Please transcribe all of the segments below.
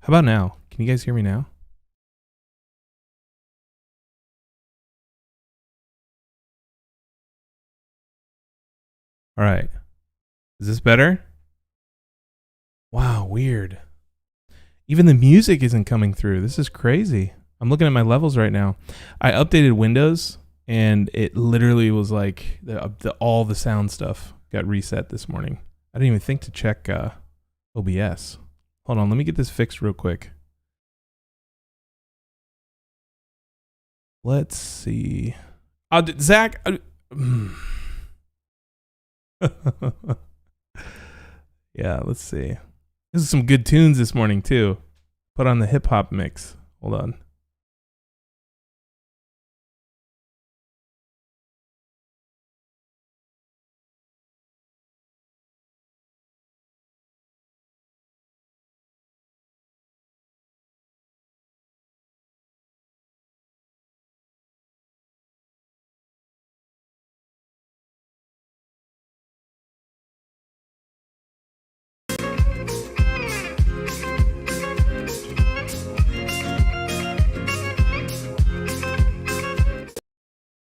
How about now? Can you guys hear me now? All right. Is this better? Wow, weird. Even the music isn't coming through. This is crazy. I'm looking at my levels right now. I updated Windows and it literally was like all the sound stuff got reset this morning. I didn't even think to check OBS. Hold on, let me get this fixed real quick. Let's see. Zach. Yeah, let's see. This is some good tunes this morning too. Put on the hip hop mix. Hold on.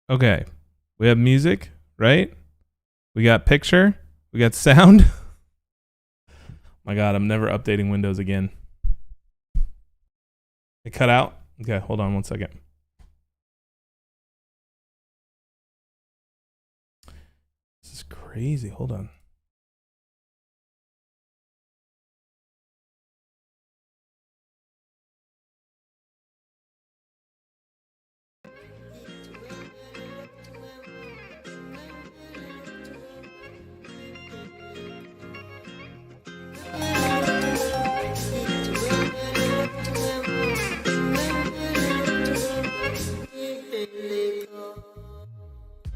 Okay, we have music, right? We got picture, we got sound. My God, I'm never updating Windows again. It cut out? Okay, hold on one second. This is crazy, hold on.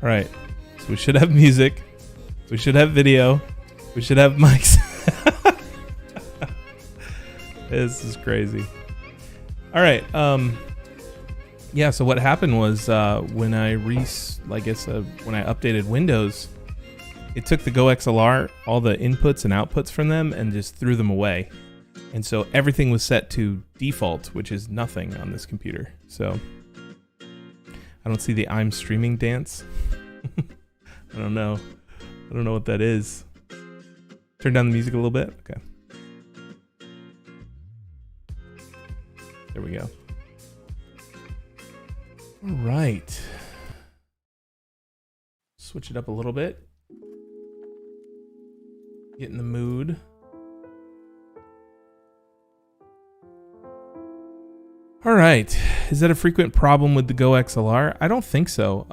All right, so we should have music, we should have video, we should have mics. This is crazy. All right, yeah. So what happened was when I updated Windows, it took the GoXLR, all the inputs and outputs from them, and just threw them away. And so everything was set to default, which is nothing on this computer. So I don't see the I'm streaming dance. I don't know. I don't know what that is. Turn down the music a little bit. Okay. There we go. All right. Switch it up a little bit. Get in the mood. All right. Is that a frequent problem with the GoXLR? I don't think so.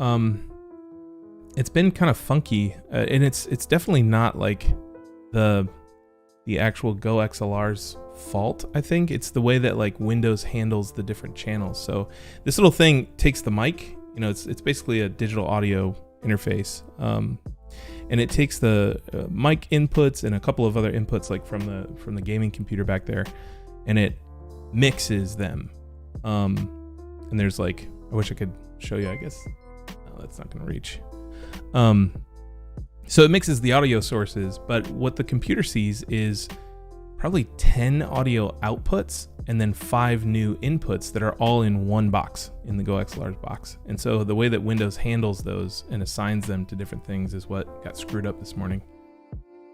It's been kind of funky, and it's definitely not like the actual GoXLR's fault. I think it's the way that like Windows handles the different channels. So this little thing takes the mic. You know, it's basically a digital audio interface, and it takes the mic inputs and a couple of other inputs like from the gaming computer back there, and it mixes them. And there's like, I wish I could show you, I guess. No, that's not gonna reach. So it mixes the audio sources, but what the computer sees is probably 10 audio outputs and then 5 new inputs that are all in one box in the GoXLR's box. And so the way that Windows handles those and assigns them to different things is what got screwed up this morning.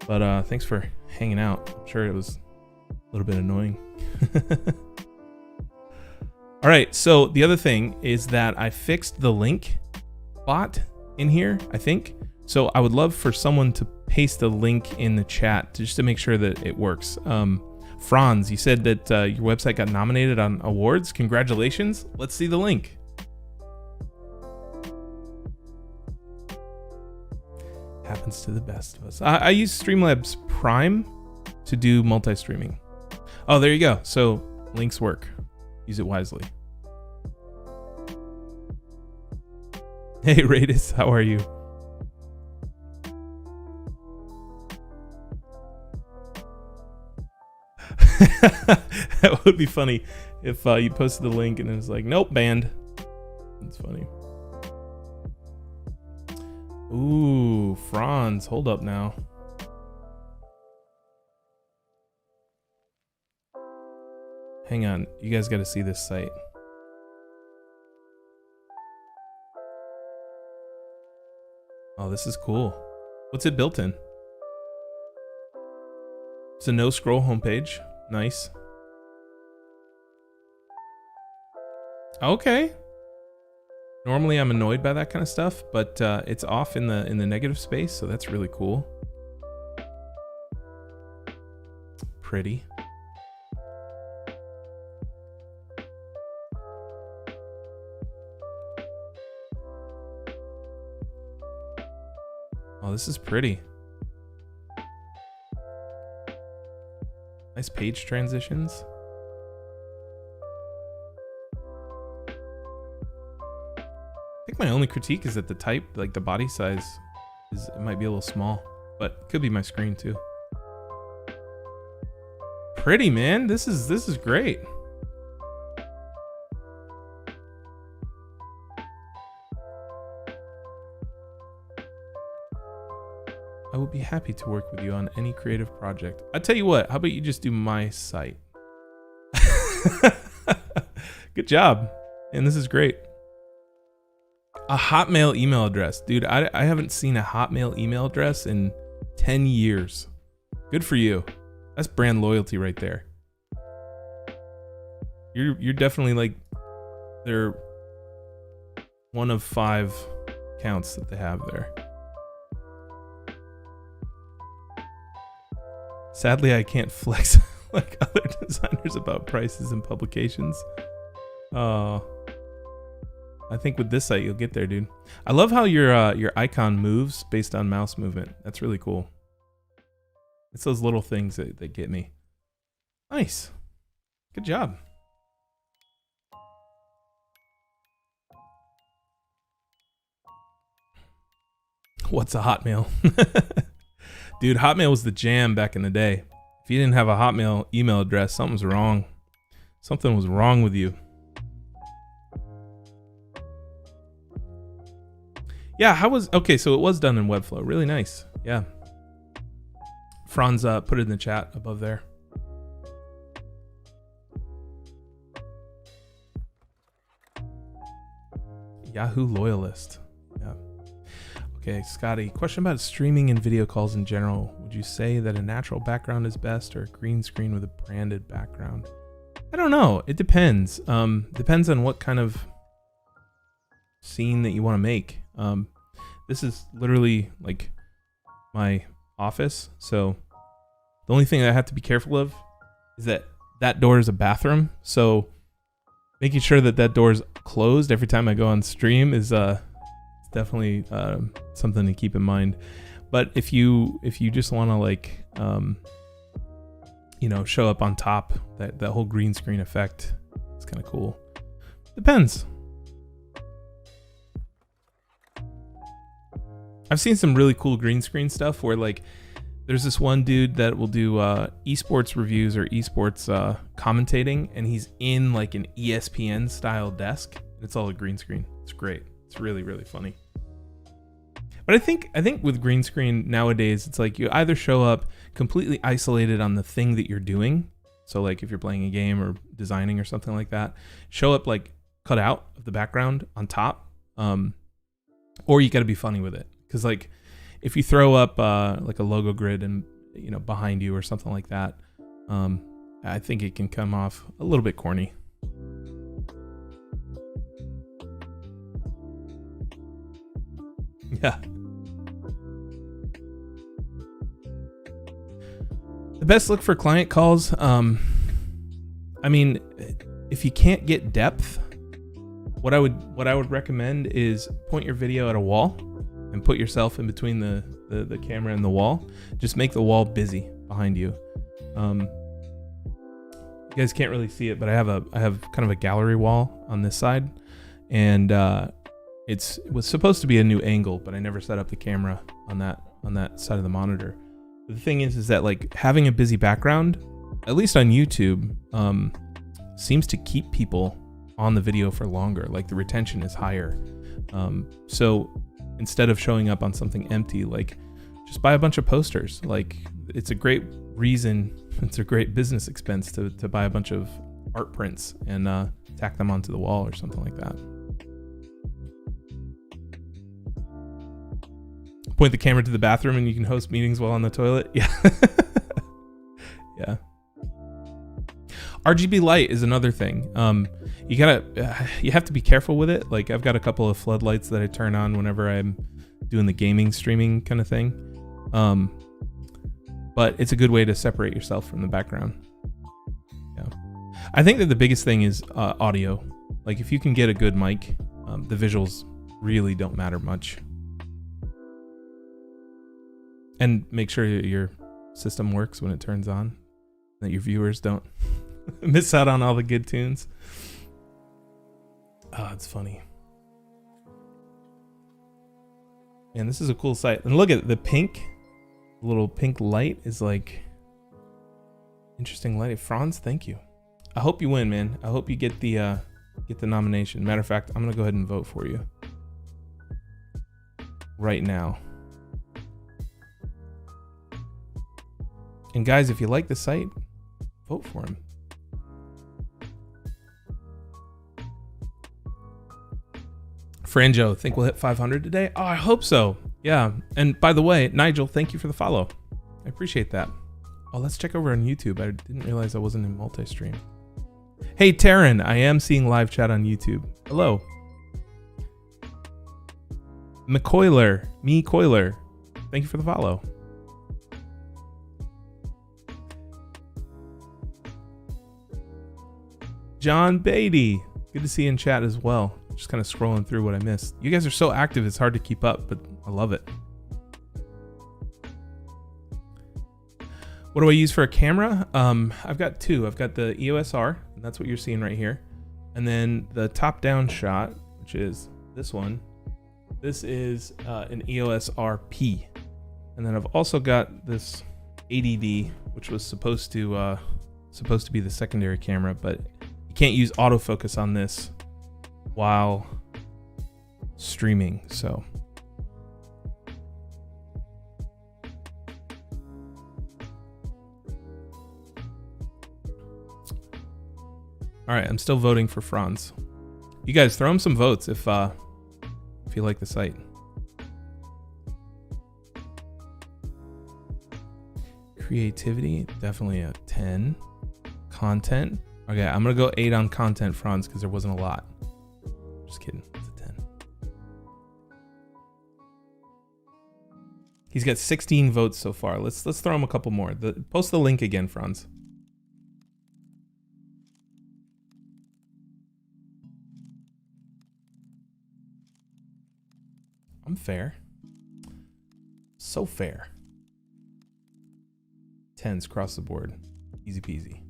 But thanks for hanging out. I'm sure it was a little bit annoying. All right, so the other thing is that I fixed the link bot in here, I think. So I would love for someone to paste a link in the chat just to make sure that it works. Franz, you said that your website got nominated on awards. Congratulations. Let's see the link. Happens to the best of us. I use Streamlabs Prime to do multi-streaming. Oh, there you go. So links work. Use it wisely. Hey, Radis, how are you? That would be funny if you posted the link and it was like, nope, banned. That's funny. Ooh, Franz, hold up now. hang on. You guys got to see this site. Oh, this is cool. What's it built in? It's a no scroll homepage. Nice. Okay. Normally I'm annoyed by that kind of stuff, but it's off in the negative space, so that's really cool. Pretty. Oh, this is pretty. Nice page transitions. I think my only critique is that the type, like the body size, it might be a little small, but it could be my screen too. Pretty, man. This is great. I will be happy to work with you on any creative project. I tell you what, how about you just do my site? Good job. And this is great. A Hotmail email address. Dude, I haven't seen a Hotmail email address in 10 years. Good for you. That's brand loyalty right there. You're definitely like, they're one of 5 accounts that they have there. Sadly, I can't flex like other designers about prices and publications. Oh, I think with this site you'll get there, dude. I love how your icon moves based on mouse movement. That's really cool. It's those little things that get me. Nice. Good job. What's a Hotmail? Dude, Hotmail was the jam back in the day. If you didn't have a Hotmail email address, something's wrong. Something was wrong with you. Yeah, okay, so it was done in Webflow. Really nice. Yeah. Franz put it in the chat above there. Yahoo loyalist. Yeah. Okay, Scotty, question about streaming and video calls in general. Would you say that a natural background is best or a green screen with a branded background? I don't know. It depends. Depends on what kind of scene that you want to make. This is literally like my office. So the only thing that I have to be careful of is that door is a bathroom. So making sure that door is closed every time I go on stream is definitely something to keep in mind. But if you just want to like show up on top, that whole green screen effect, it's kind of cool. Depends. I've seen some really cool green screen stuff where like there's this one dude that will do esports reviews or esports commentating, and he's in like an ESPN style desk. It's all a green screen. It's great. It's really, really funny. But I think with green screen nowadays, it's like you either show up completely isolated on the thing that you're doing. So like if you're playing a game or designing or something like that, show up like cut out of the background on top, or you got to be funny with it. Because like if you throw up like a logo grid and behind you or something like that, I think it can come off a little bit corny. Yeah. The best look for client calls, I mean, if you can't get depth, what I would recommend is point your video at a wall and put yourself in between the camera and the wall. Just make the wall busy behind you. You guys can't really see it, but I have kind of a gallery wall on this side, and it was supposed to be a new angle, but I never set up the camera on that side of the monitor. The thing is that like having a busy background, at least on YouTube, seems to keep people on the video for longer. Like the retention is higher. So instead of showing up on something empty, like just buy a bunch of posters. Like it's a great reason, it's a great business expense to buy a bunch of art prints and tack them onto the wall or something like that. Point the camera to the bathroom and you can host meetings while on the toilet. Yeah. Yeah. RGB light is another thing. You have to be careful with it. Like I've got a couple of floodlights that I turn on whenever I'm doing the gaming streaming kind of thing. But it's a good way to separate yourself from the background. Yeah. I think that the biggest thing is audio. Like if you can get a good mic, the visuals really don't matter much. And make sure your system works when it turns on, that your viewers don't miss out on all the good tunes. Oh, it's funny. Man, this is a cool site. And look at the pink, little pink light is like interesting light. Franz, thank you. I hope you win, man. I hope you get the nomination. Matter of fact, I'm gonna go ahead and vote for you right now. And guys, if you like the site, vote for him. Franjo, think we'll hit 500 today? Oh, I hope so. Yeah. And by the way, Nigel, thank you for the follow. I appreciate that. Oh, let's check over on YouTube. I didn't realize I wasn't in multi-stream. Hey, Taryn, I am seeing live chat on YouTube. Hello. McCoiler, thank you for the follow. John Beatty, good to see you in chat as well. Just kind of scrolling through what I missed. You guys are so active, it's hard to keep up, but I love it. What do I use for a camera? I've got two. I've got the EOS R, and that's what you're seeing right here. And then the top-down shot, which is this one. This is an EOS RP. And then I've also got this ADD, which was supposed to be the secondary camera, but you can't use autofocus on this while streaming, so. All right, I'm still voting for Franz. You guys throw him some votes if you like the site. Creativity, definitely a 10. Content, okay, I'm gonna go 8 on content, Franz, because there wasn't a lot. Just kidding, it's a 10. He's got 16 votes so far. Let's throw him a couple more. Post the link again, Franz. I'm fair. So fair. 10s across the board. Easy peasy.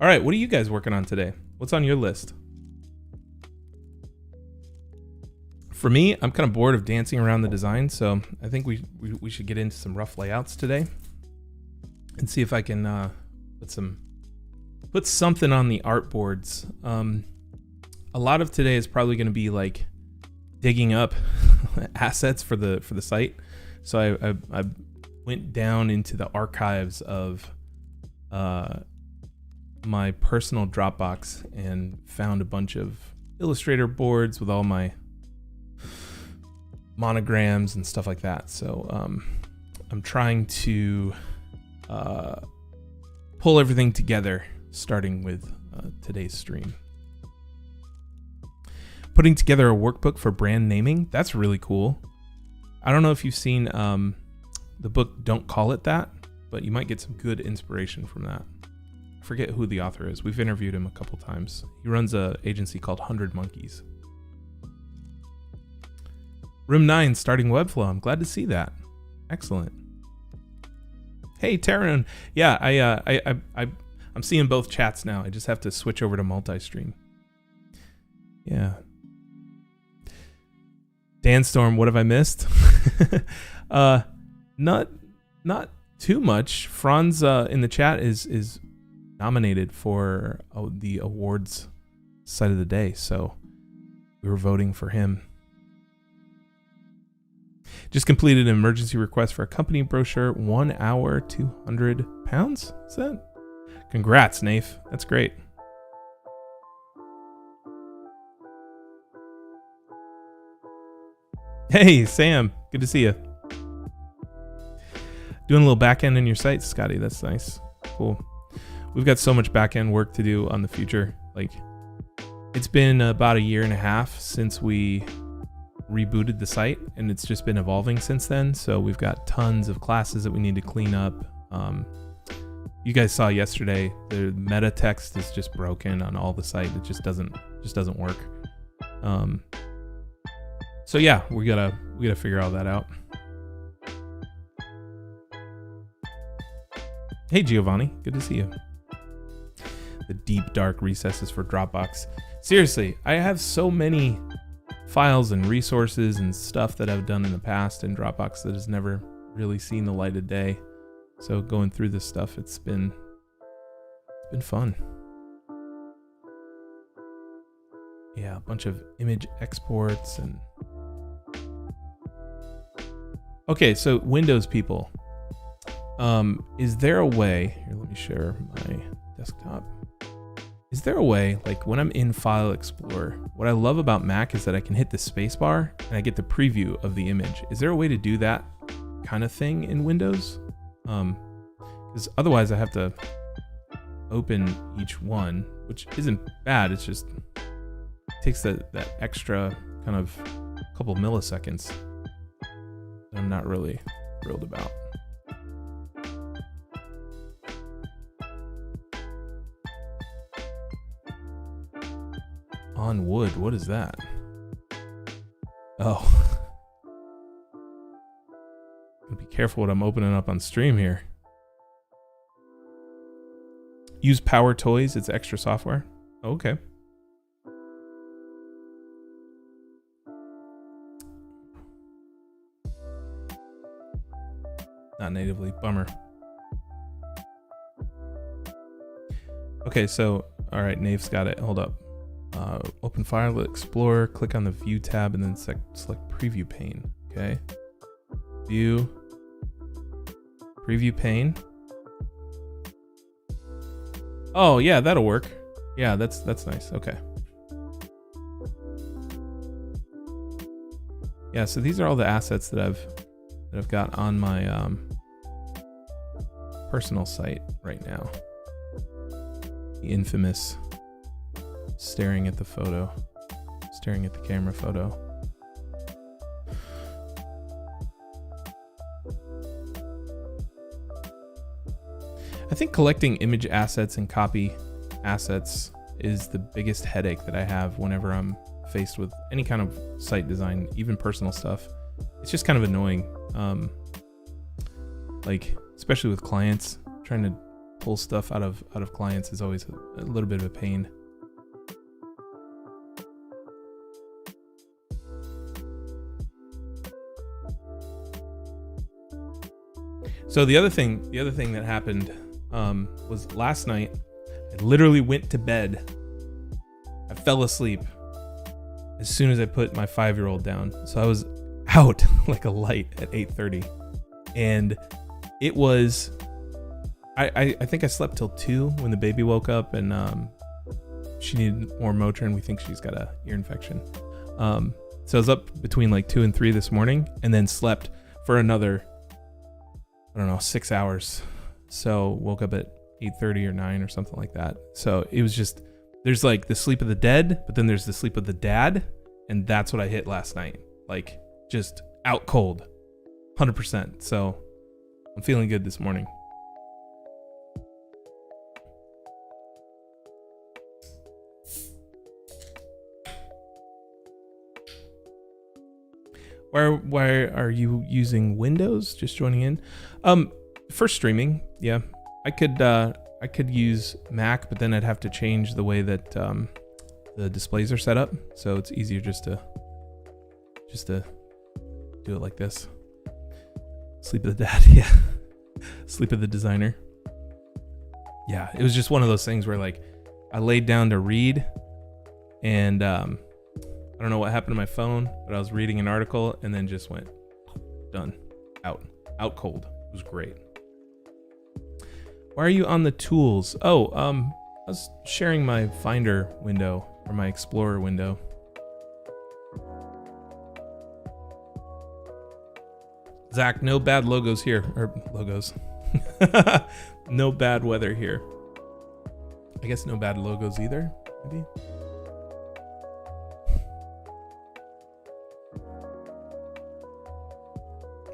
All right, what are you guys working on today? What's on your list? For me, I'm kind of bored of dancing around the design, so I think we should get into some rough layouts today and see if I can put something on the artboards. A lot of today is probably going to be like digging up assets for the site. So I went down into the archives of my personal Dropbox and found a bunch of Illustrator boards with all my monograms and stuff like that. So I'm trying to pull everything together, starting with today's stream. Putting together a workbook for brand naming. That's really cool. I don't know if you've seen the book Don't Call It That, but you might get some good inspiration from that. I forget who the author is. We've interviewed him a couple times. He runs an agency called 100 Monkeys. Room 9 starting Webflow. I'm glad to see that. Excellent. Hey, Taryn. Yeah, I'm seeing both chats now. I just have to switch over to multi-stream. Yeah. Danstorm, what have I missed? Not too much. Franz in the chat is nominated for the awards site of the day, so we were voting for him. Just completed an emergency request for a company brochure. 1 hour, £200. Is that? Congrats, Nafe. That's great. Hey, Sam. Good to see you. Doing a little back end in your site, Scotty. That's nice. Cool. We've got so much back end work to do on the future. Like, it's been about 1.5 years since we rebooted the site, and it's just been evolving since then. So we've got tons of classes that we need to clean up. You guys saw yesterday the meta text is just broken on all the site. It just doesn't work. So yeah, we gotta figure all that out. Hey Giovanni, good to see you. The deep dark recesses for Dropbox. Seriously, I have so many files and resources and stuff that I've done in the past in Dropbox that has never really seen the light of day. So going through this stuff, it's been fun. Yeah, a bunch of image exports and... Okay, so Windows people. Is there a way... Here, let me share my desktop. Is there a way, like when I'm in File Explorer, what I love about Mac is that I can hit the space bar and I get the preview of the image. Is there a way to do that kind of thing in Windows? Because otherwise I have to open each one, which isn't bad. It's just takes that extra kind of couple milliseconds that I'm not really thrilled about. On wood, what is that? Oh. Be careful what I'm opening up on stream here. Use Power Toys, it's extra software. Okay. Not natively, bummer. Okay, so, all right, Nave's got it, hold up. Open File Explorer, click on the View tab, and then select Preview Pane, okay? View, Preview Pane. Oh yeah, that'll work. Yeah, that's nice. Okay. Yeah, so these are all the assets that I've got on my personal site right now. The infamous staring at the camera photo. I think collecting image assets and copy assets is the biggest headache that I have whenever I'm faced with any kind of site design, even personal stuff. It's just kind of annoying. Like, especially with clients, trying to pull stuff out of clients is always a little bit of a pain. So the other thing that happened was last night, I literally went to bed. I fell asleep as soon as I put my 5-year-old down. So I was out like a light at 8:30. And it was, I think I slept till 2 when the baby woke up, and she needed more Motrin. We think she's got a ear infection. So I was up between like 2 and 3 this morning, and then slept for another, I don't know, 6 hours. So woke up at 8:30 or 9 or something like that. So it was just, there's like the sleep of the dead, but then there's the sleep of the dad. And that's what I hit last night. Like, just out cold, 100%. So I'm feeling good this morning. Why are you using Windows? Just joining in. For streaming, yeah. I could use Mac, but then I'd have to change the way that the displays are set up. So it's easier just to do it like this. Sleep of the dad, yeah. Sleep of the designer. Yeah, it was just one of those things where like I laid down to read, and I don't know what happened to my phone, but I was reading an article and then just went done, out cold. It was great. Why are you on the tools? Oh, I was sharing my Finder window or my Explorer window. Zach, no bad logos here, or logos. No bad weather here. I guess no bad logos either, maybe.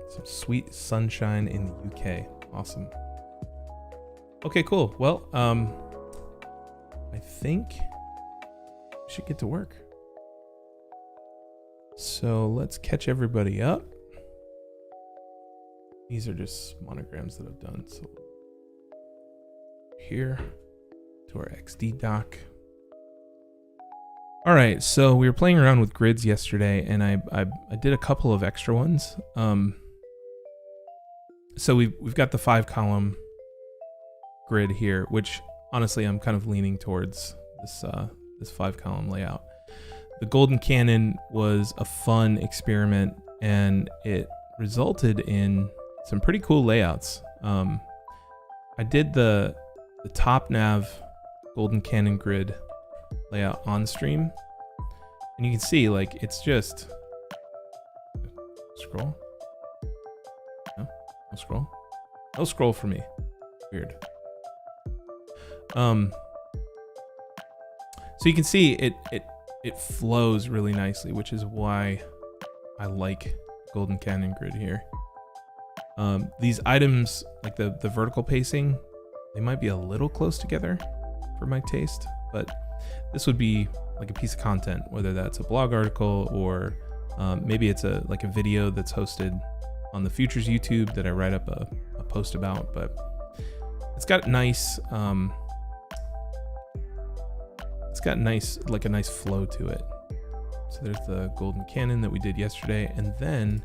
Some sweet sunshine in the UK. Awesome. Okay, cool. Well, I think we should get to work. So let's catch everybody up. These are just monograms that I've done. So here to our XD doc. All right, so we were playing around with grids yesterday, and I did a couple of extra ones. So we've got the 5-column grid here, which honestly I'm kind of leaning towards this 5-column layout. The Golden Cannon was a fun experiment, and it resulted in some pretty cool layouts. I did the top nav Golden Cannon grid layout on stream, and you can see like it's just scroll. No scroll. No scroll for me. Weird. So you can see it flows really nicely, which is why I like Golden Cannon grid here. These items, like the vertical pacing, they might be a little close together for my taste, but this would be like a piece of content, whether that's a blog article or maybe it's a video that's hosted on the Futures YouTube that I write up a post about. But it's got nice a nice flow to it. So there's the Golden Cannon that we did yesterday, and then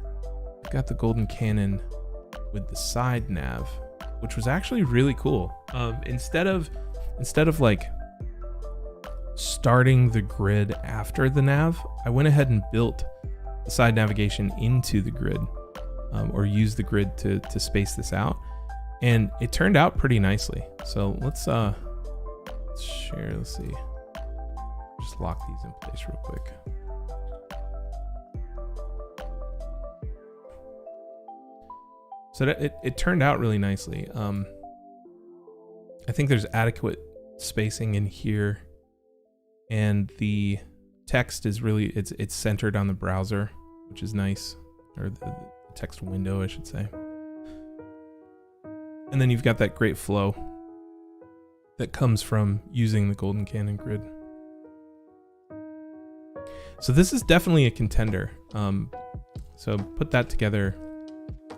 we've got the Golden Cannon with the side nav, which was actually really cool. Instead of like starting the grid after the nav, I went ahead and built the side navigation into the grid, or used the grid to space this out, and it turned out pretty nicely. So let's share. Let's see. Just lock these in place real quick. So that it turned out really nicely. I think there's adequate spacing in here, and the text is really it's centered on the browser, which is nice, or the text window, I should say. And then you've got that great flow that comes from using the Golden Cannon grid. So this is definitely a contender. So put that together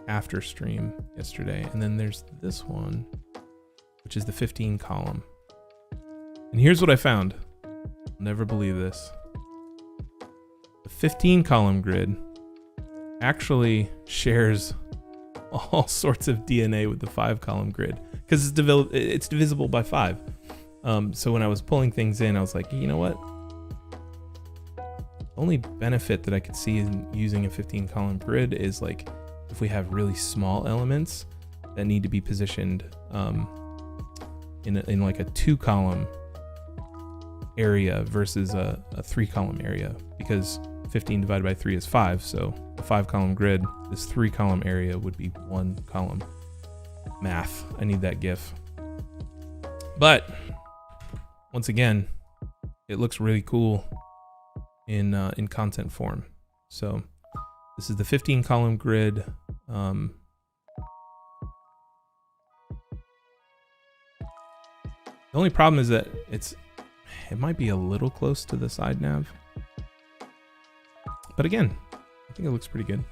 after stream yesterday. And then there's this one, which is the 15-column. And here's what I found. I'll never believe this. The 15-column grid actually shares all sorts of DNA with the 5-column grid, because it's divisible by 5. So when I was pulling things in, I was like, you know what? The only benefit that I could see in using a 15-column grid is like if we have really small elements that need to be positioned in like a 2-column area versus a 3-column area, because 15 divided by 3 is 5. So a 5-column grid, this 3-column area would be 1 column. Math. I need that GIF. But once again, it looks really cool in content form. So this is the 15-column grid. The only problem is that it might be a little close to the side nav. But again, I think it looks pretty good.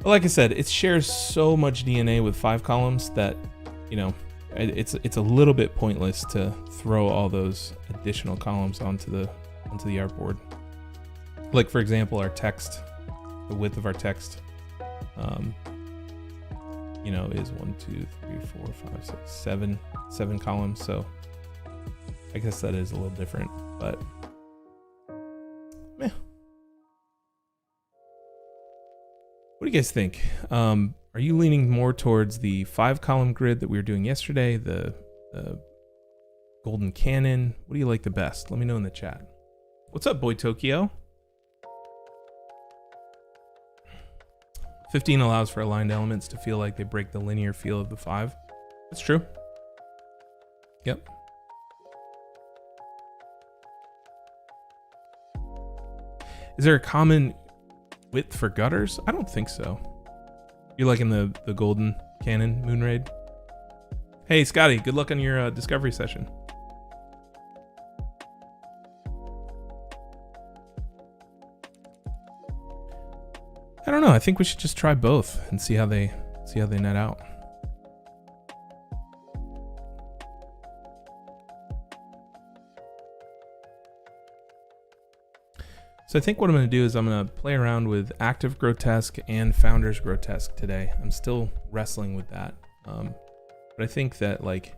Like I said, it shares so much DNA with 5 columns that, you know, it's a little bit pointless to throw all those additional columns onto the artboard. Like for example, our text, the width of our text, you know, is 1, 2, 3, 4, 5, 6, 7 columns. So I guess that is a little different, but meh. What do you guys think? Are you leaning more towards the 5-column grid that we were doing yesterday, the Golden Cannon? What do you like the best? Let me know in the chat. What's up, Boy Tokyo? 15 allows for aligned elements to feel like they break the linear feel of the 5. That's true. Yep. Is there a common width for gutters? I don't think so. You're liking the golden Canon Moonraid? Hey, Scotty, good luck on your discovery session. I don't know. I think we should just try both and see how they net out. So I think what I'm going to do is I'm going to play around with Active Grotesque and Founders Grotesque today. I'm still wrestling with that. But I think that like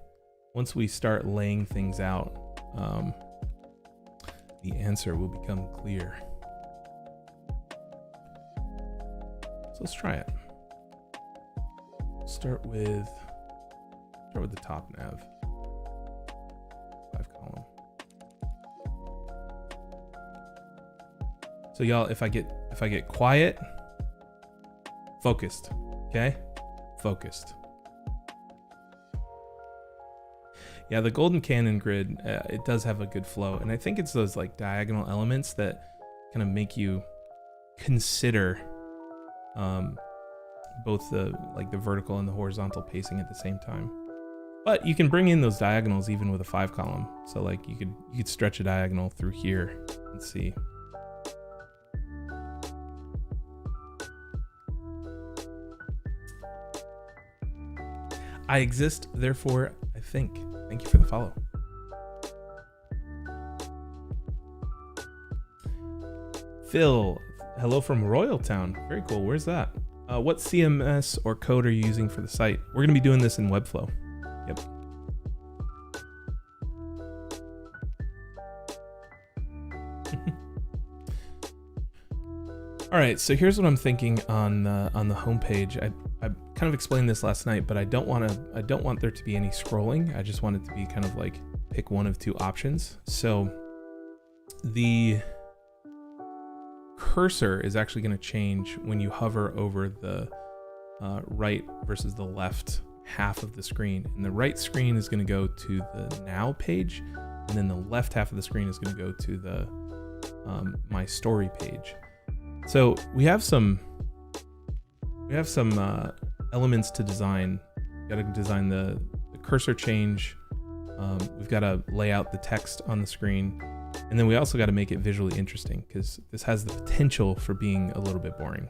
once we start laying things out, the answer will become clear. So let's try it. Start with the top nav. 5 column. So y'all, if I get quiet, focused, okay? Focused. Yeah, the Golden Canon grid, it does have a good flow, and I think it's those like diagonal elements that kind of make you consider both the vertical and the horizontal pacing at the same time. But you can bring in those diagonals even with a 5 column. So like you could stretch a diagonal through here and see. I exist, therefore I think. Thank you for the follow. Phil, hello from Royaltown. Very cool. Where's that? What CMS or code are you using for the site? We're going to be doing this in Webflow. Yep. All right, so here's what I'm thinking on the homepage. I kind of explained this last night, but I don't want there to be any scrolling. I just want it to be kind of like pick one of two options. So the cursor is actually going to change when you hover over the right versus the left half of the screen. And the right screen is going to go to the Now page, and then the left half of the screen is going to go to the My Story page. So we have some elements to design. We've got to design the cursor change. We've got to lay out the text on the screen. And then we also got to make it visually interesting, because this has the potential for being a little bit boring.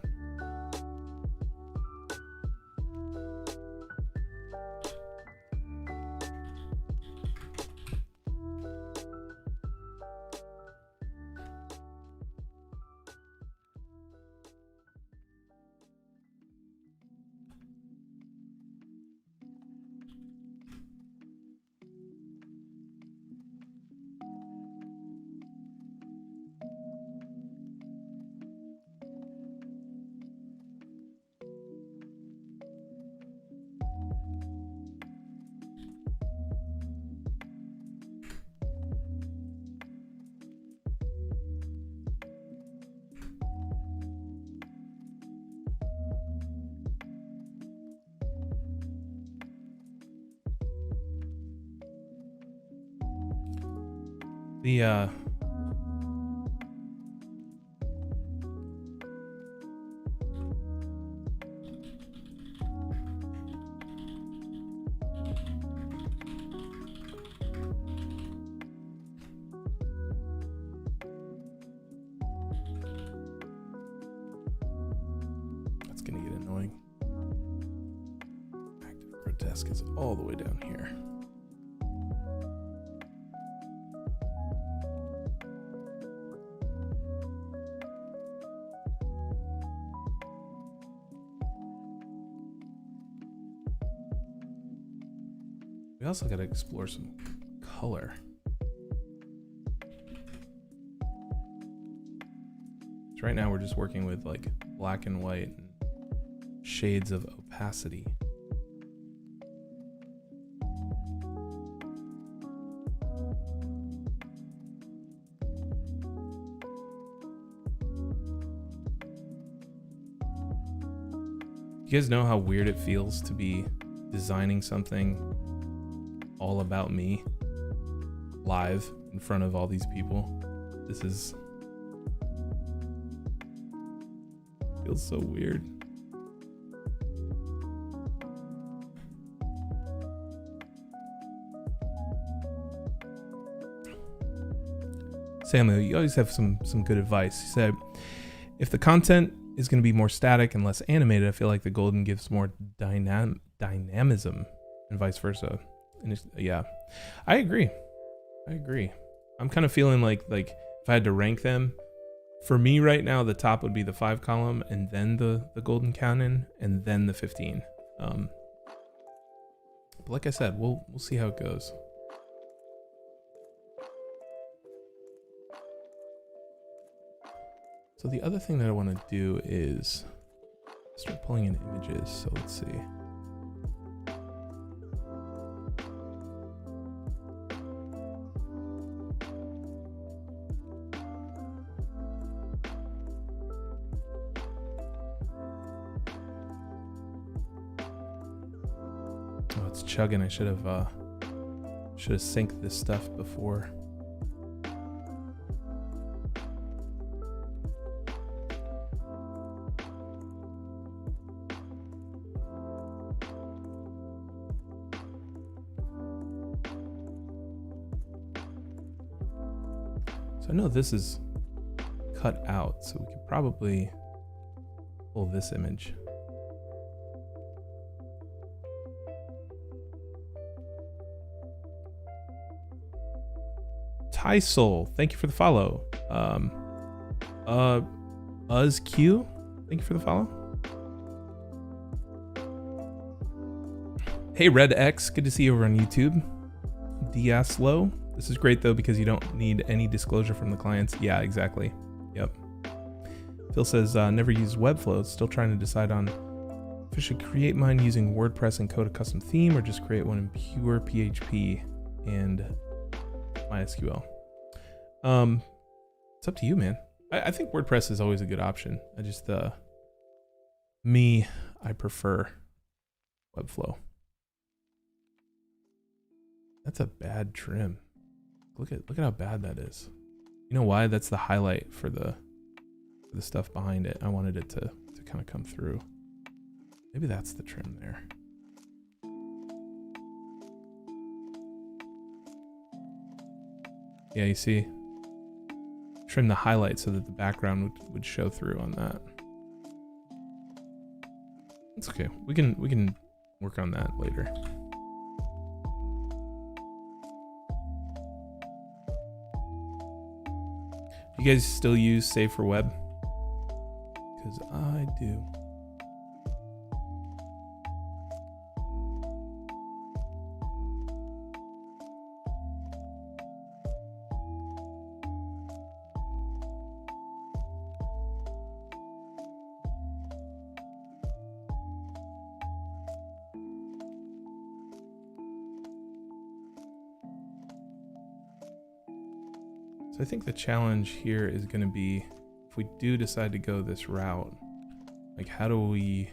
That's gonna get annoying. Active grotesque is all the way down here. We also got to explore some color. So right now we're just working with like black and white and shades of opacity. you guys know how weird it feels to be designing something all about me live in front of all these people? This feels so weird. Samuel, you always have some good advice. He said, if the content is going to be more static and less animated, I feel like the golden gives more dynamism and vice versa. And yeah, I agree. I'm kind of feeling like if I had to rank them, for me right now, the top would be the 5 column and then the golden canon and then the 15. But like I said, we'll see how it goes. So the other thing that I want to do is start pulling in images. So let's see. Oh, it's chugging. I should have synced this stuff before. So I know this is cut out, so we could probably pull this image. Soul, thank you for the follow. UzQ, thank you for the follow. Hey Red X, good to see you over on YouTube. Diaslo, this is great though because you don't need any disclosure from the clients. Yeah, exactly. Yep. Phil says never used Webflow. Still trying to decide on if I should create mine using WordPress and code a custom theme or just create one in pure PHP and MySQL. It's up to you, man. I think WordPress is always a good option. I just I prefer Webflow. That's a bad trim. Look at how bad that is. You know why? That's the highlight for the stuff behind it. I wanted it to kind of come through. Maybe that's the trim there. Yeah, you see? Trim the highlight so that the background would show through on that. It's okay. We can work on that later. You guys still use Save for Web? Because I do. So I think the challenge here is going to be, if we do decide to go this route, like how do we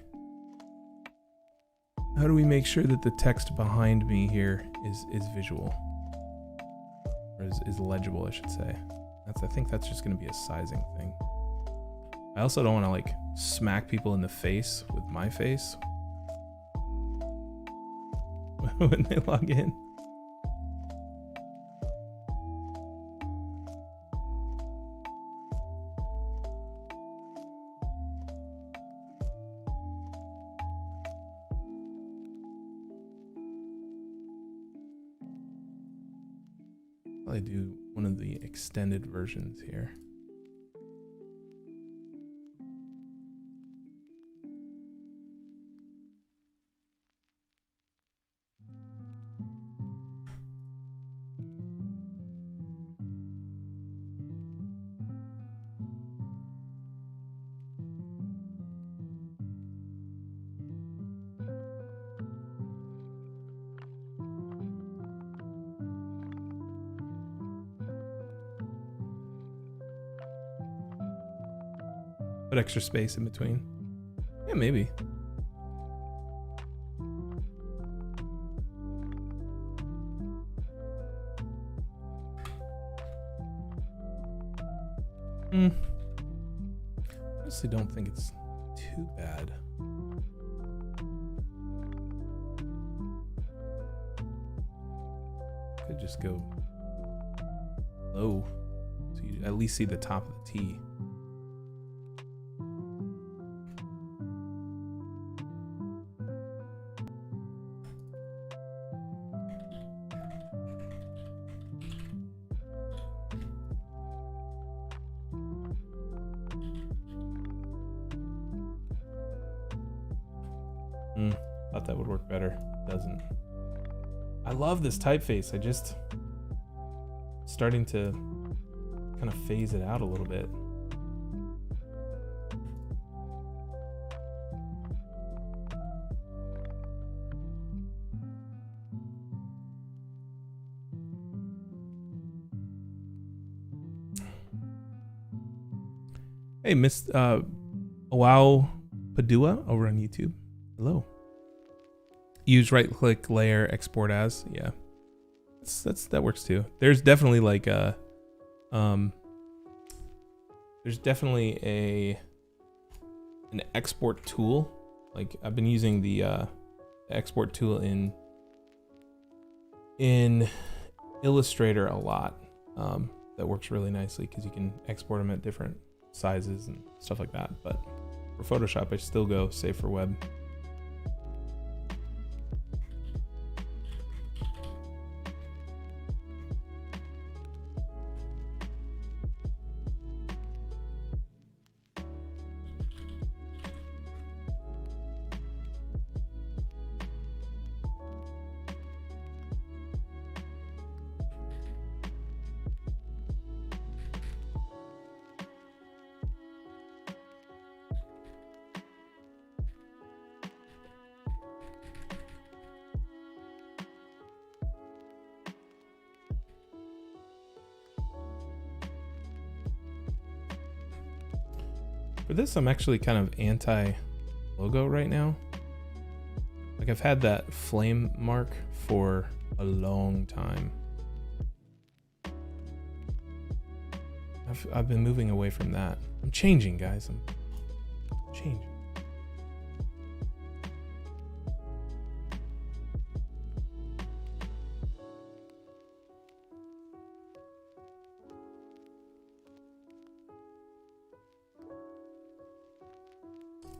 make sure that the text behind me here is visual, or is legible, I should say. I think that's just going to be a sizing thing. I also don't want to like smack people in the face with my face when they log in. I do one of the extended versions here. Put extra space in between. Yeah, maybe. Honestly, don't think it's too bad. Could just go low, so you at least see the top of the T. Thought that would work better. It doesn't. I love this typeface. I just starting to kind of phase it out a little bit. Hey, Miss Wow Padua over on YouTube. Hello. Use right-click layer, export as. Yeah, that works too. There's definitely like a there's definitely an export tool. Like I've been using the export tool in Illustrator a lot. That works really nicely because you can export them at different sizes and stuff like that. But for Photoshop, I still go save for web. For this, I'm actually kind of anti-logo right now. Like I've had that flame mark for a long time. I've been moving away from that. I'm changing, guys. I'm changing.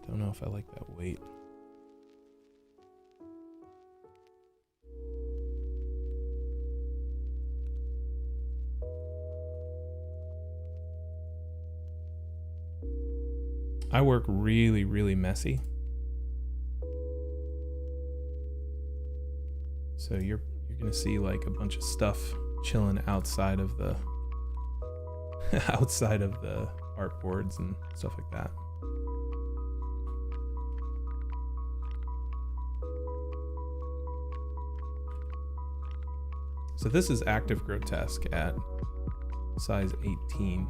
Don't know if I like that weight. I work really, really messy. So you're gonna see like a bunch of stuff chilling outside of the outside of the artboards and stuff like that. So this is active grotesque at size 18.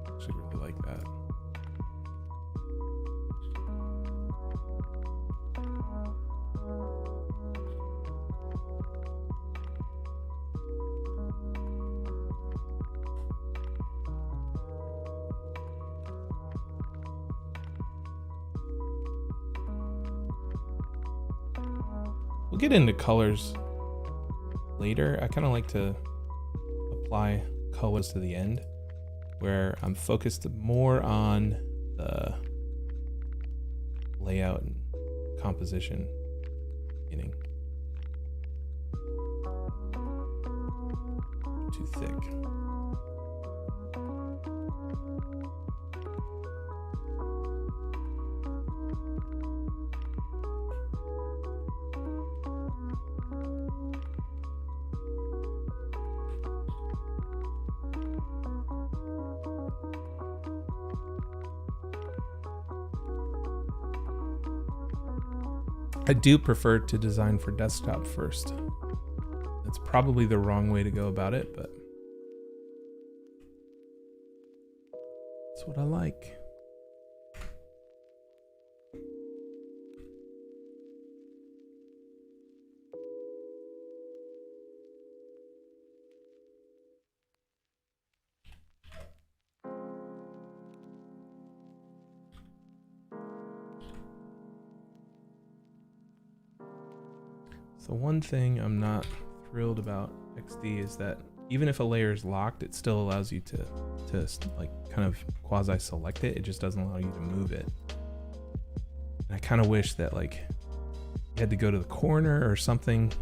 Actually really like that. We'll get into colors later. I kind of like to apply colors to the end where I'm focused more on the layout and composition beginning. Too thick. I do prefer to design for desktop first. It's probably the wrong way to go about it, but that's what I like. So one thing I'm not thrilled about XD is that even if a layer is locked, it still allows you to like kind of quasi select it. It just doesn't allow you to move it. And I kind of wish that like you had to go to the corner or something.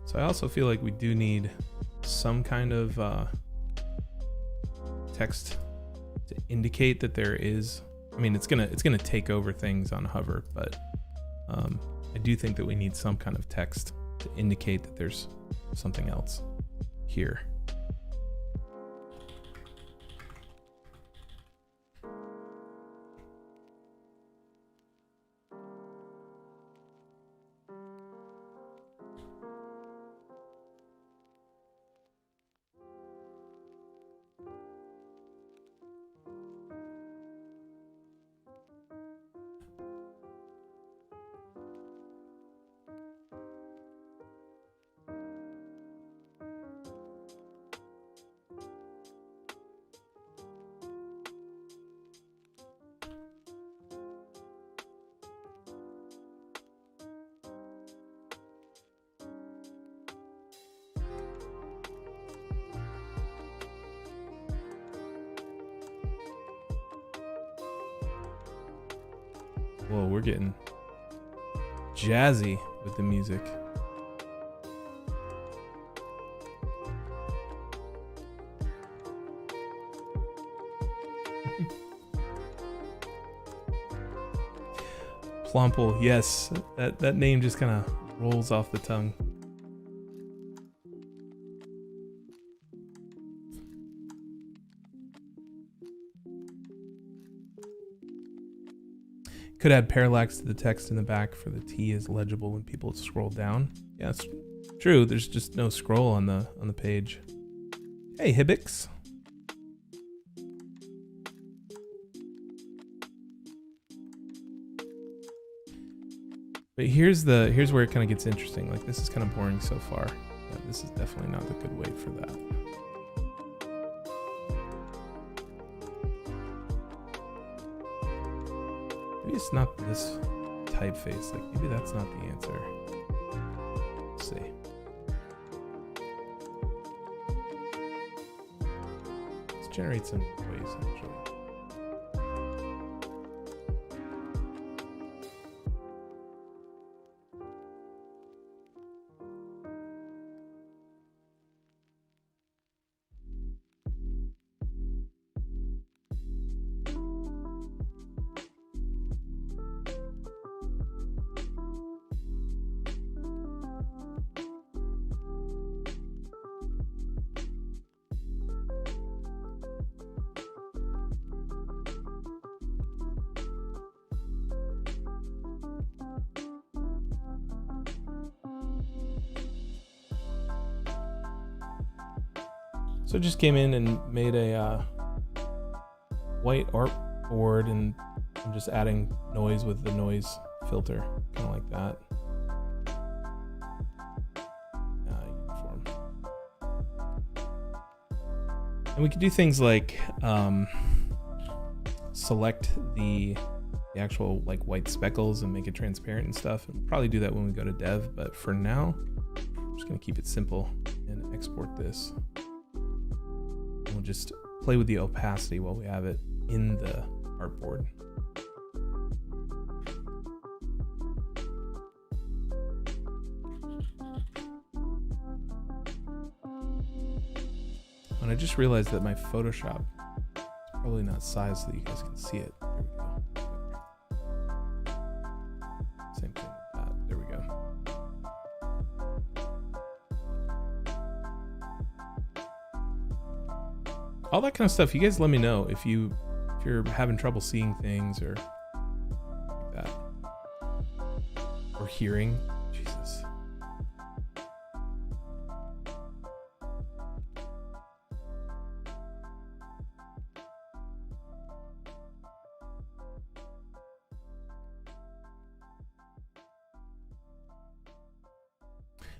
So I also feel like we do need some kind of text to indicate that there is, I mean, it's gonna take over things on hover, but I do think that we need some kind of text to indicate that there's something else here. Whoa, we're getting jazzy with the music. Plumple, yes, that name just kind of rolls off the tongue. Could add parallax to the text in the back for the T is legible when people scroll down. Yeah, it's true. There's just no scroll on the page. Hey, Hibix. But here's where it kind of gets interesting. Like, this is kind of boring so far. Yeah, this is definitely not the good way for that. Maybe it's not this typeface. Like, maybe that's not the answer. Let's see. Let's generate some noise, actually. So I just came in and made a white artboard, and I'm just adding noise with the noise filter, kind of like that. Uniform. And we could do things like select the actual like white speckles and make it transparent and stuff. And we'll probably do that when we go to dev, but for now, I'm just gonna keep it simple and export this. We'll just play with the opacity while we have it in the artboard. And I just realized that my Photoshop is probably not sized so that you guys can see it. There we go. Same thing with that. There we go. all that kind of stuff. You guys let me know if you're having trouble seeing things or like that, or hearing. Jesus.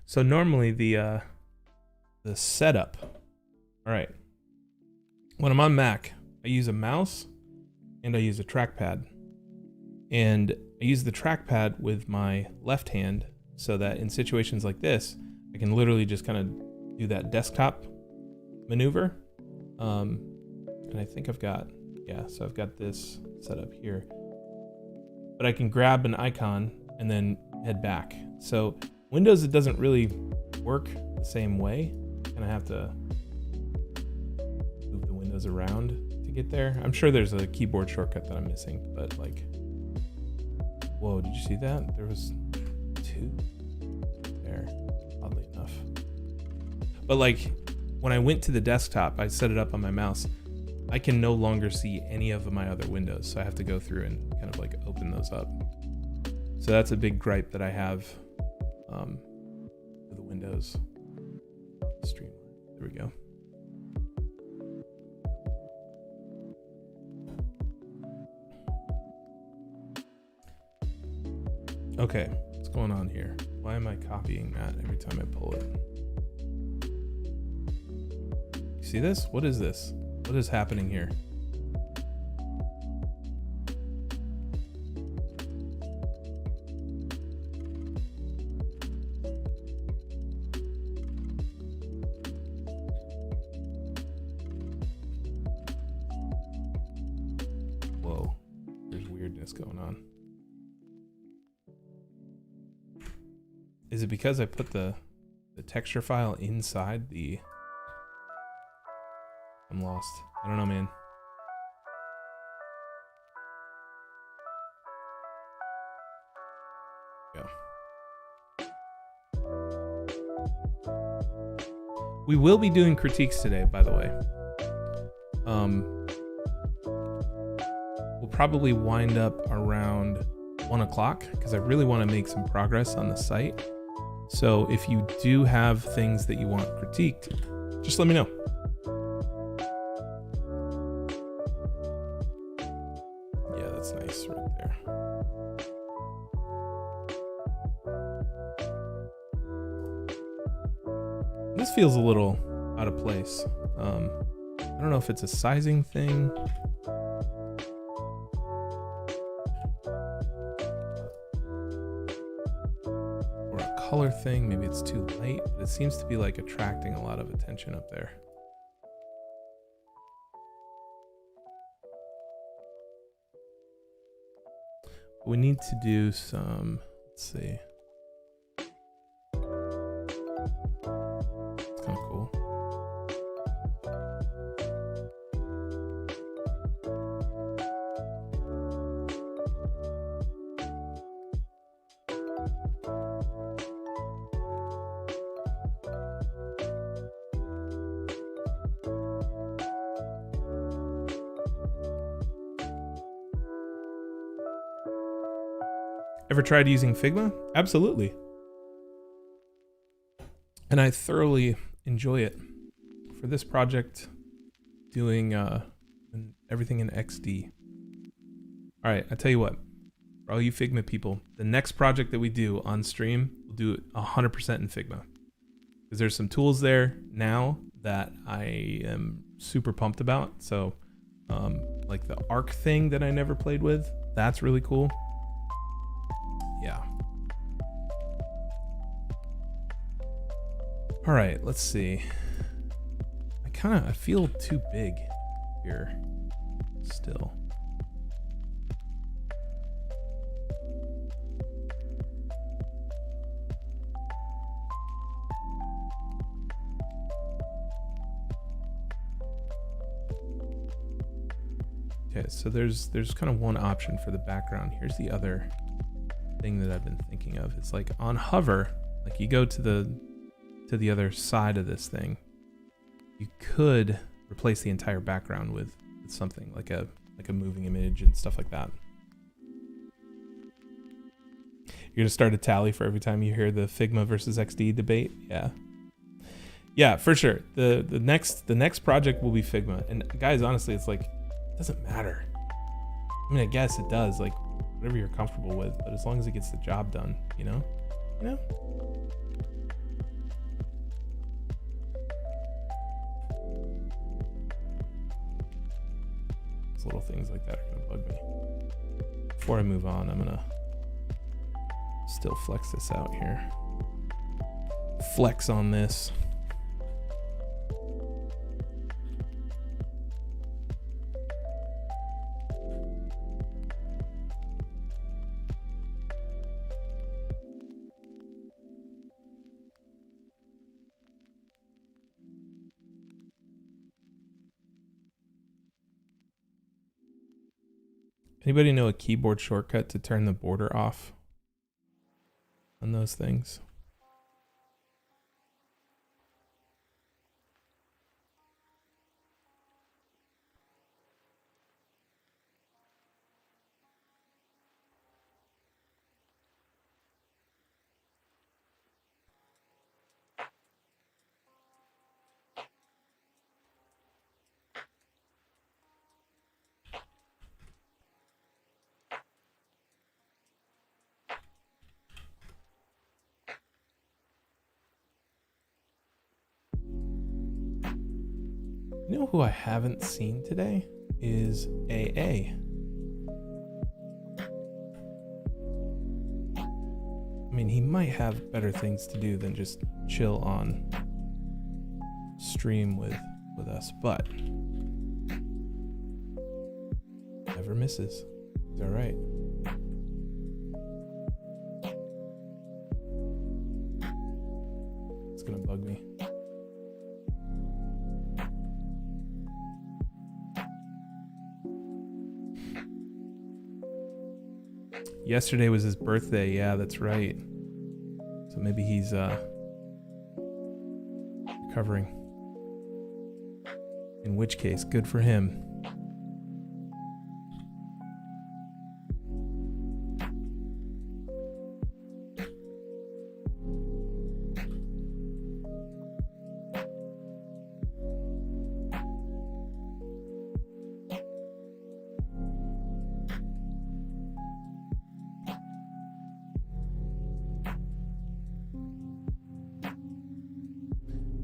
So normally the setup. All right. When I'm on Mac, I use a mouse and I use a trackpad. And I use the trackpad with my left hand so that in situations like this, I can literally just kind of do that desktop maneuver. And I think I've got this set up here. But I can grab an icon and then head back. So Windows, it doesn't really work the same way. And I have to move the windows around to get there. I'm sure there's a keyboard shortcut that I'm missing, but like, whoa, did you see that? There was 2 there, oddly enough. But like, when I went to the desktop, I set it up on my mouse. I can no longer see any of my other windows, so I have to go through and kind of like open those up. So that's a big gripe that I have with the Windows stream. There we go. Okay, what's going on here? Why am I copying that every time I pull it? You see this? What is this? What is happening here? Whoa, there's weirdness going on. Is it because I put the texture file inside the... I'm lost. I don't know, man. Go. We will be doing critiques today, by the way. We'll probably wind up around 1 o'clock because I really want to make some progress on the site. So if you do have things that you want critiqued, just let me know. Yeah, that's nice right there. This feels a little out of place. I don't know if it's a sizing thing. Color thing, maybe it's too light, but it seems to be like attracting a lot of attention up there. We need to do some, let's see. It's kind of cool. Ever tried using Figma? Absolutely. And I thoroughly enjoy it. For this project, doing everything in XD. All right, I tell you what, for all you Figma people, the next project that we do on stream, we'll do it 100% in Figma. Because there's some tools there now that I am super pumped about. So like the arc thing that I never played with, that's really cool. Yeah. All right, let's see. I feel too big here still. Okay, so there's kind of one option for the background. Here's the other thing that I've been thinking of. It's like on hover, like you go to the other side of this thing, you could replace the entire background with something like a moving image and stuff like that. You're gonna start a tally for every time you hear the Figma versus XD debate. Yeah, for sure. The next project will be Figma. And guys, honestly, it's like, it doesn't matter. I mean, I guess it does, like whatever you're comfortable with, but as long as it gets the job done, you know? It's little things like that are gonna bug me. Before I move on, I'm gonna still flex this out here. Flex on this. Anybody know a keyboard shortcut to turn the border off on those things? You know who I haven't seen today is AA. I mean, he might have better things to do than just chill on stream with us, but never misses. He's all right. It's gonna bug me. Yesterday was his birthday. Yeah, that's right. So maybe he's recovering. In which case, good for him.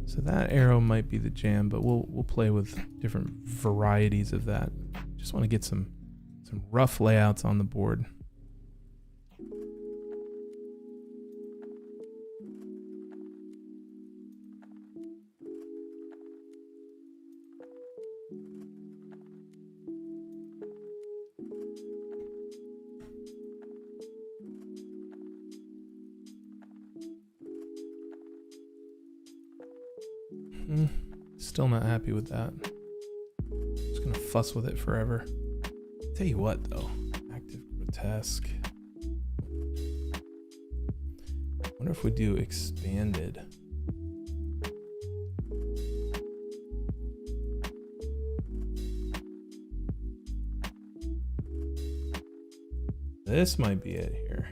So that arrow might be the jam, but we'll play with different varieties of that. Just want to get some rough layouts on the board. Still not happy with that. Just gonna fuss with it forever. Tell you what though, active grotesque. Wonder if we do expanded. This might be it here.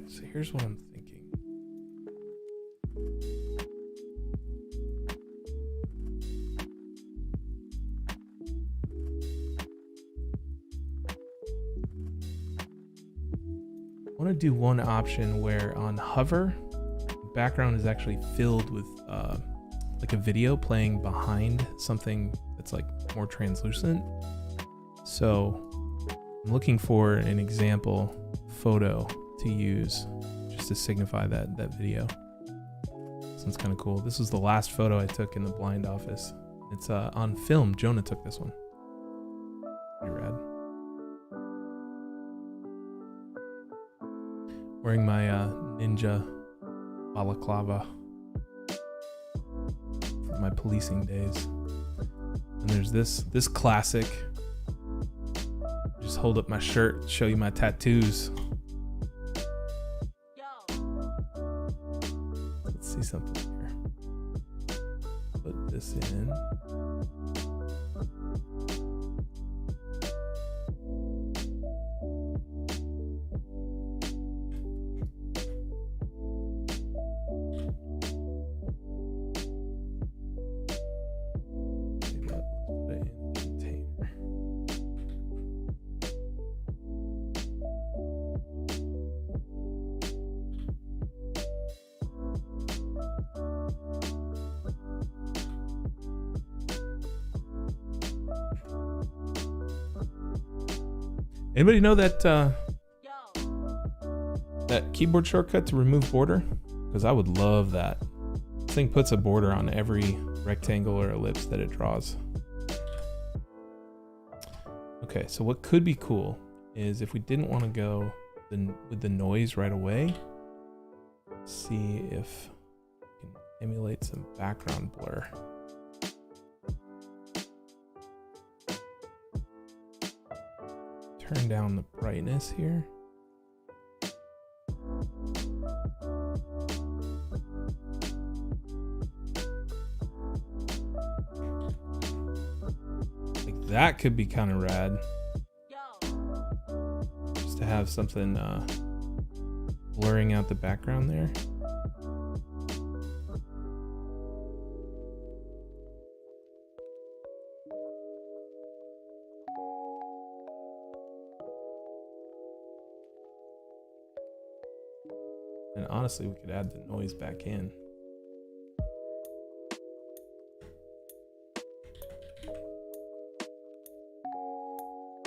So here's what I'm thinking. I want to do one option where on hover, the background is actually filled with like a video playing behind something that's like more translucent. So I'm looking for an example photo to use just to signify that video. This one's kind of cool. This was the last photo I took in the blind office. It's on film. Jonah took this one. Pretty rad. Wearing my ninja balaclava for my policing days. And there's this classic. Just hold up my shirt, show you my tattoos. Let's see something here. Put this in. Anybody know that that keyboard shortcut to remove border? Because I would love that. This thing puts a border on every rectangle or ellipse that it draws. Okay, so what could be cool is if we didn't want to go with the noise right away, see if we can emulate some background blur. Turn down the brightness here. Like that could be kind of rad. Just to have something blurring out the background there. And honestly, we could add the noise back in.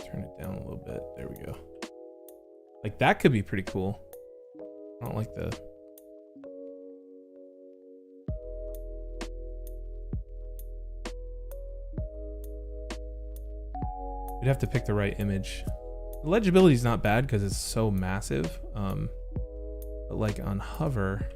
Turn it down a little bit. There we go. Like that could be pretty cool. I don't like the... We'd have to pick the right image. The legibility is not bad because it's so massive. But like on hover,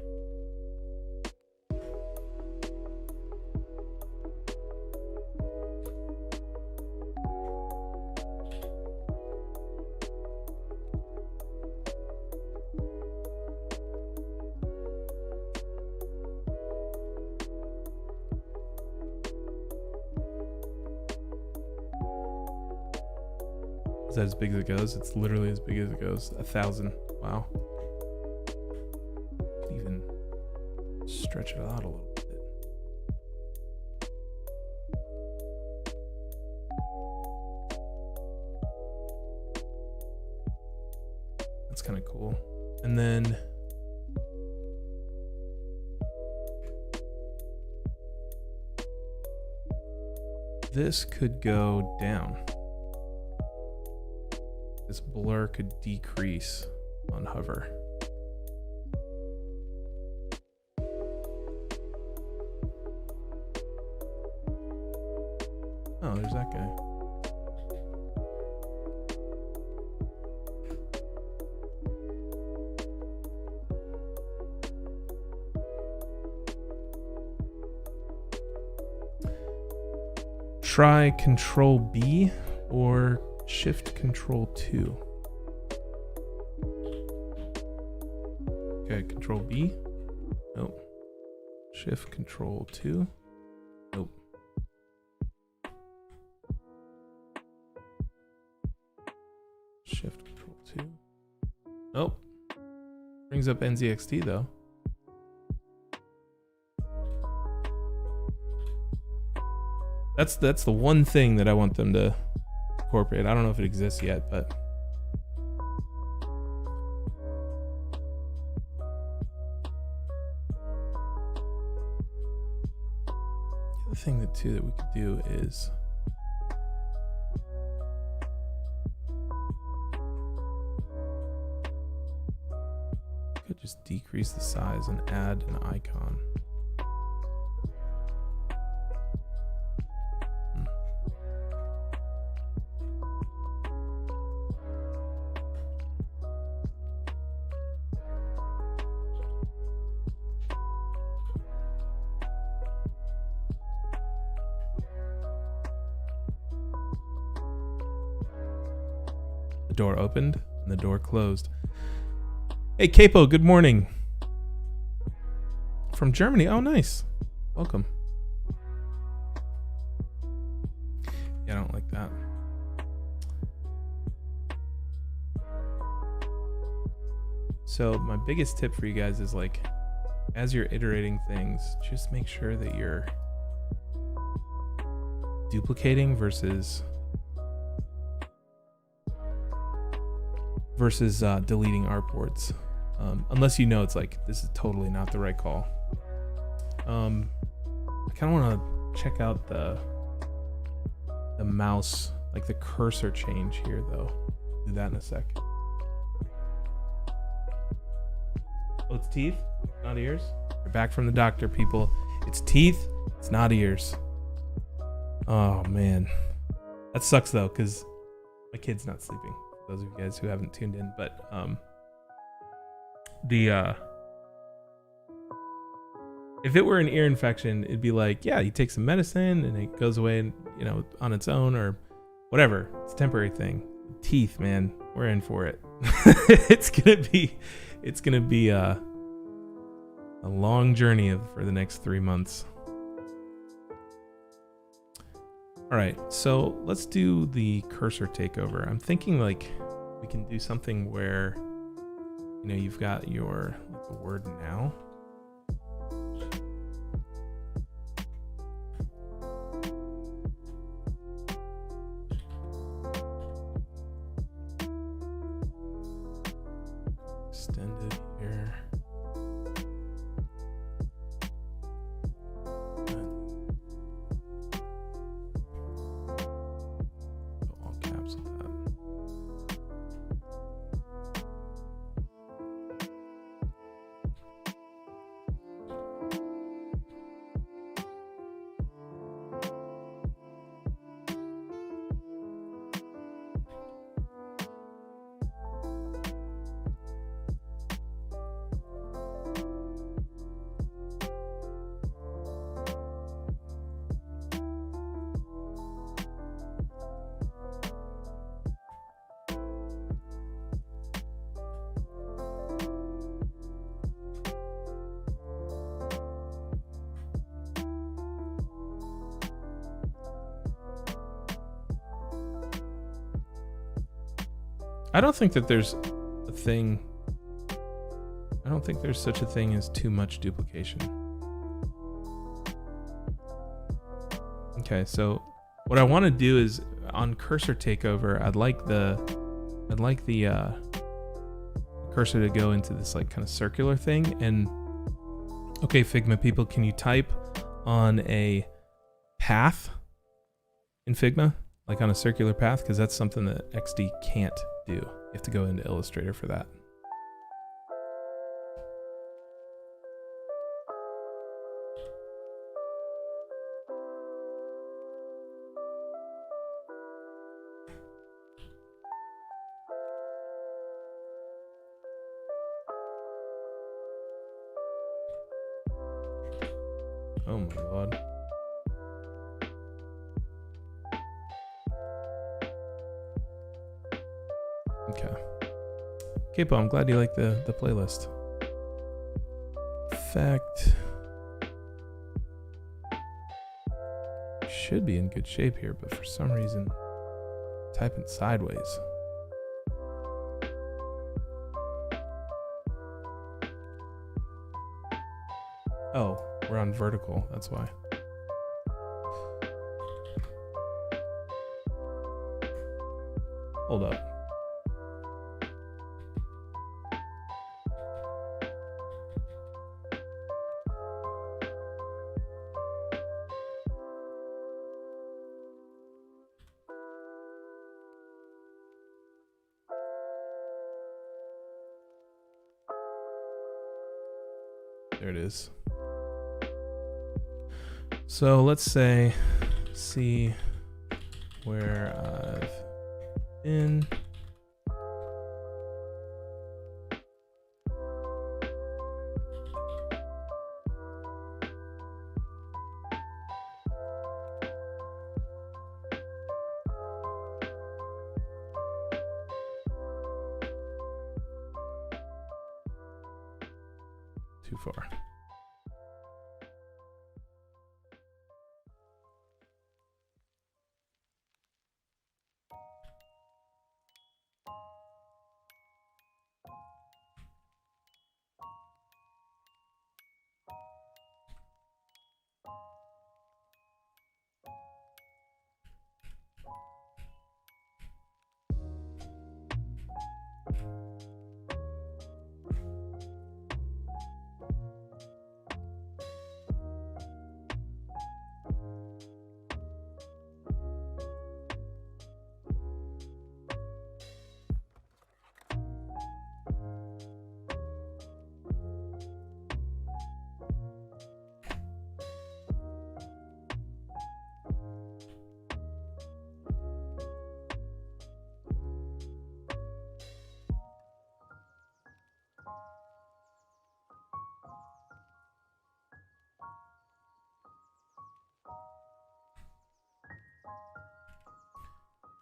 is that as big as it goes? It's literally as big as it goes. 1,000. Wow. Stretch it out a little bit. That's kind of cool. And then this could go down. This blur could decrease on hover. Oh, there's that guy. Try Control B or Shift Control 2. Okay, Control B. Nope. Shift Control 2. Nope. Shift Control 2. Nope. Brings up NZXT though. That's the one thing that I want them to incorporate. I don't know if it exists yet, but the other thing that we could do is could just just decrease the size and add an icon. The door opened and the door closed. Hey, Capo, good morning. From Germany. Oh, nice. Welcome. Yeah, I don't like that. So my biggest tip for you guys is, like, as you're iterating things, just make sure that you're duplicating versus deleting artboards. Unless you know it's like, this is totally not the right call. I kind of want to check out the mouse, like the cursor change here, though. Do that in a sec. Oh, it's teeth, not ears. You're back from the doctor, people. It's teeth, it's not ears. Oh man, that sucks though, because my kid's not sleeping. Those of you guys who haven't tuned in, but if it were an ear infection, it'd be like, yeah, you take some medicine and it goes away, and on its own or whatever. It's a temporary thing. Teeth, man, we're in for it. It's gonna be a long journey for the next 3 months. All right, so let's do the cursor takeover. I'm thinking like we can do something where, you've got the word now. Extend it here. All caps with that. I don't think that there's a thing. I don't think there's such a thing as too much duplication. Okay, so what I want to do is on cursor takeover, I'd like the cursor to go into this like kind of circular thing. And okay, Figma people, can you type on a path in Figma, like on a circular path? Because that's something that XD can't do. You have to go into Illustrator for that. Oh my God. Okay. Capo, I'm glad you like the playlist. Effect. Should be in good shape here, but for some reason, typing sideways. Oh, we're on vertical, that's why. Hold up. There it is. So let's say, see where I've been. Too far.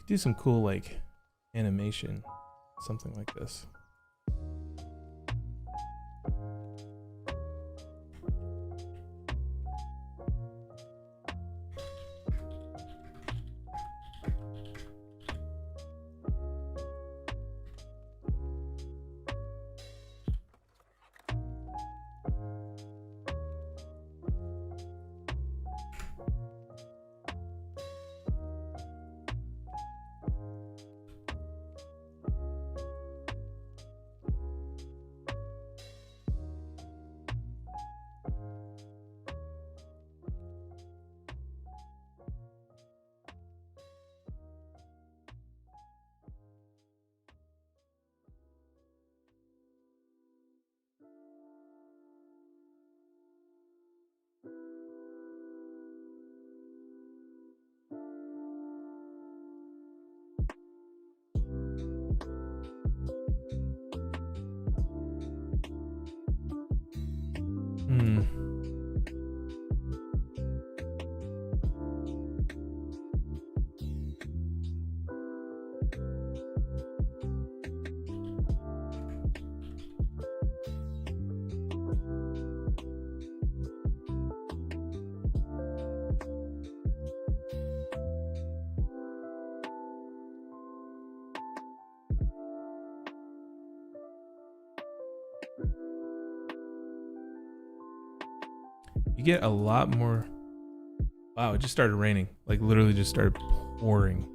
Do some cool like animation, something like this. You get a lot more. Wow, it just started raining. Like literally just started pouring.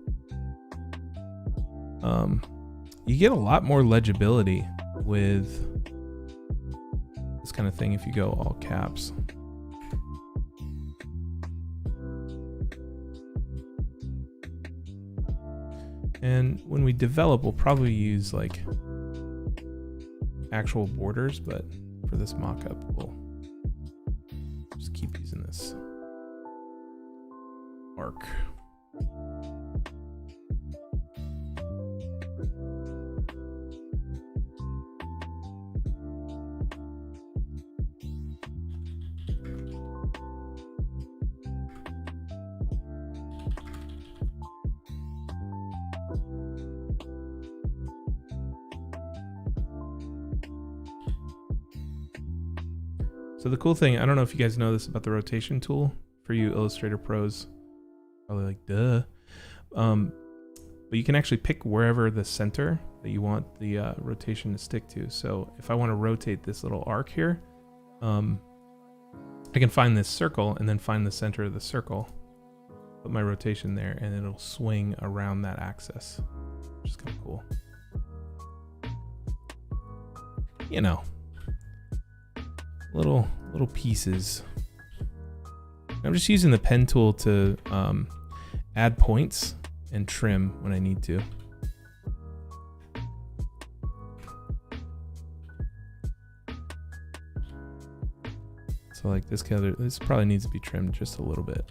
You get a lot more legibility with this kind of thing if you go all caps. And when we develop, we'll probably use like actual borders, but for this mock-up, we'll just keep using this arc. So the cool thing, I don't know if you guys know this about the rotation tool for you Illustrator pros, probably like duh. But you can actually pick wherever the center that you want the rotation to stick to. So if I want to rotate this little arc here, I can find this circle and then find the center of the circle, put my rotation there, and it'll swing around that axis, which is kind of cool. You know, little pieces. I'm just using the pen tool to add points and trim when I need to. So like this color, this probably needs to be trimmed just a little bit.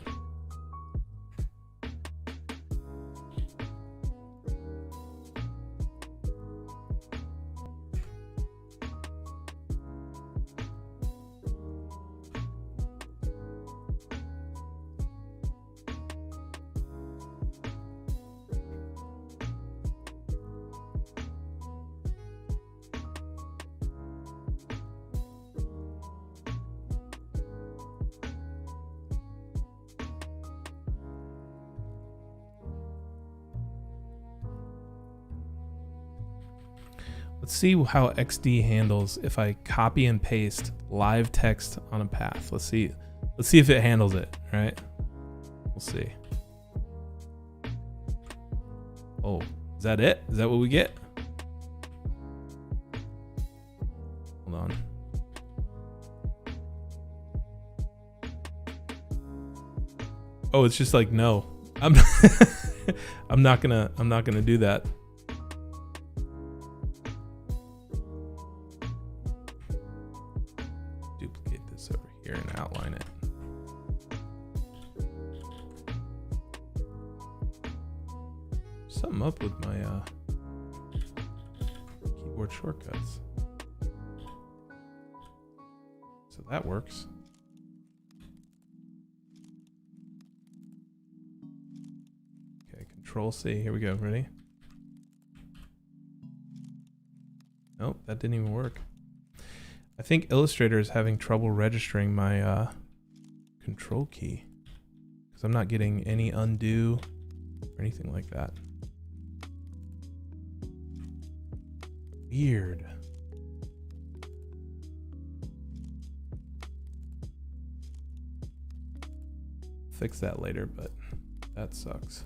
Let's see how XD handles if I copy and paste live text on a path. Let's see if it handles it, right? We'll see. Oh, is that it? Is that what we get? Hold on. Oh, it's just like, no, I'm not gonna do that. Duplicate this over here and outline it. Something up with my keyboard shortcuts. So that works. Okay, Control C. Here we go. Ready? Nope, that didn't even work. I think Illustrator is having trouble registering my Control key because I'm not getting any undo or anything like that. Weird. Fix that later, but that sucks.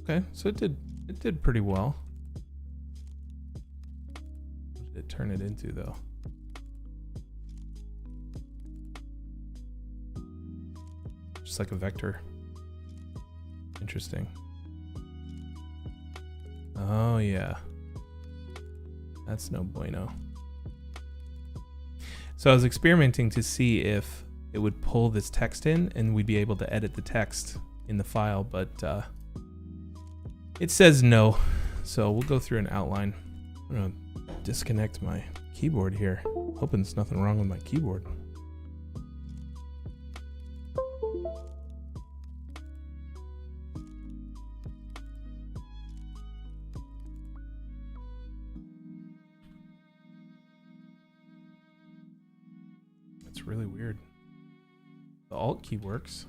Okay, so it did pretty well. What did it turn it into though? Just like a vector. Interesting. Oh yeah. That's no bueno. So I was experimenting to see if it would pull this text in and we'd be able to edit the text in the file, but it says no. So we'll go through an outline. I'm gonna disconnect my keyboard here. Hoping there's nothing wrong with my keyboard. That's really weird. The Alt key works.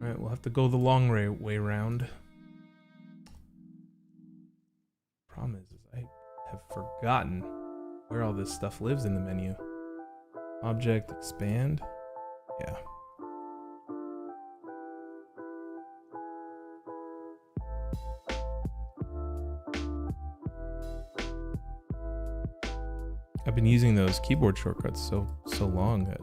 All right, we'll have to go the long way round. Problem is I have forgotten where all this stuff lives in the menu. Object, expand. Yeah. I've been using those keyboard shortcuts so long that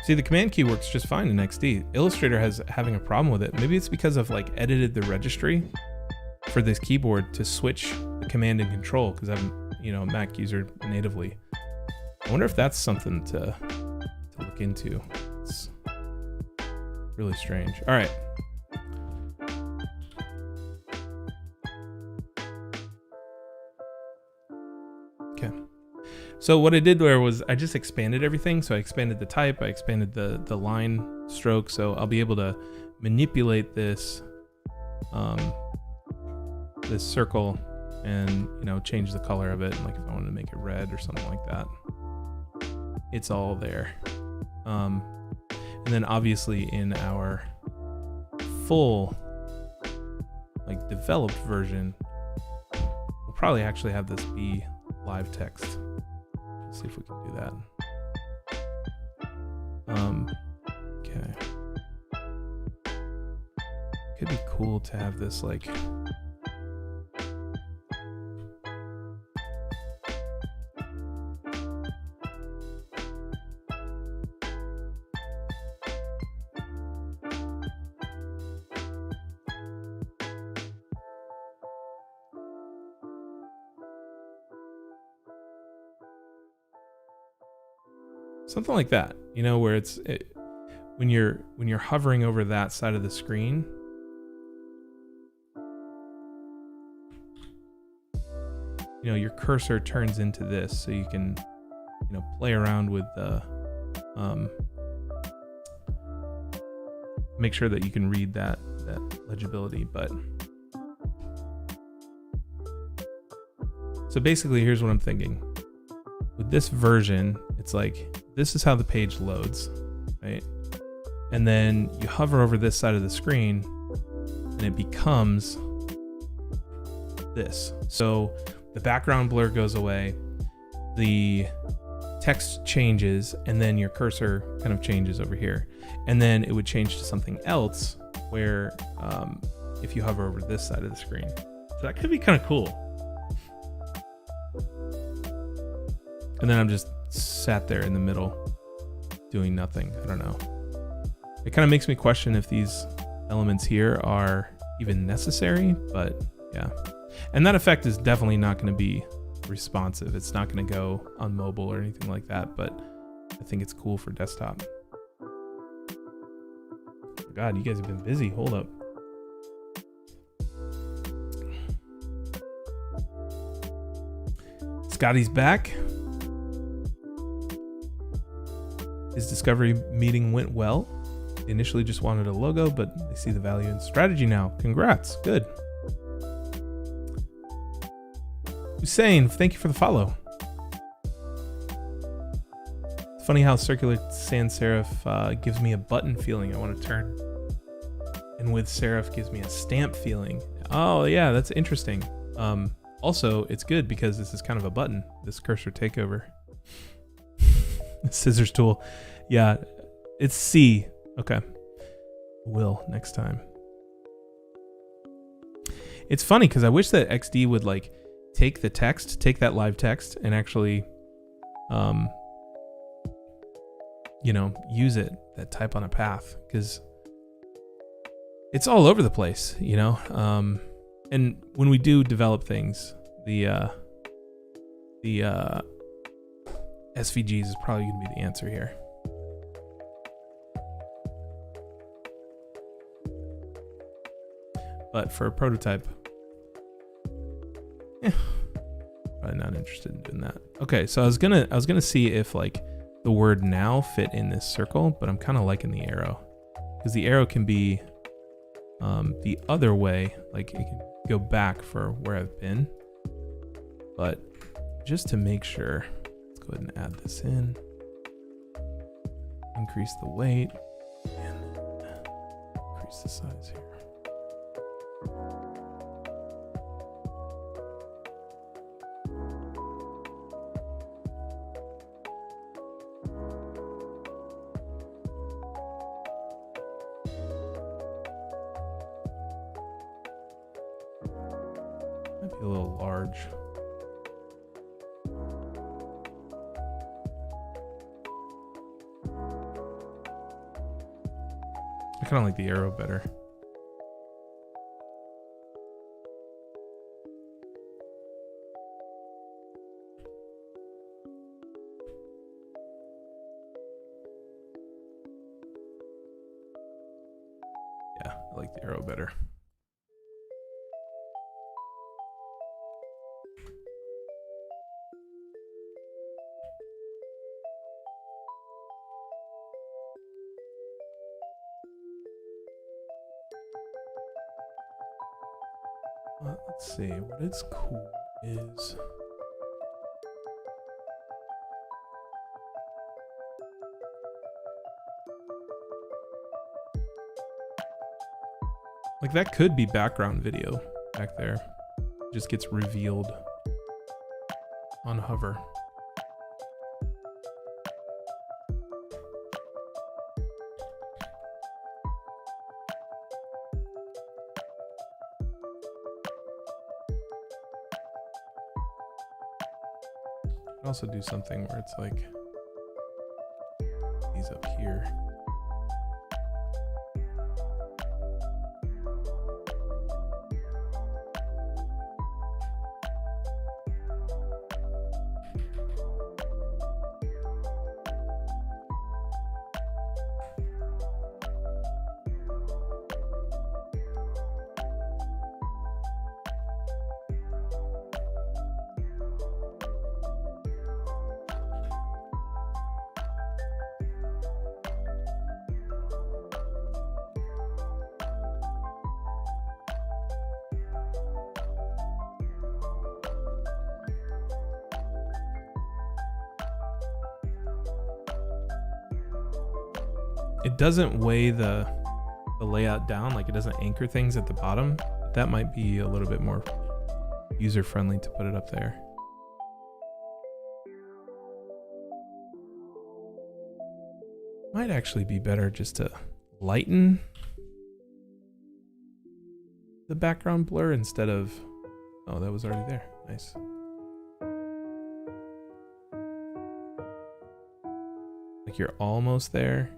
see, the command key works just fine in XD. Illustrator having a problem with it. Maybe it's because I've like edited the registry for this keyboard to switch the command and control because I'm, a Mac user natively. I wonder if that's something to look into. It's really strange. All right. Okay. So what I did there was I just expanded everything. So I expanded the type, I expanded the line stroke. So I'll be able to manipulate this this circle and change the color of it. Like if I wanted to make it red or something like that. It's all there. And then obviously in our full developed version, we'll probably actually have this be live text. Let's see if we can do that. Okay. Could be cool to have this like something like that, you know, where when you're hovering over that side of the screen, you know, your cursor turns into this, so you can, you know, play around with the make sure that you can read that legibility. But so basically, here's what I'm thinking. With this version, it's like, this is how the page loads, right? And then you hover over this side of the screen and it becomes this. So the background blur goes away, the text changes, and then your cursor kind of changes over here. And then it would change to something else where if you hover over this side of the screen. So that could be kind of cool. And then I'm just sat there in the middle doing nothing. I don't know. It kind of makes me question if these elements here are even necessary, but yeah. And that effect is definitely not going to be responsive. It's not going to go on mobile or anything like that, but I think it's cool for desktop. God, you guys have been busy. Hold up. Scotty's back. His discovery meeting went well. They initially just wanted a logo, but they see the value in strategy now. Congrats. Good. Hussein, thank you for the follow. It's funny how circular sans serif gives me a button feeling I want to turn. And with serif gives me a stamp feeling. Oh yeah, that's interesting. Also, it's good because this is kind of a button, this cursor takeover. Scissors tool. Yeah, it's C. Okay. Will next time. It's funny because I wish that XD would like take the text, take that live text and actually, you know, use it, that type on a path, because it's all over the place, you know? And when we do develop things, the SVGs is probably going to be the answer here. But for a prototype, probably not interested in doing that. Okay, so I was gonna see if like the word now fit in this circle, but I'm kind of liking the arrow because the arrow can be the other way, like it can go back for where I've been. But just to make sure, let's go ahead and add this in. Increase the weight and increase the size here. Might be a little large. I kind of like the arrow better. Yeah, I like the arrow better. Let's see, what is cool is like that could be background video back there. It just gets revealed on hover. Also do something where it's like these up here. It doesn't weigh the layout down, like it doesn't anchor things at the bottom. That might be a little bit more user-friendly to put it up there. Might actually be better just to lighten the background blur instead of... Oh, that was already there. Nice. Like you're almost there.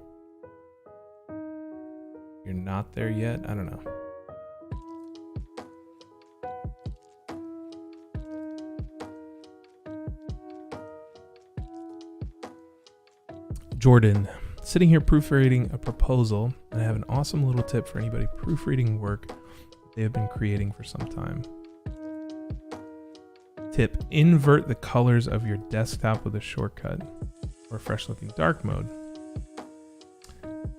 You're not there yet? I don't know. Jordan, sitting here proofreading a proposal, and I have an awesome little tip for anybody proofreading work they have been creating for some time. Tip, invert the colors of your desktop with a shortcut or fresh looking dark mode.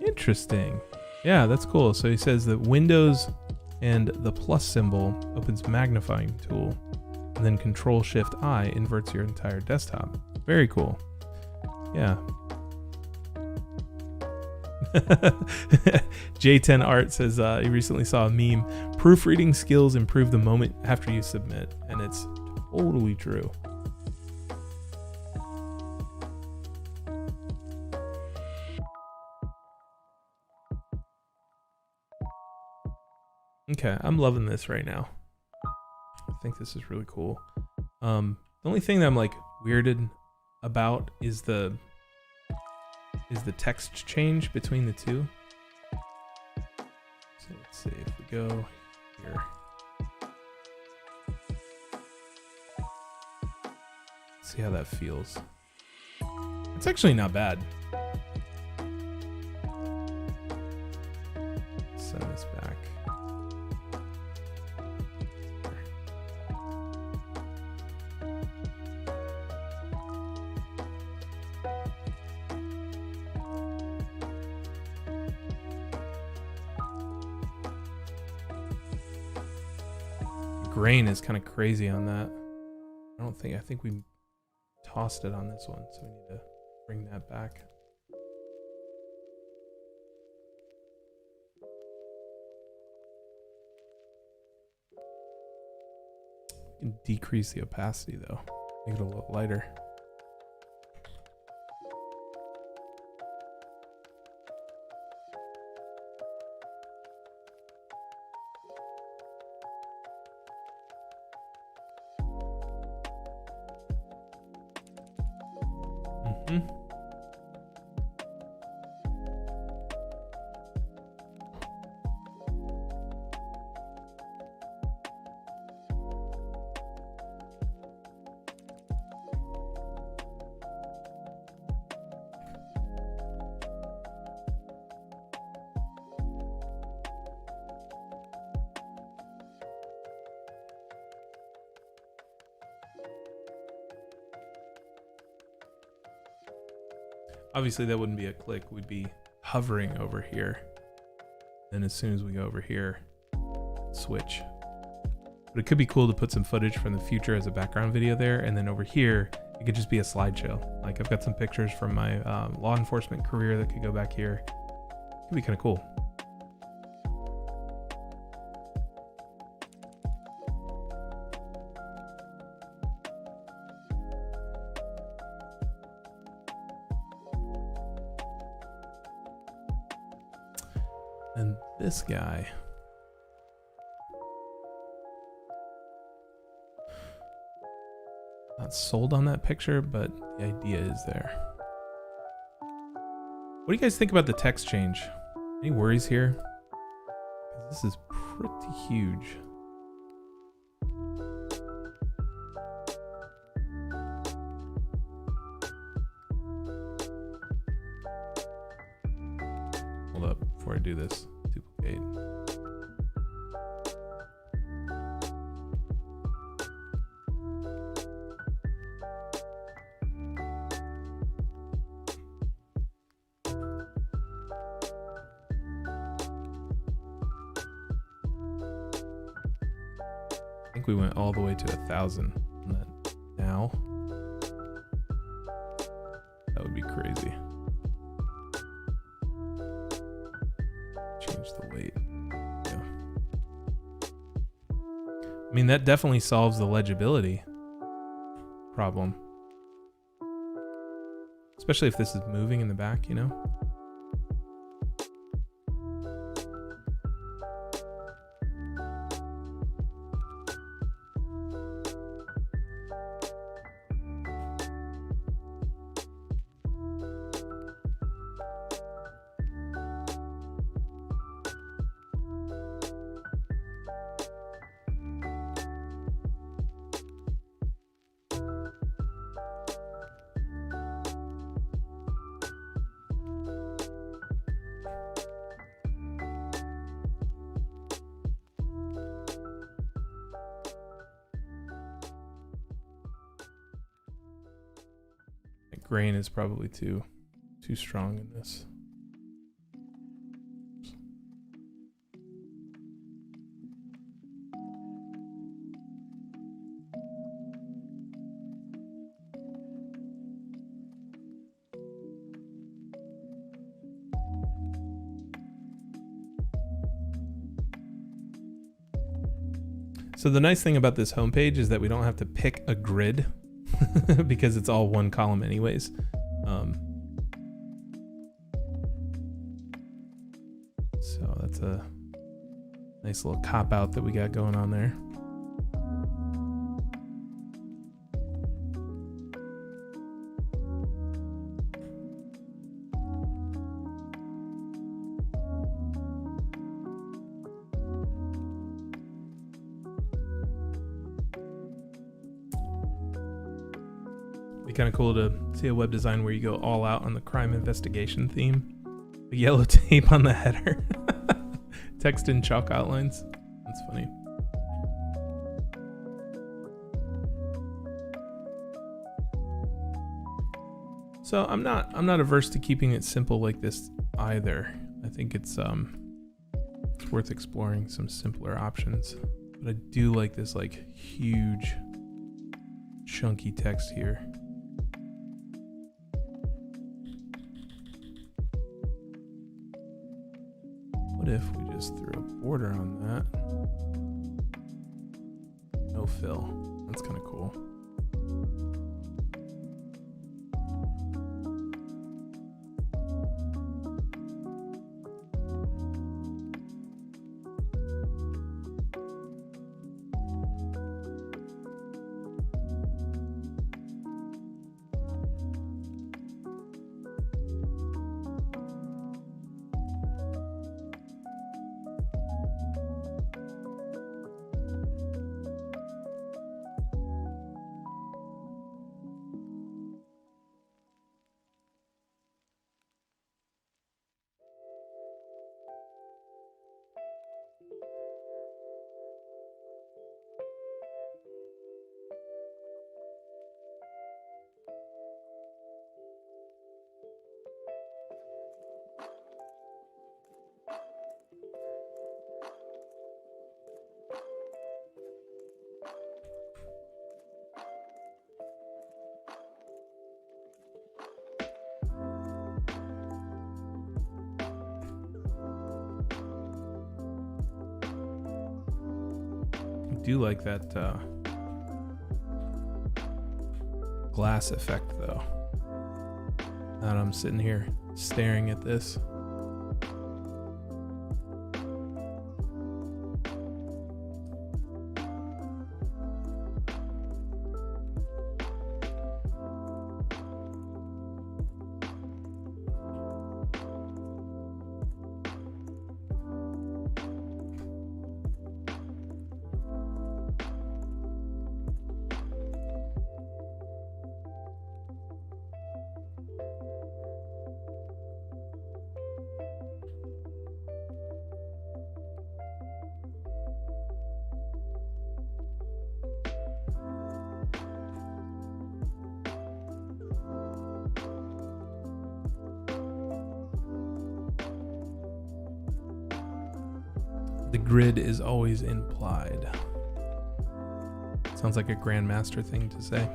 Interesting. Yeah, that's cool. So he says that Windows and the plus symbol opens magnifying tool, and then Control-Shift-I inverts your entire desktop. Very cool. Yeah. J10 Art says he recently saw a meme. Proofreading skills improve the moment after you submit, and it's totally true. Okay, I'm loving this right now. I think this is really cool. The only thing that I'm like weirded about is the text change between the two. So let's see if we go here. Let's see how that feels. It's actually not bad. Send this back. Grain is kind of crazy on that. I think we tossed it on this one, so we need to bring that back. We can decrease the opacity though, make it a little lighter. Obviously that wouldn't be a click, we'd be hovering over here. And as soon as we go over here, switch. But it could be cool to put some footage from the future as a background video there, and then over here, it could just be a slideshow. Like I've got some pictures from my law enforcement career that could go back here. It could be kind of cool. And this guy. Not sold on that picture, but the idea is there. What do you guys think about the text change? Any worries here? This is pretty huge. Hold up before I do this. Duplicate. I think we went all the way to 1,000 on that now. That would be crazy. Change the weight. Yeah. I mean, that definitely solves the legibility problem. Especially if this is moving in the back, you know? Grain is probably too strong in this. So the nice thing about this homepage is that we don't have to pick a grid because it's all one column anyways. So that's a nice little cop out that we got going on there. Be kind of cool to see a web design where you go all out on the crime investigation theme. The yellow tape on the header. Text in chalk outlines. That's funny. So I'm not averse to keeping it simple like this either. I think it's worth exploring some simpler options. But I do like this like huge chunky text here. What if we just threw a border on that? No fill. That's kind of cool. I do like that glass effect though. Now that I'm sitting here staring at this. The grid is always implied. Sounds like a grandmaster thing to say.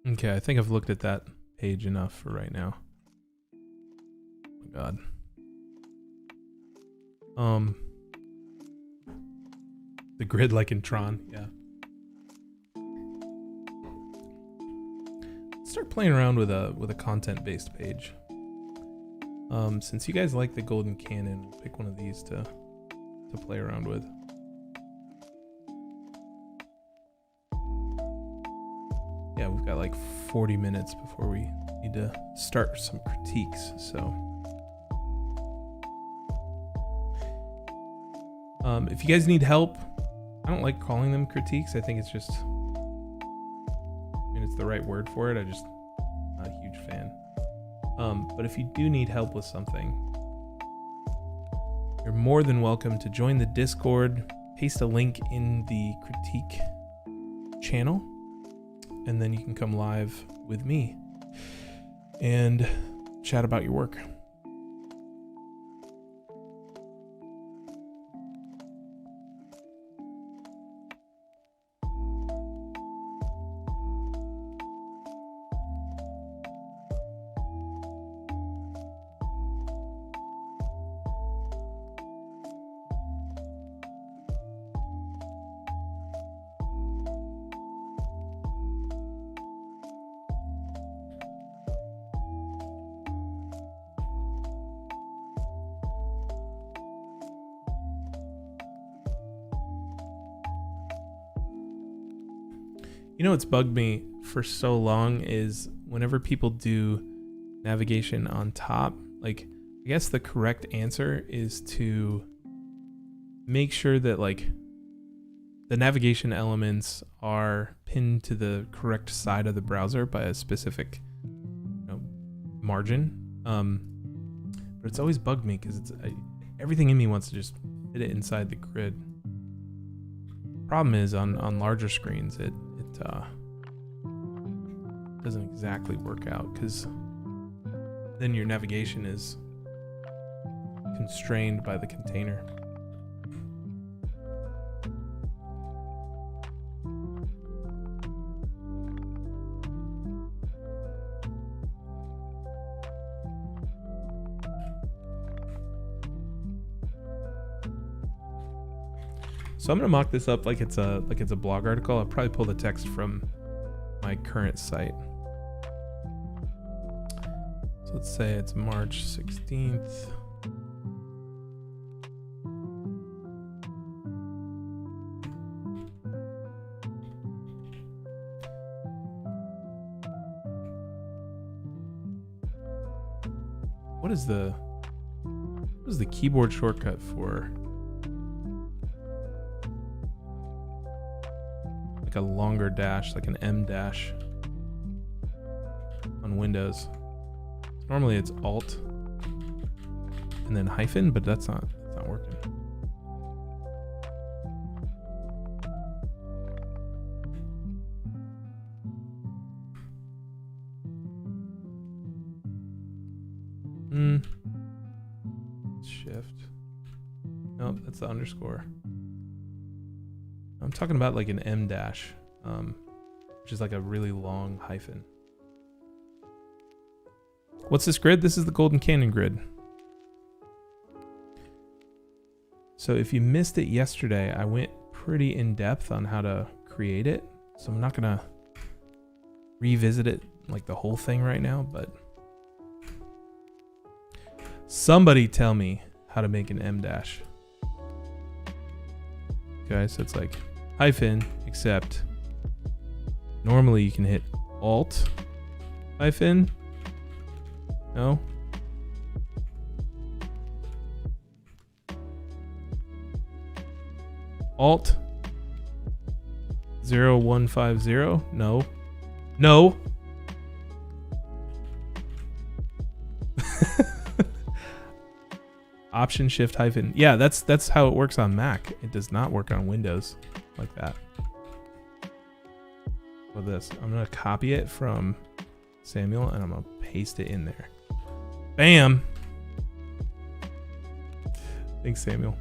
Okay, I think I've looked at that page enough for right now. Oh my God. The grid like in Tron, yeah. Let's start playing around with a content-based page. Since you guys like the golden cannon, we'll pick one of these to play around with. Yeah, we've got like 40 minutes before we need to start some critiques, so. If you guys need help, I don't like calling them critiques. I think it's just, I mean, it's the right word for it. I just, not a huge fan. But if you do need help with something, you're more than welcome to join the Discord, paste a link in the critique channel, and then you can come live with me and chat about your work. You know what's bugged me for so long is whenever people do navigation on top, like, I guess the correct answer is to make sure that like the navigation elements are pinned to the correct side of the browser by a specific, you know, margin. But it's always bugged me because everything in me wants to just fit it inside the grid. Problem is on larger screens it doesn't exactly work out, because then your navigation is constrained by the container. So I'm gonna mock this up like it's a blog article. I'll probably pull the text from my current site. So let's say it's March 16th. What is the keyboard shortcut for like a longer dash, like an M dash on Windows? Normally it's Alt and then hyphen, but that's not working. Shift. Nope, that's the underscore. I'm talking about like an M dash, which is like a really long hyphen. What's this grid? This is the Golden Canyon grid. So if you missed it yesterday, I went pretty in depth on how to create it. So I'm not gonna revisit it like the whole thing right now, but somebody tell me how to make an M dash. Okay, so it's like hyphen, except normally you can hit Alt hyphen. No. Alt 0150. No. No. Option Shift hyphen. Yeah, that's how it works on Mac. It does not work on Windows like that. With this, I'm gonna copy it from Samuel and I'm gonna paste it in there. Bam. Thanks, Samuel.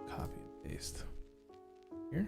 Copy and paste here.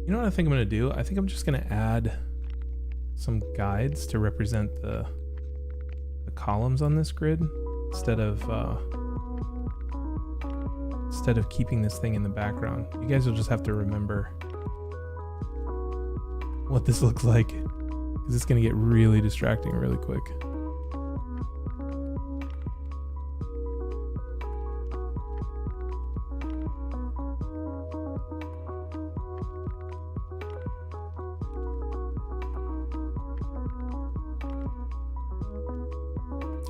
You know what I think I'm going to do? I think I'm just going to add some guides to represent the columns on this grid instead of keeping this thing in the background. You guys will just have to remember what this looks like, because it's going to get really distracting really quick.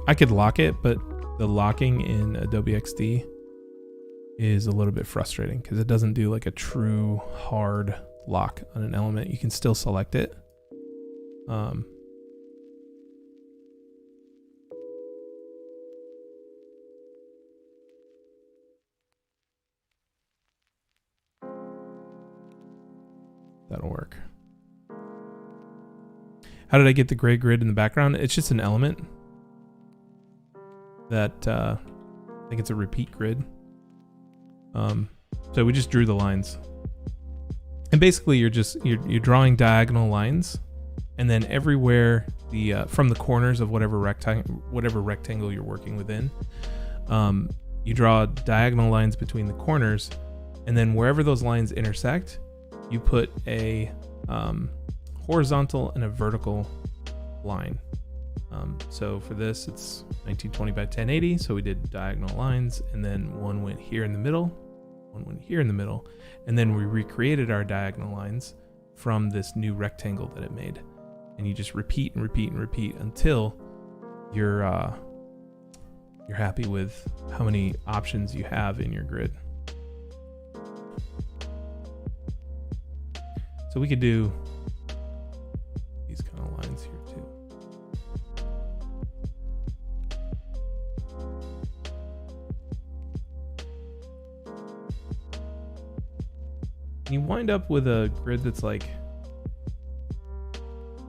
I could lock it, but the locking in Adobe XD is a little bit frustrating because it doesn't do like a true hard lock on an element. You can still select it. That'll work. How did I get the gray grid in the background? It's just an element that I think it's a repeat grid. So we just drew the lines, and basically you're drawing diagonal lines, and then everywhere from the corners of whatever rectangle you're working within, you draw diagonal lines between the corners, and then wherever those lines intersect, you put a horizontal and a vertical line. So for this, it's 1920 by 1080. So we did diagonal lines, and then one went here in the middle, one went here in the middle, and then we recreated our diagonal lines from this new rectangle that it made. And you just repeat and repeat and repeat until you're happy with how many options you have in your grid. So we could do these kind of lines here too. You wind up with a grid that's like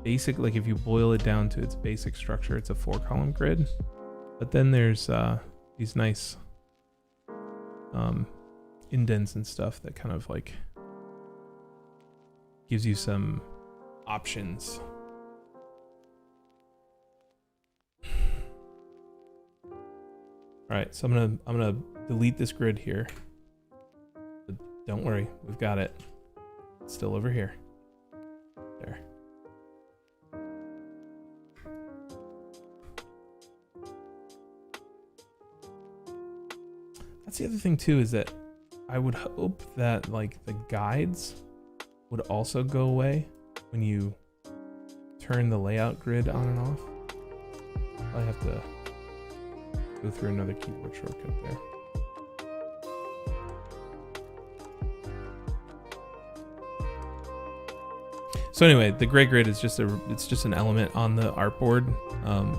basic, like if you boil it down to its basic structure, it's a 4-column grid. But then there's these nice indents and stuff that kind of like gives you some options. All right, so I'm gonna delete this grid here. But don't worry, we've got it. It's still over here. There. That's the other thing too, is that I would hope that like the guides would also go away when you turn the layout grid on and off. I have to go through another keyboard shortcut there. So anyway, the gray grid is just an element on the artboard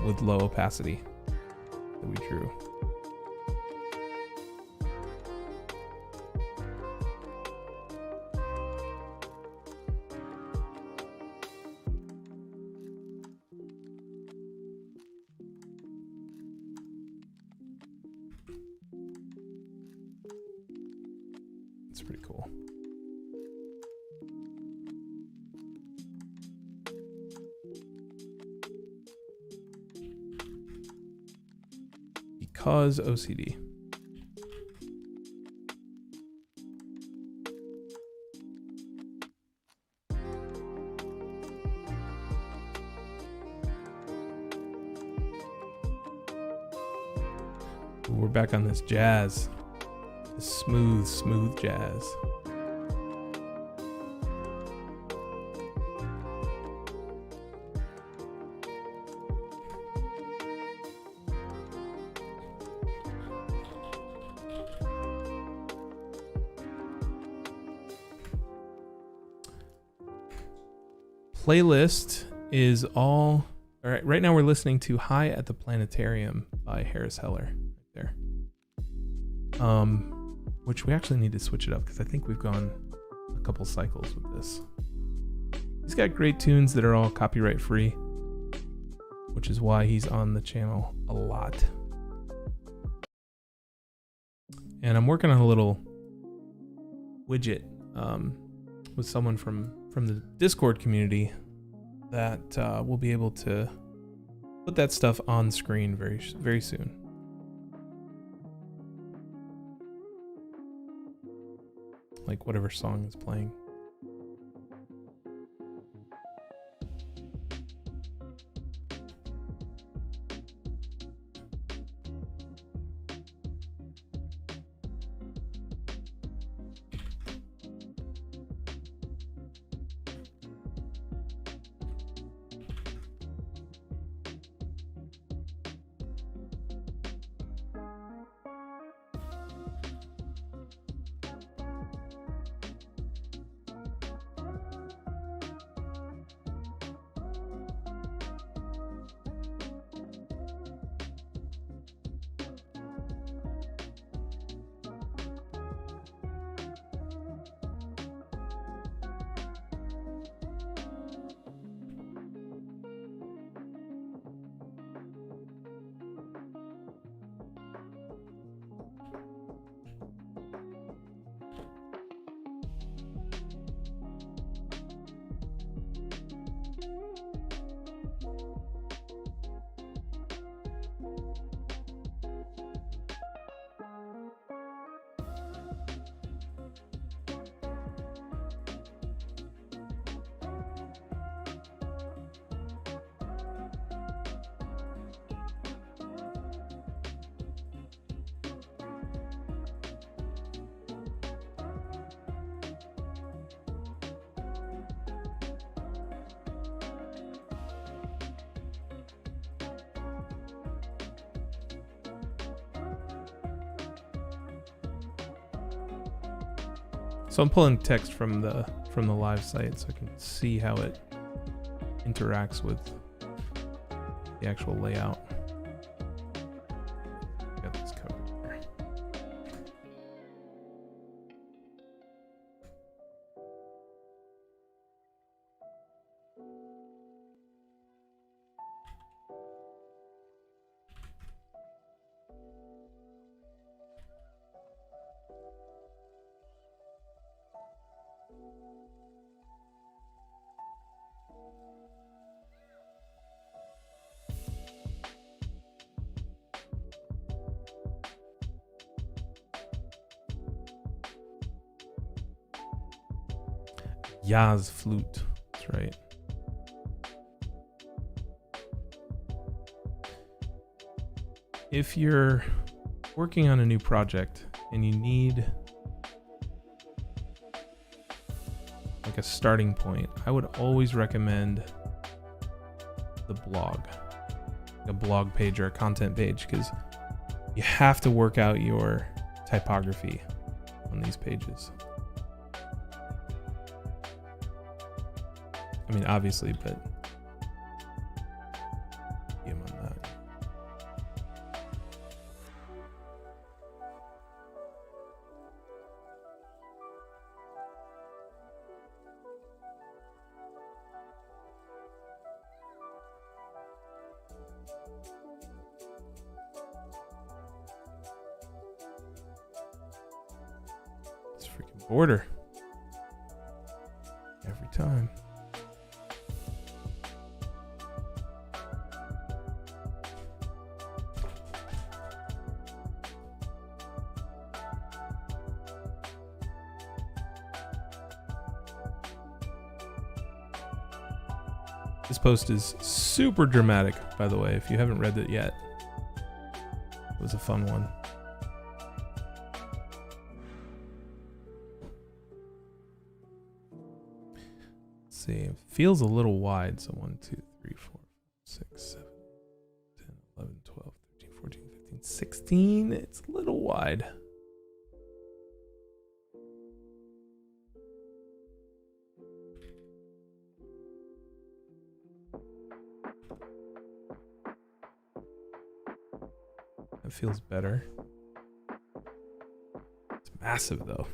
with low opacity that we drew. It's pretty cool. Because OCD. Ooh, we're back on this jazz. This smooth jazz. Playlist is all right. Right now we're listening to High at the Planetarium by Harris Heller right there. Which we actually need to switch it up because I think we've gone a couple cycles with this. He's got great tunes that are all copyright free, which is why he's on the channel a lot. And I'm working on a little widget with someone from the Discord community that will be able to put that stuff on screen very soon. Like whatever song is playing. So I'm pulling text from the live site so I can see how it interacts with the actual layout. Got this covered here. Yaz flute, that's right. If you're working on a new project and you need like a starting point, I would always recommend the blog, a blog page or a content page, because you have to work out your typography on these pages. I mean, obviously, but on that. This freaking border every time. This post is super dramatic, by the way, if you haven't read it yet. It was a fun one. Let's see, it feels a little wide, so 1, 2, 3, 4, 5, 6, 7, 10, 11, 12, 13, 14, 15, 16. It's a little wide. That feels better. It's massive though.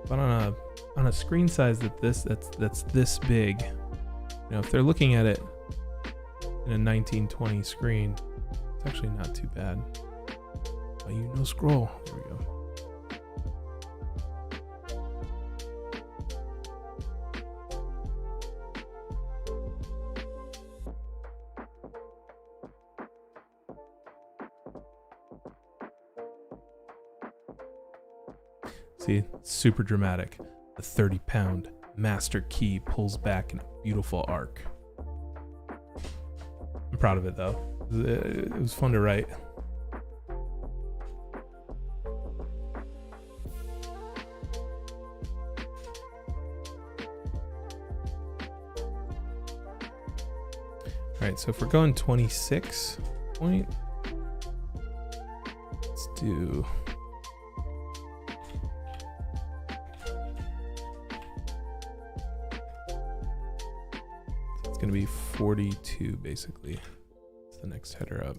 But on a screen size that's this big, you know, if they're looking at it in a 1920 screen, it's actually not too bad. Oh, you no scroll. There we go. See, super dramatic. The 30-pound master key pulls back in a beautiful arc. I'm proud of it though. It was fun to write. All right, so if we're going 26 point, let's do. It's going to be 42 basically. It's the next header up.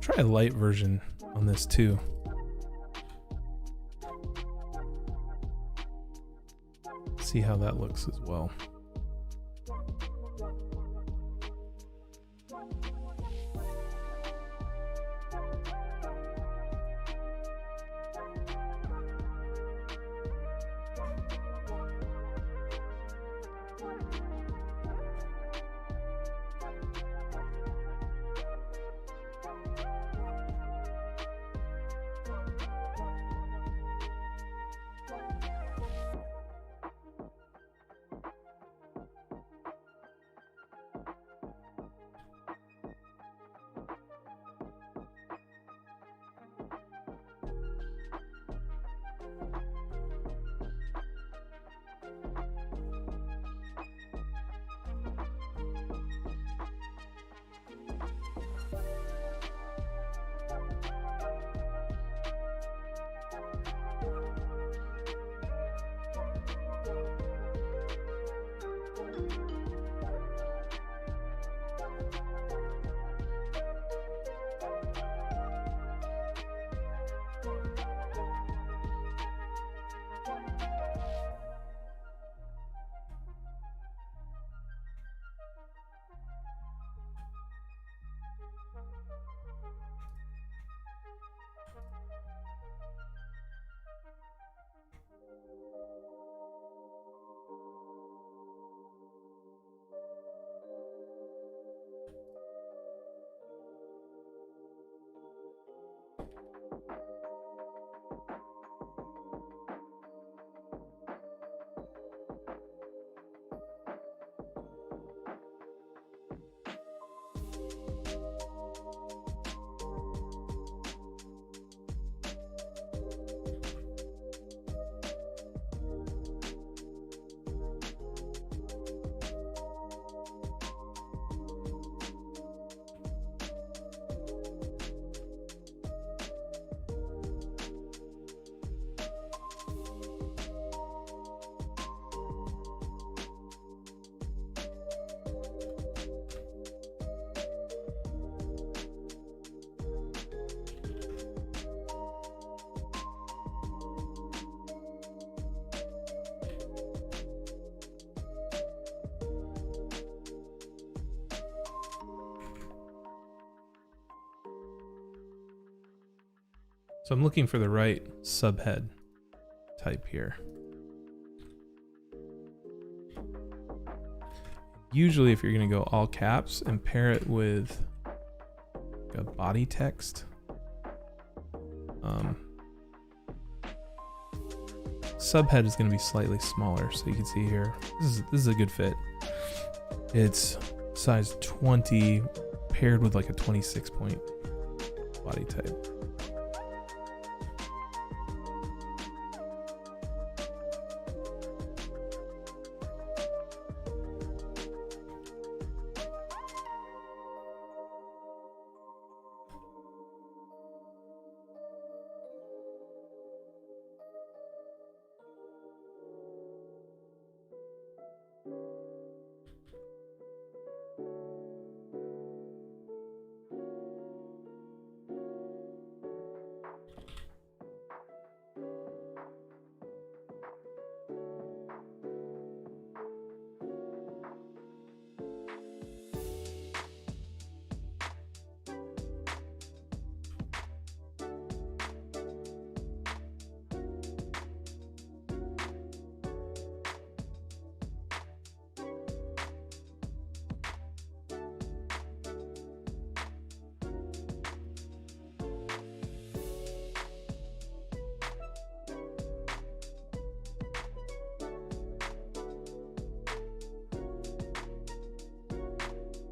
Try a light version on this too. See how that looks as well. So I'm looking for the right subhead type here. Usually if you're going to go all caps and pair it with a body text, subhead is going to be slightly smaller. So you can see here, this is a good fit. It's size 20 paired with like a 26 point body type.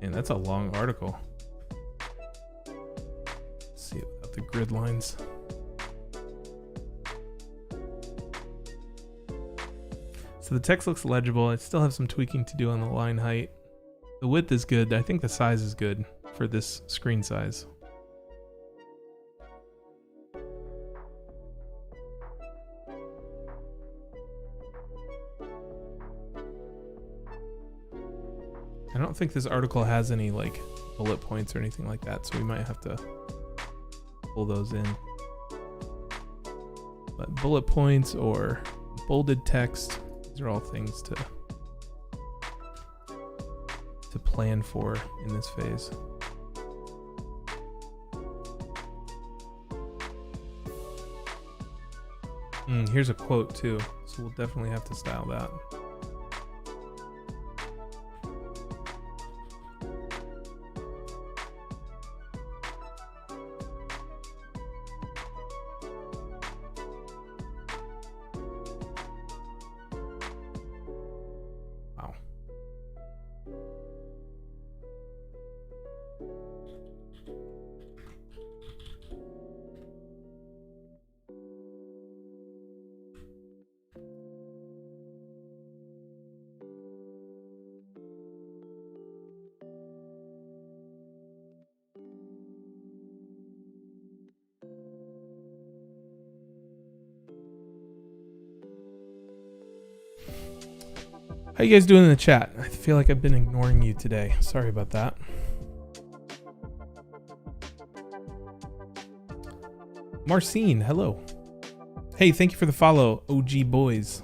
And that's a long article. Let's see it without the grid lines. So the text looks legible. I still have some tweaking to do on the line height. The width is good. I think the size is good for this screen size. I don't think this article has any like bullet points or anything like that, so we might have to pull those in. But bullet points or bolded text, these are all things to plan for in this phase. Here's a quote too, so we'll definitely have to style that. How you guys doing in the chat? I feel like I've been ignoring you today. Sorry about that. Marcine, hello. Hey, thank you for the follow, OG boys.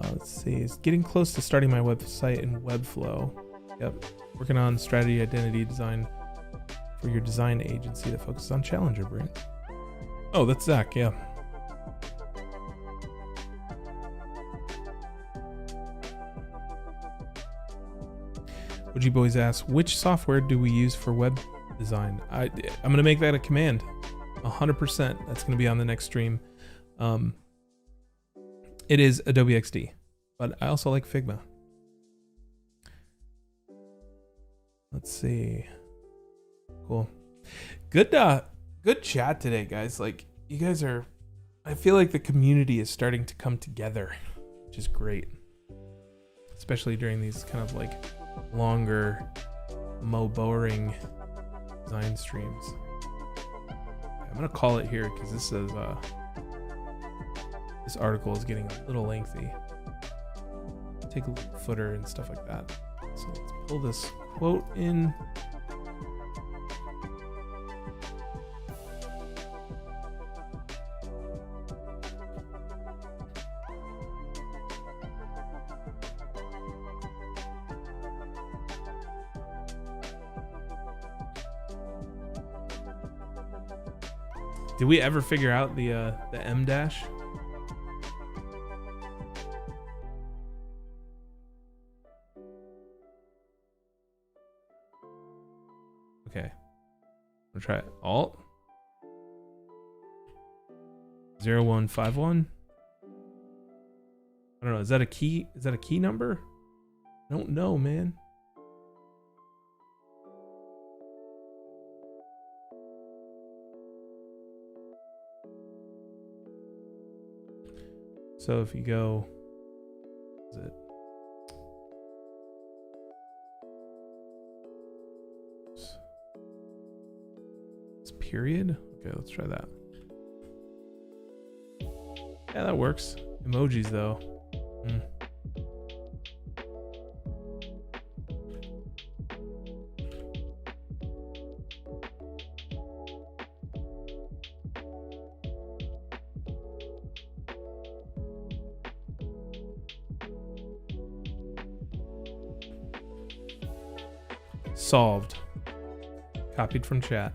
Let's see, it's getting close to starting my website in Webflow. Yep, working on strategy, identity, design for your design agency that focuses on Challenger brand. Oh, that's Zach, yeah. OG Boys asks, which software do we use for web design? I'm going to make that a command. 100%. That's going to be on the next stream. It is Adobe XD, but I also like Figma. Let's see. Cool. Good chat today, guys. Like, you guys are, I feel like the community is starting to come together, which is great. Especially during these kind of like longer, boring design streams. I'm gonna call it here because this is this article is getting a little lengthy. Take a look at the footer and stuff like that. So let's pull this quote in. Did we ever figure out the M dash? Okay. We'll try it. Alt 0151. I don't know. Is that a key? Is that a key number? I don't know, man. So if you go, is it? It's period. Okay, let's try that. Yeah, that works. Emojis though. Solved. Copied from chat.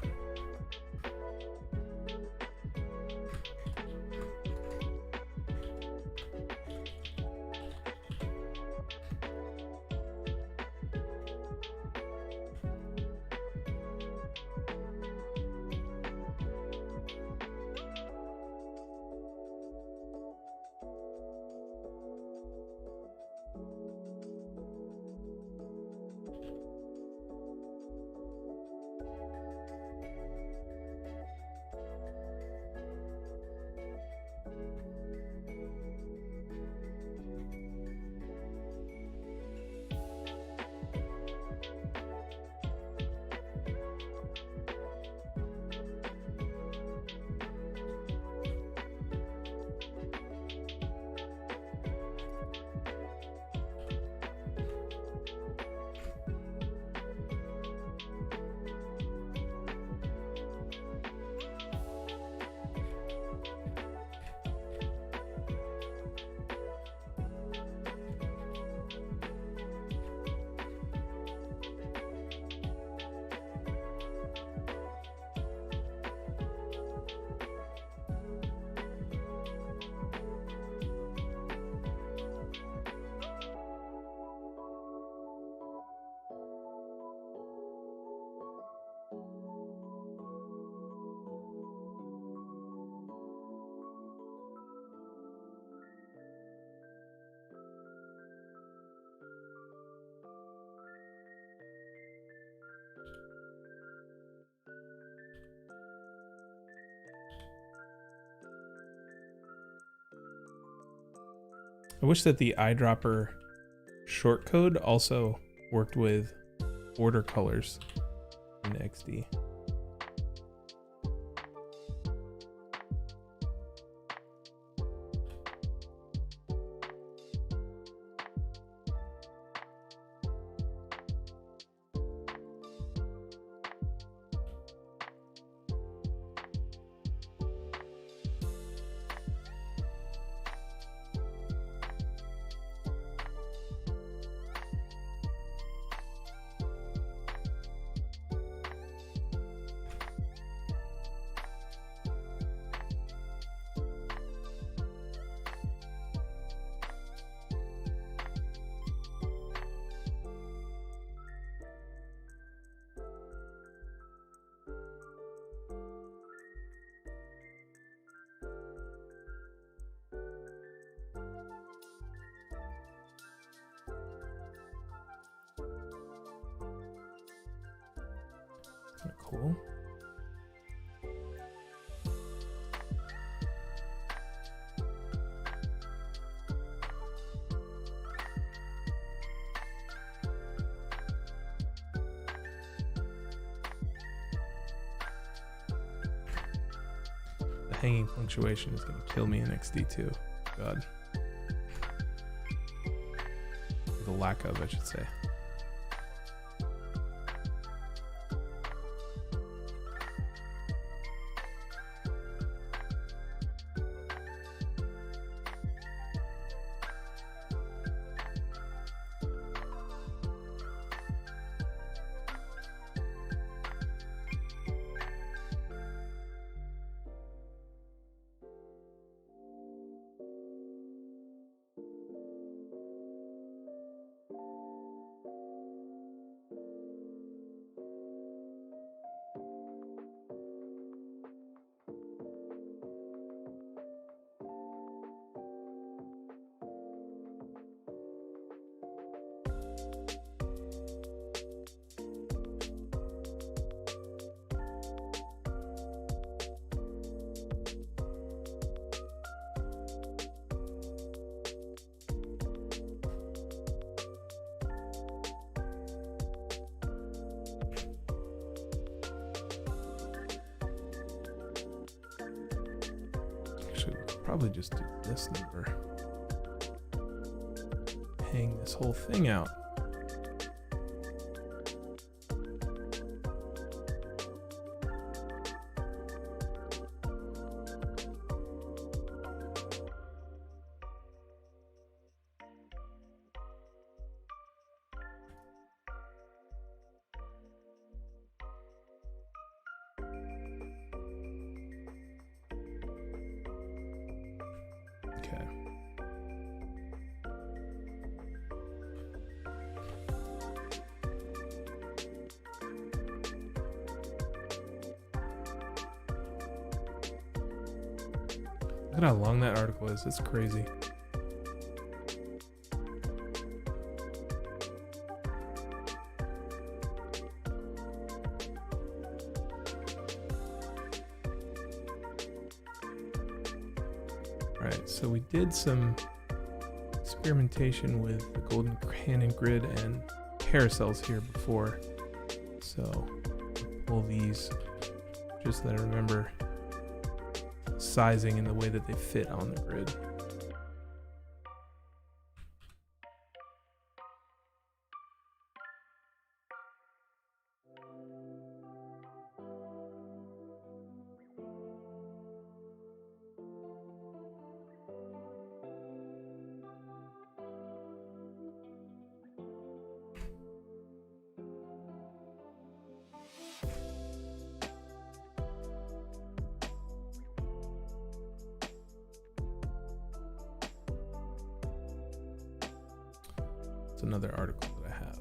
I wish that the eyedropper shortcode also worked with border colors in XD. Cool. The hanging punctuation is going to kill me in XD too. God. The lack of, I should say. Actually, we could probably just do this number. Hang this whole thing out. Okay. Look at how long that article is. It's crazy. All right, so we did some experimentation with the golden cannon grid and carousels here before. So I'll pull these just so that I remember sizing and the way that they fit on the grid. It's another article that I have.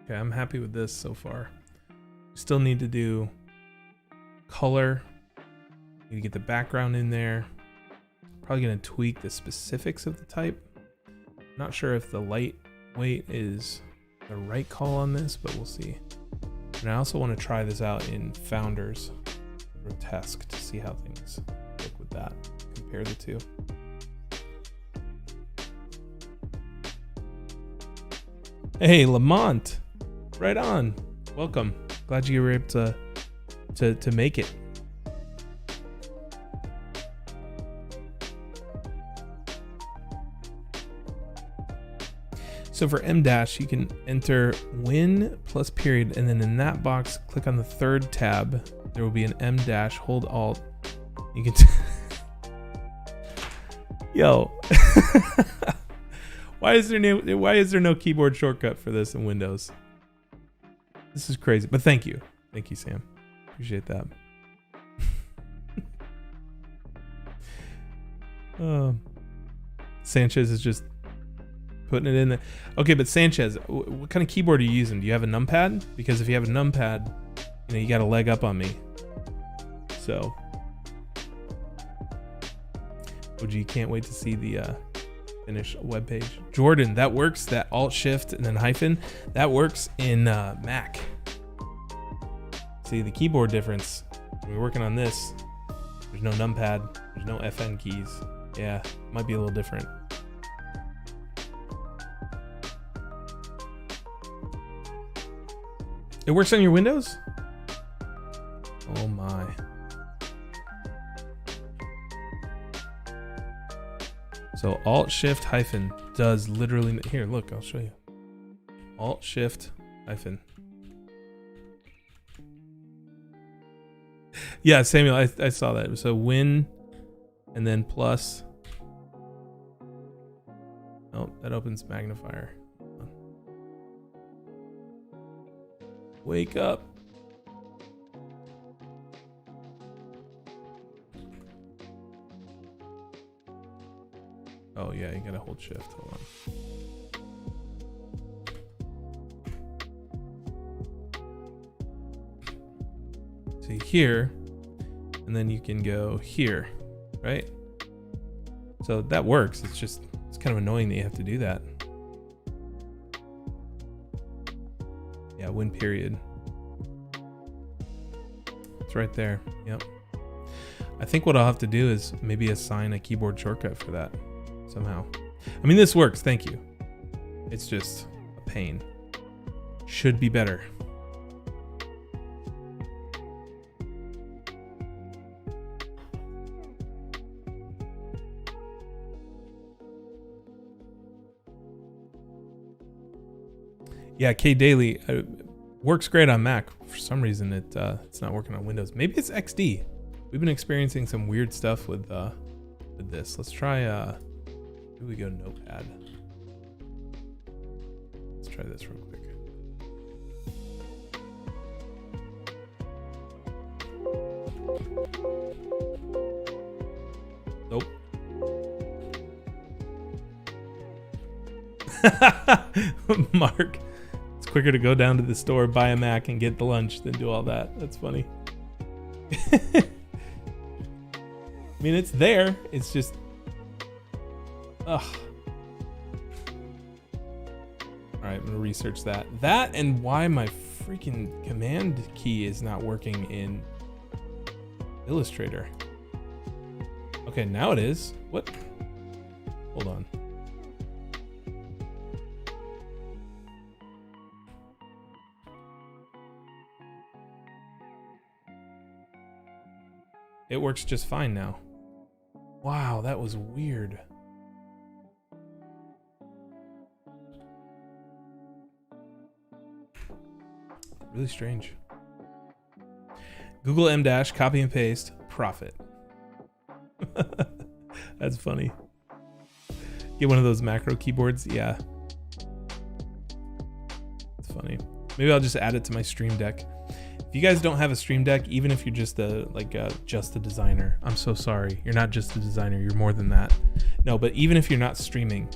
Okay, I'm happy with this so far. Still need to do color. Need to get the background in there. Probably gonna tweak the specifics of the type. Not sure if the lightweight is the right call on this, but we'll see. And I also want to try this out in Founders Grotesque to see how things look with that. Compare the two. Hey, Lamont. Right on. Welcome. Glad you were able to make it. So for M dash, you can enter win plus period, and then in that box, click on the third tab. There will be an M dash. Hold Alt. You can. Yo. Why is there no keyboard shortcut for this in Windows? This is crazy, but thank you, Sam. Appreciate that. Sanchez is just putting it in there. Okay, but Sanchez, what kind of keyboard are you using? Do you have a numpad? Because if you have a numpad, you know, you got a leg up on me. So, OG, can't wait to see the finished web page. Jordan, that works. That Alt Shift and then hyphen, that works in Mac. See the keyboard difference. When we're working on this, there's no numpad, there's no FN keys. Yeah, might be a little different. It works on your Windows? Oh my. So Alt Shift hyphen does literally, here, look, I'll show you. Alt Shift hyphen. Yeah, Samuel, I saw that. So win and then plus. Oh, that opens magnifier. Wake up. Oh yeah, you gotta hold shift. Hold on. See here, and then you can go here, right? So that works. It's just, it's kind of annoying that you have to do that. Yeah, win period. It's right there. Yep. I think what I'll have to do is maybe assign a keyboard shortcut for that somehow. I mean, this works. Thank you. It's just a pain. Should be better. Yeah, K Daily works great on Mac. For some reason, it's not working on Windows. Maybe it's XD. We've been experiencing some weird stuff with this. Let's try. Here we go. Notepad. Let's try this real quick. Nope. Mark. Quicker to go down to the store, buy a Mac, and get the lunch than do all that. That's funny. I mean, it's there. It's just, ugh. All right, I'm gonna research that. That and why my freaking command key is not working in Illustrator. Okay, now it is. What? Hold on. It works just fine now. Wow, that was weird. Really strange. Google M dash, copy and paste, profit. That's funny. Get one of those macro keyboards. Yeah. It's funny. Maybe I'll just add it to my Stream Deck. If you guys don't have a Stream Deck, even if you're just just a designer, I'm so sorry. You're not just a designer. You're more than that. No, but even if you're not streaming,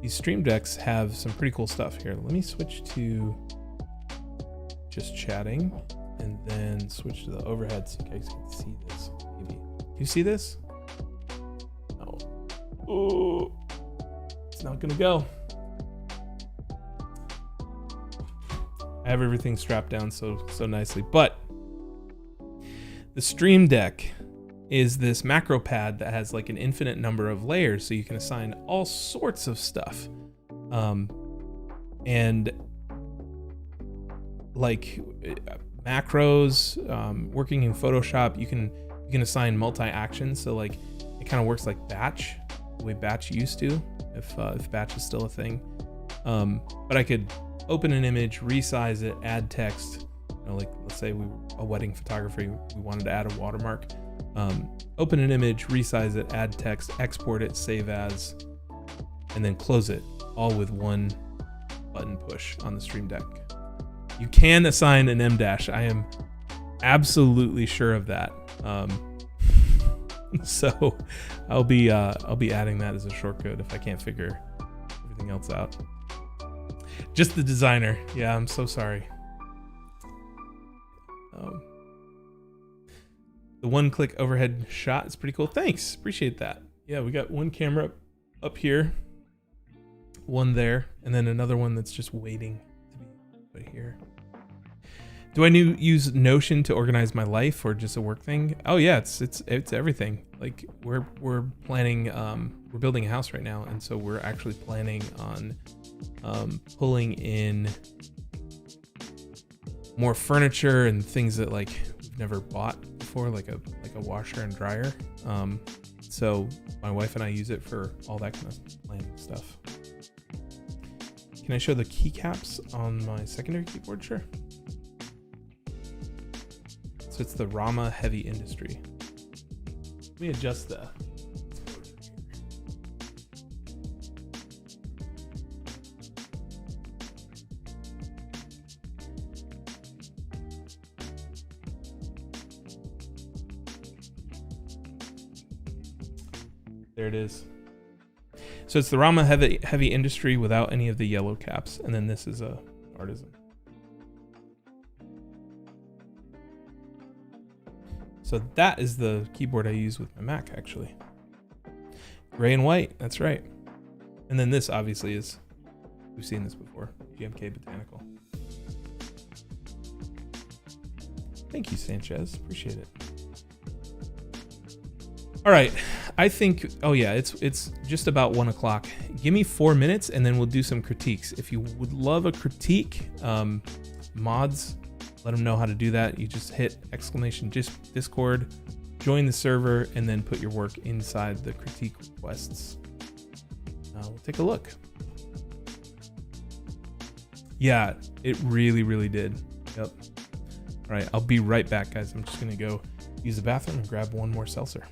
these Stream Decks have some pretty cool stuff. Here, let me switch to just chatting, and then switch to the overhead so you guys can see this. Maybe. Can you see this? No. Oh, it's not gonna go. I have everything strapped down so nicely, but the Stream Deck is this macro pad that has like an infinite number of layers, so you can assign all sorts of stuff, and like macros, working in Photoshop, you can assign multi-actions, so like it kind of works like batch, the way batch used to, if batch is still a thing. But I could open an image, resize it, add text. You know, like let's say a wedding photography, we wanted to add a watermark. Open an image, resize it, add text, export it, save as, and then close it, all with one button push on the Stream Deck. You can assign an M dash. I am absolutely sure of that. So I'll be adding that as a shortcode if I can't figure everything everything else out. Just the designer. Yeah, I'm so sorry. The one-click overhead shot is pretty cool. Thanks, appreciate that. Yeah, we got one camera up here, one there, and then another one that's just waiting to be put here. Do I use Notion to organize my life or just a work thing? Oh yeah, it's everything. Like we're planning, we're building a house right now, and so we're actually planning on pulling in more furniture and things that like we've never bought before, like a washer and dryer. So my wife and I use it for all that kind of planning stuff. Can I show the keycaps on my secondary keyboard? Sure. So it's the Rama Heavy Industry. Let me adjust the exposure here. There it is. So it's the Rama Heavy Industry without any of the yellow caps, and then this is a Artisan. So that is the keyboard I use with my Mac, actually. Gray and white, that's right. And then this obviously is, we've seen this before, GMK Botanical. Thank you, Sanchez, appreciate it. All right, I think, oh yeah, it's just about 1 o'clock. Give me 4 minutes and then we'll do some critiques. If you would love a critique, mods, let them know how to do that. You just hit !Discord, join the server, and then put your work inside the critique requests. We'll take a look. Yeah, it really, really did. Yep. All right, I'll be right back, guys. I'm just gonna go use the bathroom and grab one more seltzer.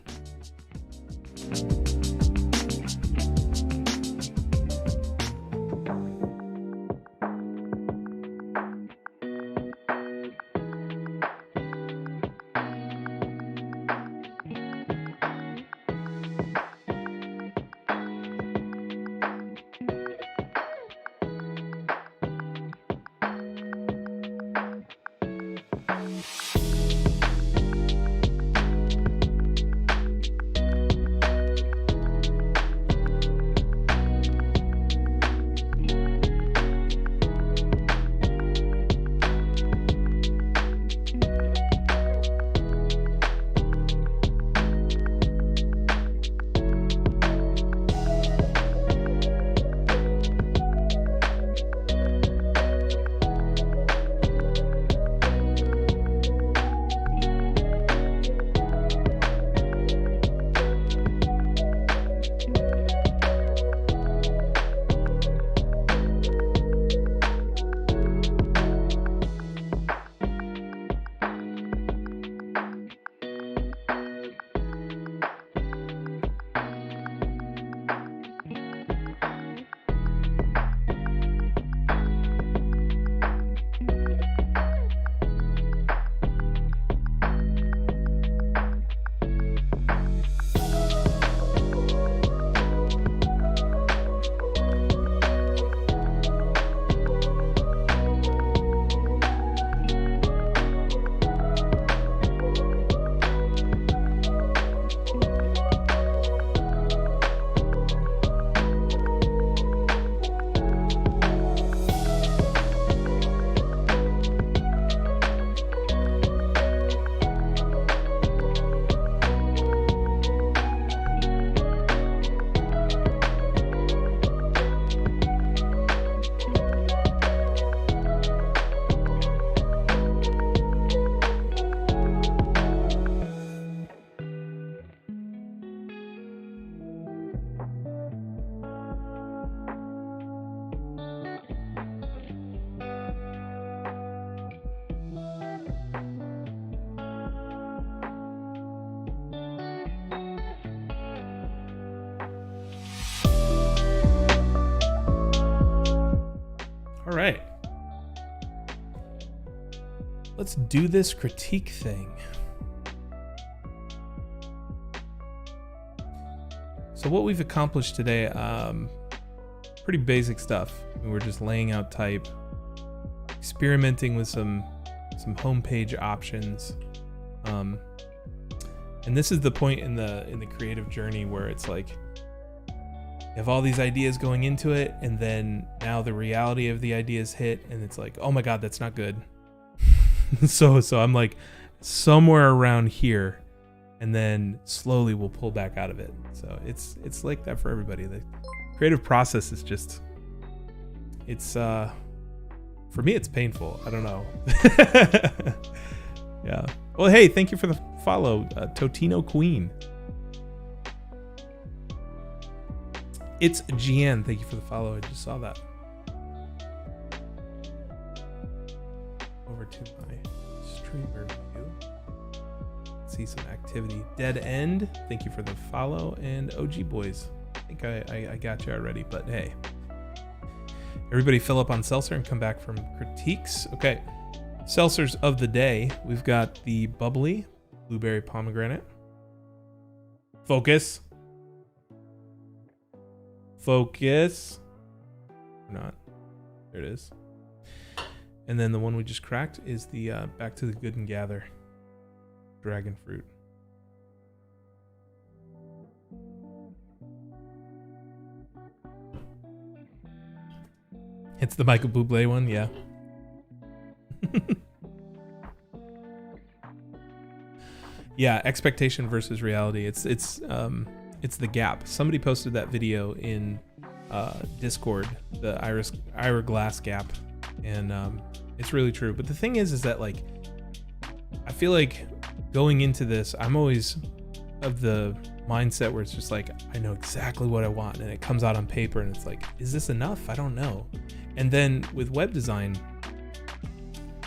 All right. Let's do this critique thing. So what we've accomplished today, pretty basic stuff. We're just laying out type, experimenting with some homepage options. And this is the point in the creative journey where it's like you have all these ideas going into it, and then now the reality of the ideas hit, and it's like, oh my god, that's not good. so I'm like somewhere around here, and then slowly we'll pull back out of it. So it's like that for everybody. The creative process is just, it's for me it's painful. I don't know. Yeah. Well, hey, thank you for the follow, Totino Queen. It's GN. Thank you for the follow. I just saw that. Over to my streamer view. See some activity. Dead End. Thank you for the follow. And OG Boys. I think I got you already, but hey. Everybody fill up on seltzer and come back from critiques. Okay. Seltzers of the day. We've got the bubbly blueberry pomegranate. Focus. Focus. Or not. There it is. And then the one we just cracked is the Back to the Good and Gather dragon fruit. It's the Michael Bublé one, yeah. Yeah, expectation versus reality. It's the gap. Somebody posted that video in Discord, the Ira Glass gap, and it's really true. But the thing is that like I feel like going into this, I'm always of the mindset where it's just like I know exactly what I want, and it comes out on paper, and it's like, is this enough? I don't know. And then with web design,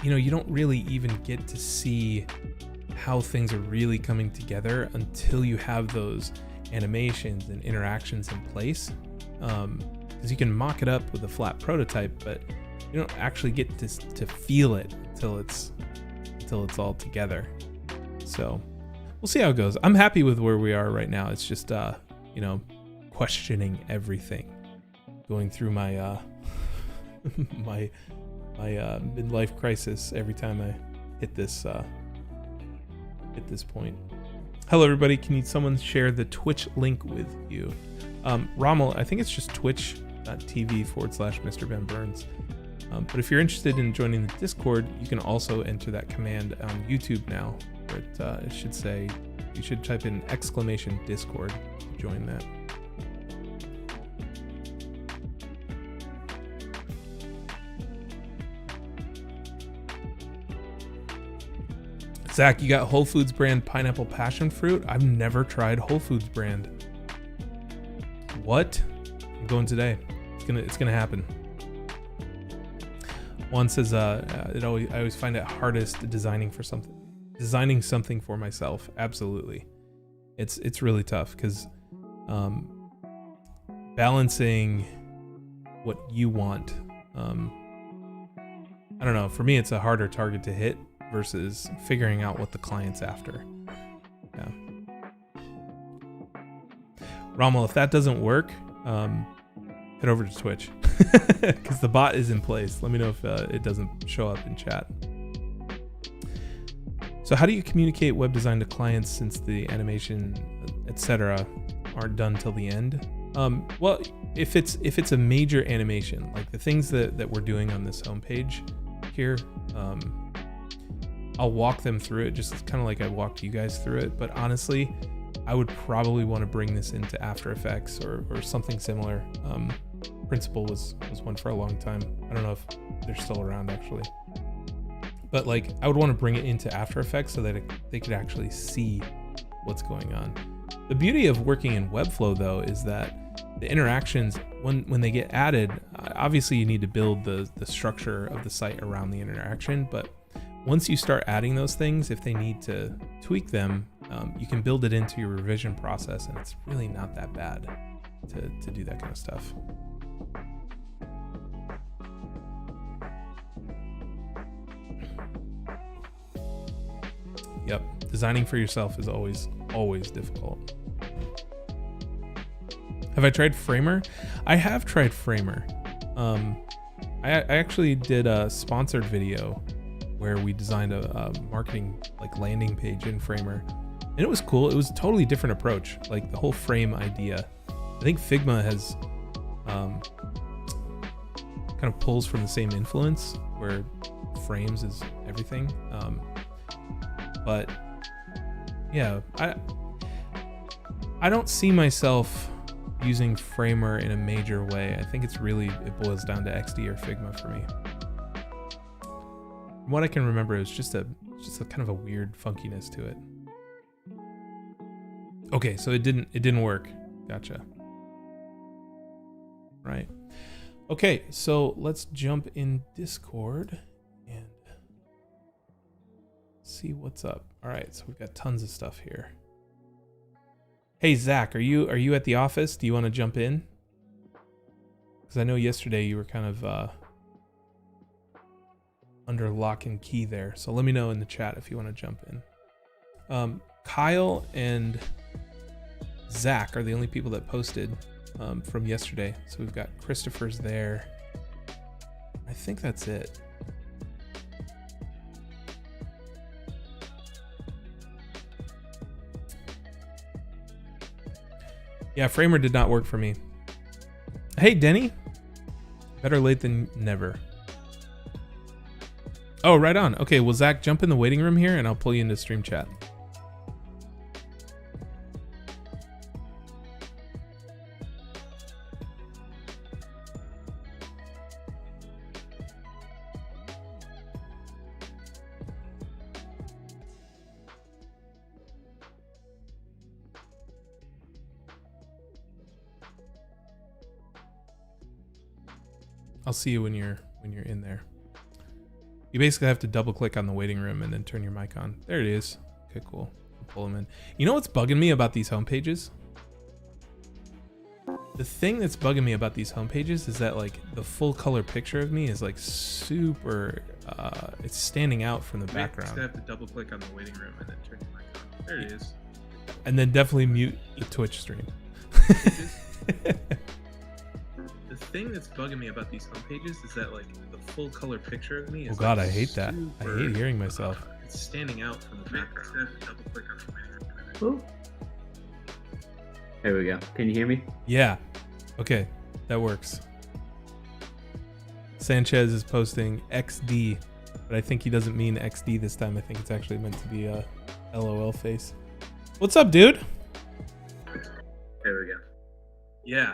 you know, you don't really even get to see how things are really coming together until you have those animations and interactions in place. Because you can mock it up with a flat prototype, but you don't actually get to feel it until it's all together. So we'll see how it goes. I'm happy with where we are right now. It's just you know, questioning everything, going through my my midlife crisis every time I hit this point. Hello everybody, can someone share the Twitch link with you? Rommel, I think it's just twitch.tv/MrBenBurns. But if you're interested in joining the Discord, you can also enter that command on YouTube now, where it should say, you should type in !Discord to join that. Zach, you got Whole Foods brand pineapple passion fruit? I've never tried Whole Foods brand. What? I'm going today. It's gonna happen. Juan says, I always find it hardest designing something for myself. Absolutely. It's really tough because balancing what you want. I don't know. For me, it's a harder target to hit versus figuring out what the client's after. Yeah. Rommel, if that doesn't work, head over to Twitch because the bot is in place. Let me know if it doesn't show up in chat. So how do you communicate web design to clients since the animation, etc., aren't done till the end? Well, if it's a major animation, like the things that we're doing on this homepage here, I'll walk them through it, just kind of like I walked you guys through it. But honestly, I would probably want to bring this into After Effects or something similar. Principal was one for a long time. I don't know if they're still around actually. But like, I would want to bring it into After Effects so that they could actually see what's going on. The beauty of working in Webflow though is that the interactions, when they get added, obviously you need to build the structure of the site around the interaction, but once you start adding those things, if they need to tweak them, you can build it into your revision process, and it's really not that bad to do that kind of stuff. Yep, designing for yourself is always difficult. Have I tried Framer? I have tried Framer. I actually did a sponsored video where we designed a marketing like landing page in Framer, and it was cool. It was a totally different approach, like the whole frame idea. I think Figma has kind of pulls from the same influence where frames is everything. But yeah, I don't see myself using Framer in a major way. I think it boils down to XD or Figma for me. From what I can remember, it was just a kind of a weird funkiness to it. Okay, so it didn't work. Gotcha. Right. Okay, so let's jump in Discord and see what's up. All right, so we've got tons of stuff here. Hey Zach, are you at the office? Do you want to jump in? Because I know yesterday you were kind of under lock and key there. So let me know in the chat if you want to jump in. Kyle and Zach are the only people that posted from yesterday. So we've got Christopher's there. I think that's it. Yeah, Framer did not work for me. Hey, Denny. Better late than never. Oh, right on. Okay, well, Zach, jump in the waiting room here and I'll pull you into stream chat. I'll see you when you're in there. You basically have to double click on the waiting room and then turn your mic on. There it is. Okay, cool. I'll pull them in. You know what's bugging me about these home pages? The thing that's bugging me about these home pages is that like the full color picture of me is like super, it's standing out from the background. You have to double click on the waiting room and then turn your mic on. There it is. And then definitely mute the Twitch stream. The thing that's bugging me about these home pages is that like the full color picture of me is I hate that. I hate hearing myself. It's standing out from the background. Ooh. There we go. Can you hear me? Yeah. Okay, that works. Sanchez is posting XD, but I think he doesn't mean XD this time. I think it's actually meant to be a LOL face. What's up, dude? There we go. Yeah.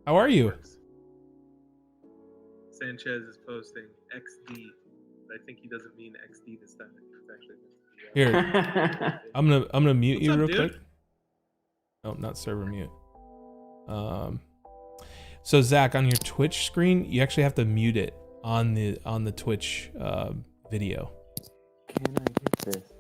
How are you? Sanchez is posting XD, but I think he doesn't mean XD this time. I think it's actually meant to be here. I'm gonna mute you real quick. Oh, not server mute. So Zach, on your Twitch screen, you actually have to mute it on the Twitch video. Can I get this?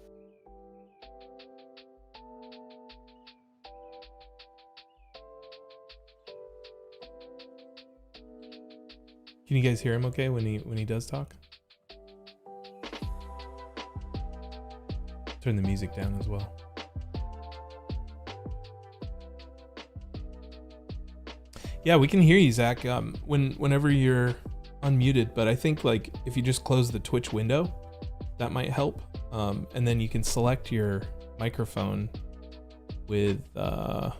Can you guys hear him okay when he does talk? Turn the music down as well. Yeah, we can hear you, Zach. Whenever you're unmuted, but I think like if you just close the Twitch window, that might help. And then you can select your microphone with I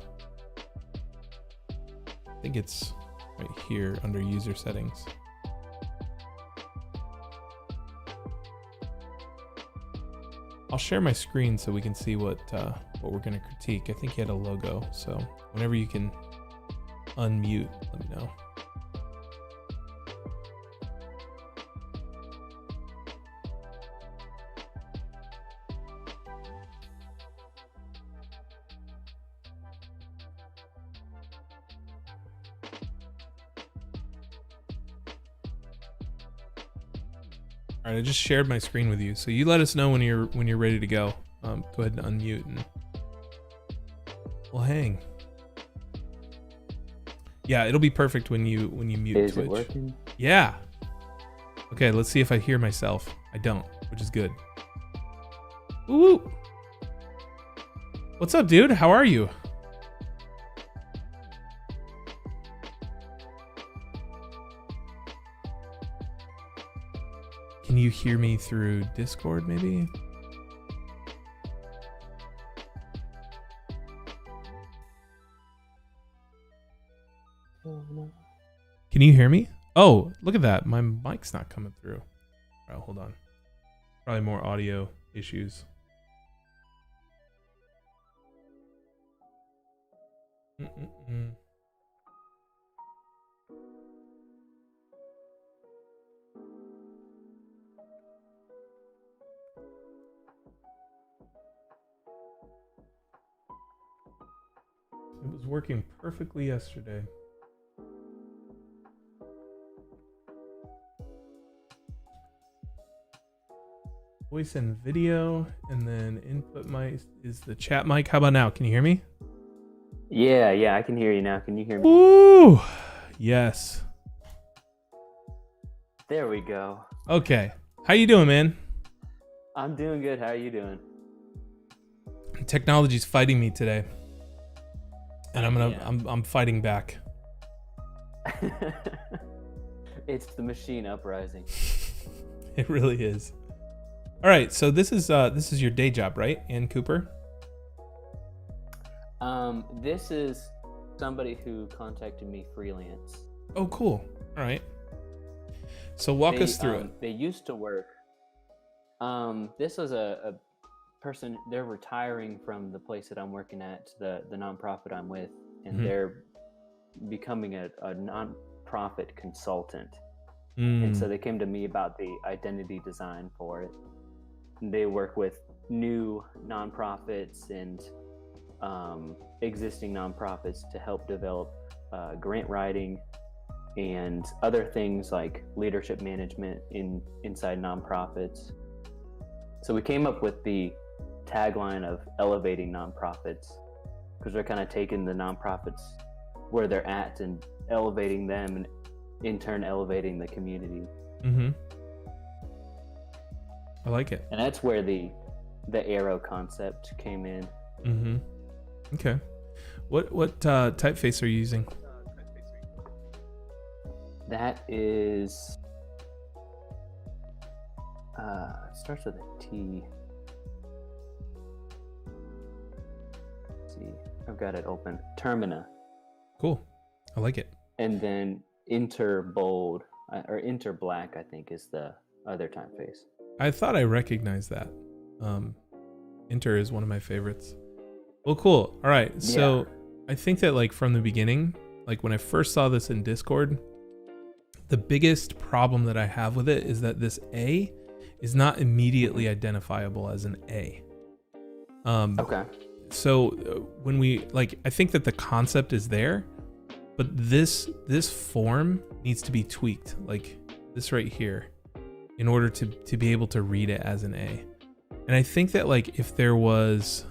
think it's right here under user settings. I'll share my screen so we can see what we're gonna critique. I think he had a logo, so whenever you can unmute, let me know. All right, I just shared my screen with you, so you let us know when you're ready to go. Go ahead and unmute, and we'll hang. Yeah, it'll be perfect when you mute Is Twitch. it working? Yeah. Okay, let's see if I hear myself. I don't, which is good. Woo! What's up, dude? How are you? you hear me through Discord maybe? Can you hear me? Oh, look at that. My mic's not coming through. All right, hold on. Probably more audio issues. It was working perfectly yesterday. Voice and video, and then input mic is the chat mic. How about now? Can you hear me? Yeah, I can hear you now. Can you hear me? Woo! Yes. There we go. Okay. How you doing, man? I'm doing good. How are you doing? Technology's fighting me today, and Yeah. I'm fighting back. It's the machine uprising. It really is. All right, so this is your day job, right, Ann Cooper? This is somebody who contacted me freelance. Oh, cool. All right. So walk us through it. They used to work. This was a person. They're retiring from the place that I'm working at, the nonprofit I'm with, and they're becoming a nonprofit consultant. And so they came to me about the identity design for it. And they work with new nonprofits and existing nonprofits to help develop grant writing and other things like leadership management inside nonprofits. So we came up with the tagline of elevating nonprofits, because we're kind of taking the nonprofits where they're at and elevating them, and in turn elevating the community. I like it. And that's where the arrow concept came in. Okay. What typeface are you using? That is it starts with a T. Let's see, I've got it open. Termina. Cool. I like it. And then Inter Bold or Inter Black, I think, is the other typeface. I thought I recognized that. Inter is one of my favorites. Well, cool. All right. So I think that like from the beginning, like when I first saw this in Discord, the biggest problem that I have with it is that this A is not immediately identifiable as an A. Okay. So when we I think that the concept is there, but this form needs to be tweaked, like this right here, in order to be able to read it as an A. And I think that like if there was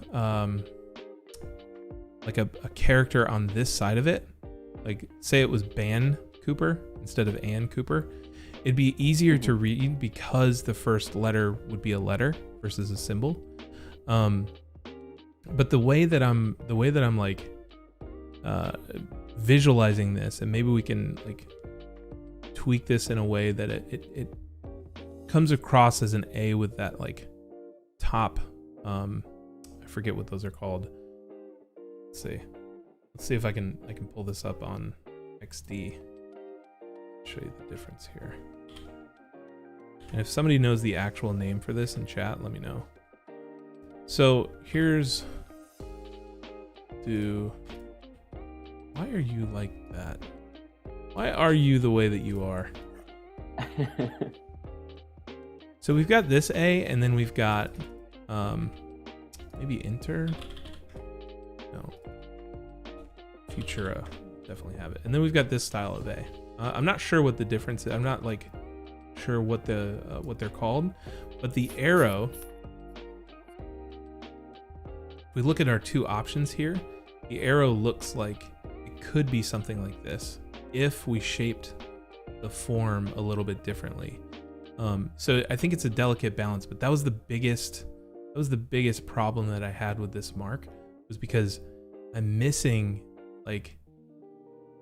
like a character on this side of it, like say it was Ban Cooper instead of Ann Cooper, it'd be easier to read because the first letter would be a letter versus a symbol. But the way that I'm like visualizing this, and maybe we can like tweak this in a way that it comes across as an A with that like top, I forget what those are called. Let's see if I can pull this up on XD. Show you the difference here. And if somebody knows the actual name for this in chat, let me know. So here's why are you like that? Why are you the way that you are? So we've got this A, and then we've got maybe Inter. No. Futura definitely have it. And then we've got this style of A. I'm not sure what the difference is. I'm not like sure what they're called, but the arrow, if we look at our two options here, the arrow looks like it could be something like this if we shaped the form a little bit differently. So I think it's a delicate balance, but that was the biggest problem that I had with this mark, was because I'm missing like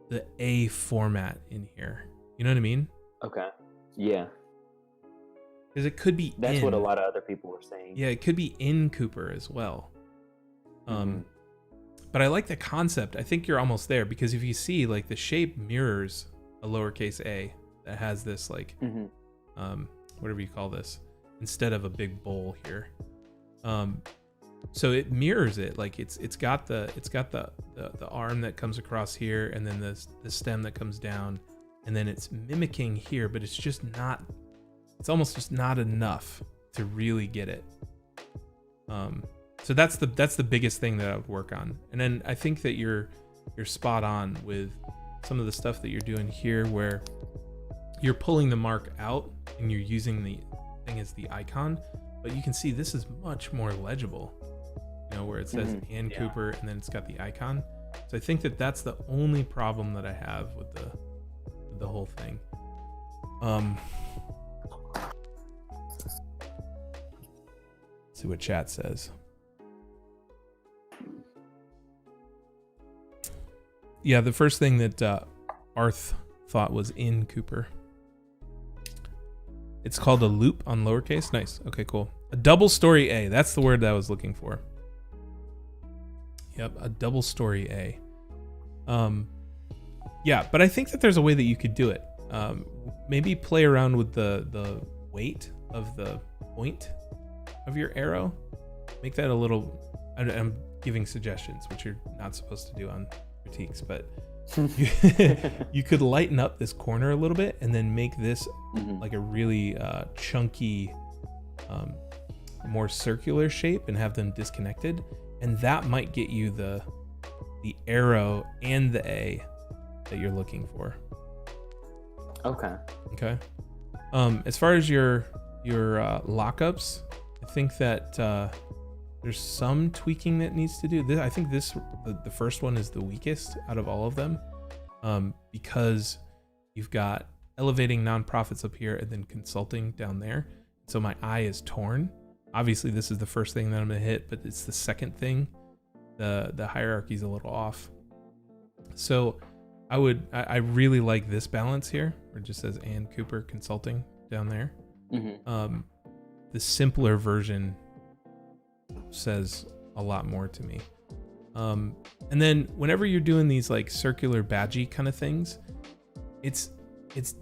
the A format in here. You know what I mean? Okay. Yeah. Because it could be That's what a lot of other people were saying. Yeah, it could be in Cooper as well. But I like the concept. I think you're almost there, because if you see, like, the shape mirrors a lowercase a that has this, like, whatever you call this, instead of a big bowl here. So it mirrors it. Like, it's got the arm that comes across here, and then the stem that comes down, and then it's mimicking here, but it's just not. It's almost just not enough to really get it. So that's the biggest thing that I would work on. And then I think that you're spot on with some of the stuff that you're doing here, where you're pulling the mark out and you're using the thing as the icon, but you can see this is much more legible, you know, where it says Cooper and then it's got the icon. So I think that that's the only problem that I have with the whole thing. See what chat says. Yeah, the first thing that Arth thought was in Cooper. It's called a loop on lowercase. Nice. Okay, cool. A double story A. That's the word that I was looking for. Yep, a double story A. Yeah, but I think that there's a way that you could do it. Maybe play around with the weight of the point of your arrow. Make that a little. I'm giving suggestions, which you're not supposed to do on critiques, but you could lighten up this corner a little bit and then make this like a really chunky, more circular shape and have them disconnected, and that might get you the arrow and the A that you're looking for. Okay. As far as your lockups, I think that there's some tweaking that needs to do. I think the first one is the weakest out of all of them, because you've got elevating nonprofits up here and then consulting down there. So my eye is torn. Obviously, this is the first thing that I'm gonna hit, but it's the second thing. The hierarchy's a little off. So I really like this balance here, where it just says Ann Cooper Consulting down there. The simpler version says a lot more to me. And then whenever you're doing these like circular badgy kind of things, it's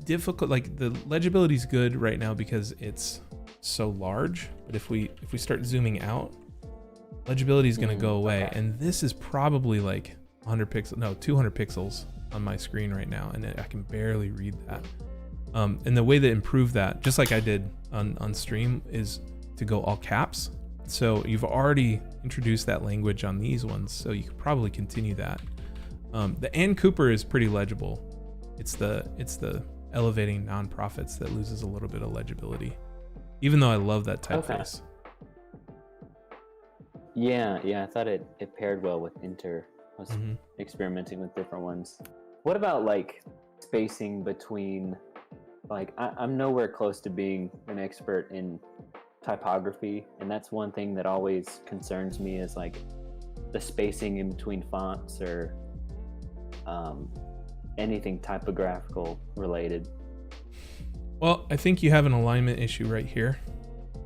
difficult. Like, the legibility is good right now because it's so large, but if we start zooming out, legibility is going to go away. And this is probably like 200 pixels on my screen right now, and I can barely read that. And the way to improve that, just like I did on stream, is to go all caps. So you've already introduced that language on these ones, so you could probably continue that. The Ann Cooper is pretty legible. It's the elevating nonprofits that loses a little bit of legibility, even though I love that typeface. Yeah, I thought it paired well with Inter. I was experimenting with different ones. What about like spacing between, like, I'm nowhere close to being an expert in typography, and that's one thing that always concerns me, is like the spacing in between fonts or anything typographical related. Well, I think you have an alignment issue right here.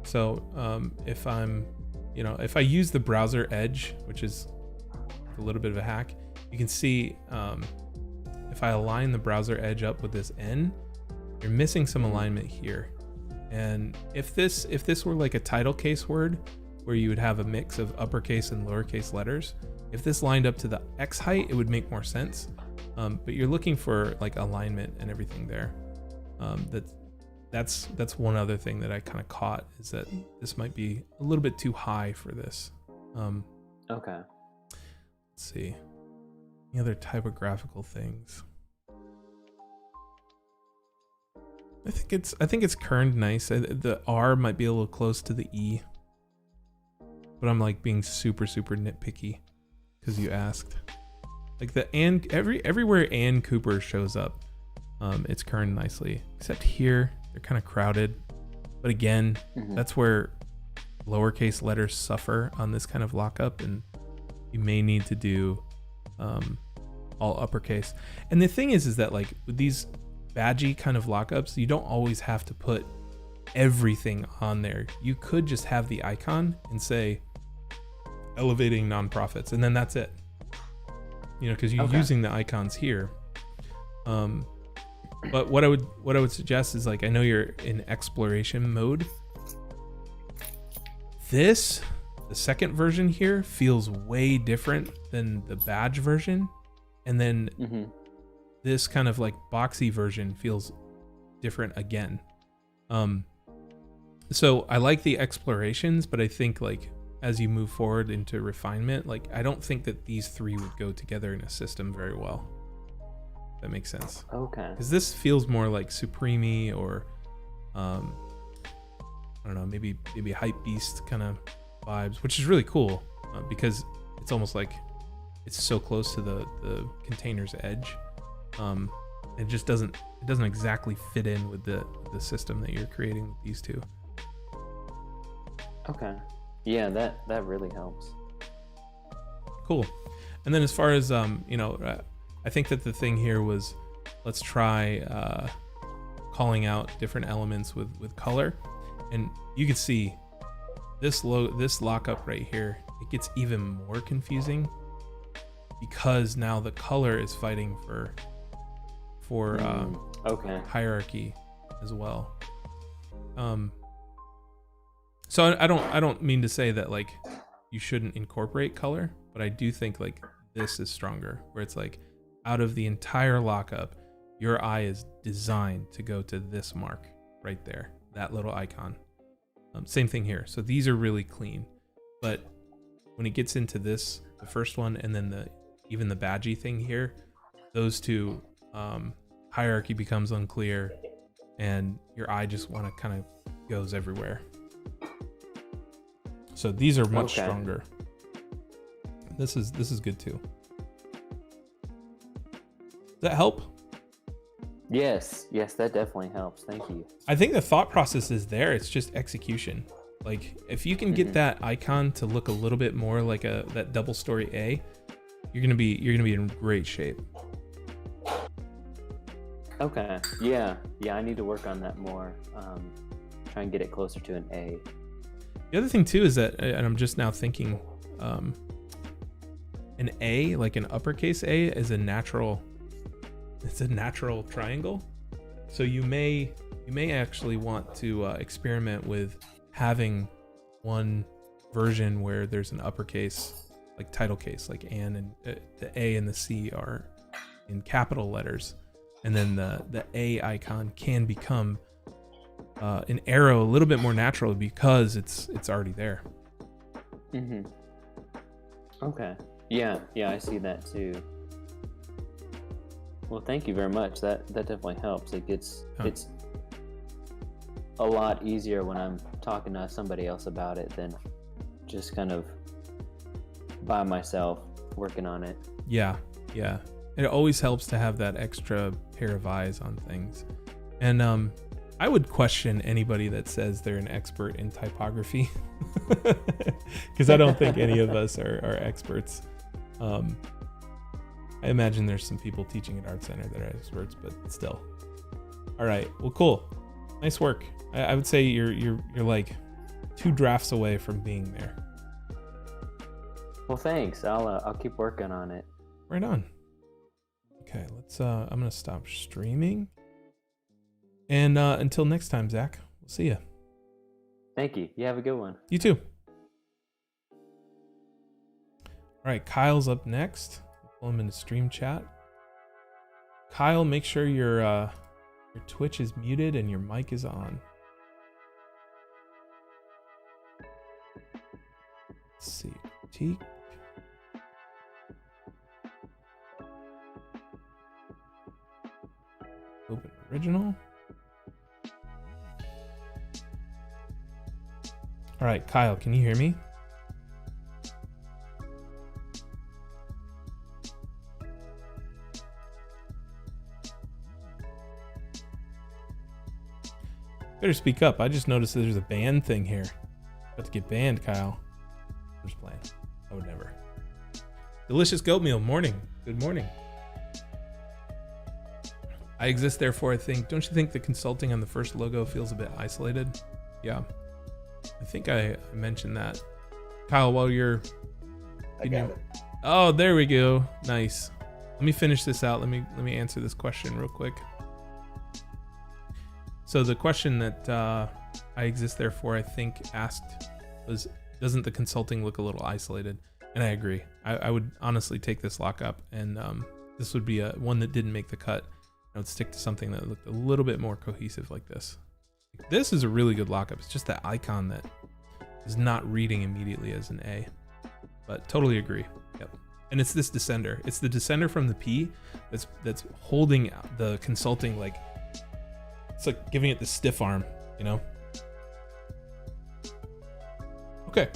So if I use the browser edge, which is a little bit of a hack, you can see if I align the browser edge up with this N, you're missing some alignment here. And if this were like a title case word, where you would have a mix of uppercase and lowercase letters, if this lined up to the X height, it would make more sense. But you're looking for like alignment and everything there. That's one other thing that I kind of caught, is that this might be a little bit too high for this. Okay. Let's see. Any other typographical things? I think it's kerned nice. The R might be a little close to the E, but I'm like being super nitpicky because you asked. Like the Ann, everywhere Ann Cooper shows up, it's kerned nicely. Except here, they're kind of crowded. But again, that's where lowercase letters suffer on this kind of lockup, and you may need to do all uppercase. And the thing is that like with these badgy kind of lockups, you don't always have to put everything on there. You could just have the icon and say elevating nonprofits, and then that's it. You know, because you're using the icons here. But what I would suggest is, like, I know you're in exploration mode. The second version here feels way different than the badge version, and then this kind of like boxy version feels different again. So I like the explorations, but I think, like, as you move forward into refinement, like, I don't think that these three would go together in a system very well. That makes sense. Okay. Because this feels more like Supreme-y, or I don't know, maybe Hype Beast kind of vibes, which is really cool because it's almost like it's so close to the container's edge. It just doesn't exactly fit in with the system that you're creating with these two. Okay. Yeah, that really helps. Cool. And then as far as I think that the thing here was, let's try calling out different elements with color, and you can see this lockup right here. It gets even more confusing because now the color is fighting for hierarchy as well. So I don't mean to say that, like, you shouldn't incorporate color, but I do think, like, this is stronger, where it's like, out of the entire lockup, your eye is designed to go to this mark right there, that little icon. Same thing here. So these are really clean, but when it gets into this, the first one, and then even the badgy thing here, those two, hierarchy becomes unclear, and your eye just kind of goes everywhere. So these are much stronger. This is good too. Does that help? Yes, that definitely helps. Thank you. I think the thought process is there. It's just execution. Like, if you can get that icon to look a little bit more like that double story A, you're gonna be in great shape. Okay. Yeah. I need to work on that more. Try and get it closer to an A. The other thing too is that, and I'm just now thinking, an A, like an uppercase A, is a natural triangle. So you may actually want to experiment with having one version where there's an uppercase, like title case, like and the A and the C are in capital letters, and then the A icon can become an arrow a little bit more natural because it's already there. Okay. Yeah, I see that too. Well, thank you very much. That definitely helps. It's a lot easier when I'm talking to somebody else about it than just kind of by myself working on it. Yeah. It always helps to have that extra pair of eyes on things. And I would question anybody that says they're an expert in typography, because I don't think any of us are experts. I imagine there's some people teaching at Art Center that are experts, but still. All right, well, cool, nice work. I would say you're like 2 drafts away from being there. Well, thanks. I'll keep working on it. Right on. Okay, let's. I'm gonna stop streaming. And until next time, Zach, we'll see you. Thank you. You have a good one. You too. All right, Kyle's up next. Pull him into stream chat. Kyle, make sure your Twitch is muted and your mic is on. Let's see. Critique. Open original. All right, Kyle, can you hear me? Better speak up. I just noticed that there's a ban thing here. About to get banned, Kyle. I'm just playing. I would never. Delicious goat meal. Morning. Good morning. I exist, therefore I think. Don't you think the consulting on the first logo feels a bit isolated? Yeah. I think I mentioned that. Kyle, while you're... I got it. Oh, there we go. Nice. Let me finish this out. Let me answer this question real quick. So the question that I exist, therefore I think asked was, doesn't the consulting look a little isolated? And I agree. I would honestly take this lockup, and this would be one that didn't make the cut. I would stick to something that looked a little bit more cohesive like this. This is a really good lockup. It's just that icon that is not reading immediately as an A. But totally agree. Yep. And it's this descender. It's the descender from the P that's holding the consulting, like it's like giving it the stiff arm, you know? Okay.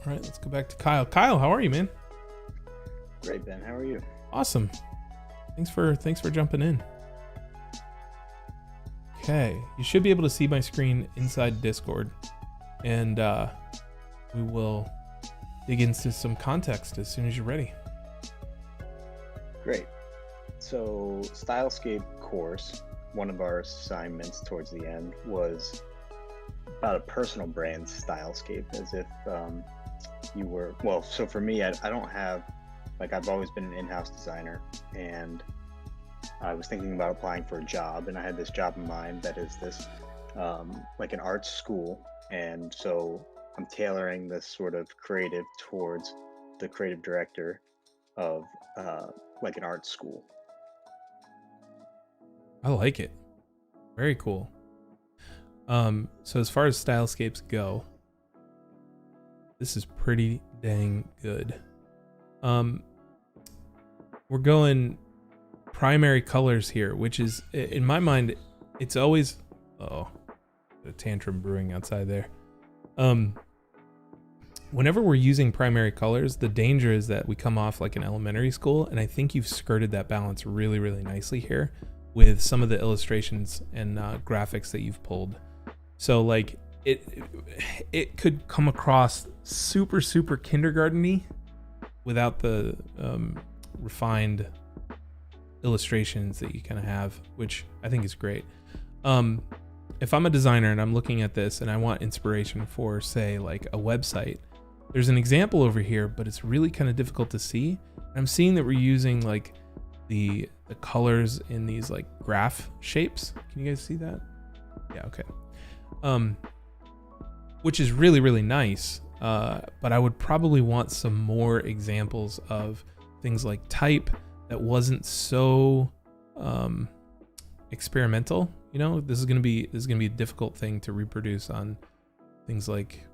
All right, let's go back to Kyle. Kyle, how are you, man? Great, Ben. How are you? Awesome. Thanks for jumping in. Okay, you should be able to see my screen inside Discord, and we will dig into some context as soon as you're ready. Great. So, Stylescape course, one of our assignments towards the end was about a personal brand Stylescape, as if you were, well, so for me, I don't have, like, I've always been an in-house designer, and I was thinking about applying for a job, and I had this job in mind that is this, like an art school, and so I'm tailoring this sort of creative towards the creative director of like an art school. I like it. Very cool. So as far as Stylescapes go, this is pretty dang good. We're going primary colors here, which is, in my mind, it's always, a tantrum brewing outside there. Whenever we're using primary colors, the danger is that we come off like an elementary school, and I think you've skirted that balance really, really nicely here with some of the illustrations and graphics that you've pulled. So like it could come across super, super kindergarten-y without the refined illustrations that you kind of have, which I think is great. If I'm a designer and I'm looking at this and I want inspiration for, say, like a website, there's an example over here, but it's really kind of difficult to see. I'm seeing that we're using like the colors in these like graph shapes. Can you guys see that? Yeah, okay. Which is really, really nice. But I would probably want some more examples of things like type that wasn't so experimental. You know, this is gonna be a difficult thing to reproduce on things like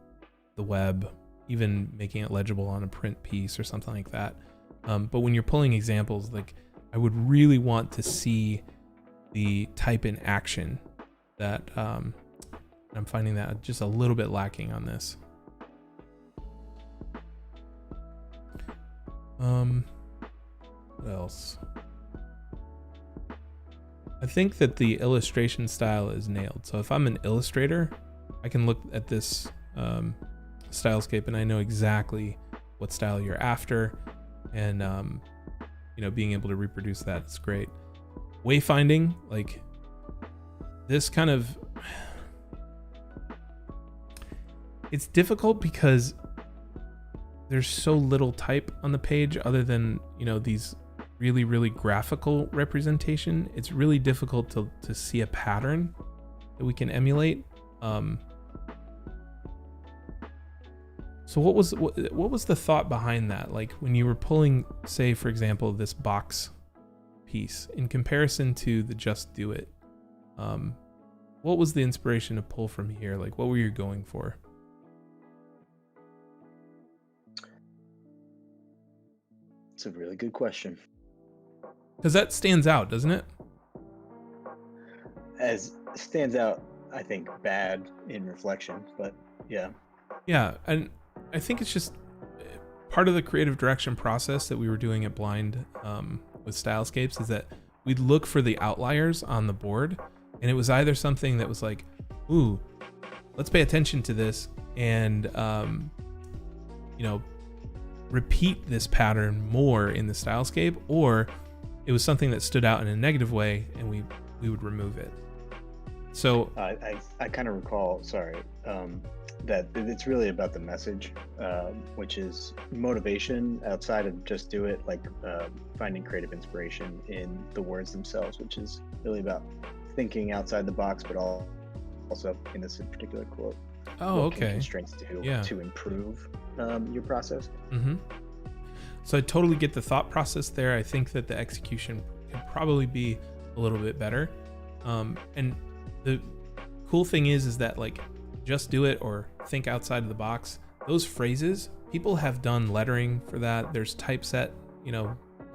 the web, even making it legible on a print piece or something like that. But when you're pulling examples, like I would really want to see the type in action that I'm finding that just a little bit lacking on this. What else? I think that the illustration style is nailed. So if I'm an illustrator, I can look at this Stylescape and I know exactly what style you're after, and you know, being able to reproduce that is great. Wayfinding, like this kind of, it's difficult because there's so little type on the page other than, you know, these really, really graphical representation. It's really difficult to see a pattern that we can emulate. So what was the thought behind that? Like when you were pulling, say, for example, this box piece in comparison to the Just Do It, what was the inspiration to pull from here? Like what were you going for? It's a really good question. Because that stands out, doesn't it? As stands out, I think, bad in reflection, but yeah. Yeah, and I think it's just part of the creative direction process that we were doing at Blind with Stylescapes is that we'd look for the outliers on the board, and it was either something that was like, ooh, let's pay attention to this and you know, repeat this pattern more in the Stylescape, or it was something that stood out in a negative way, and we would remove it. So I kind of recall, that it's really about the message, which is motivation outside of just do it, like finding creative inspiration in the words themselves, which is really about thinking outside the box, but also in this particular quote. Oh, what can okay. constraints to improve your process. Mm-hmm. So I totally get the thought process there. I think that the execution could probably be a little bit better. And the cool thing is that like just do it or think outside of the box. Those phrases, people have done lettering for that. There's typeset,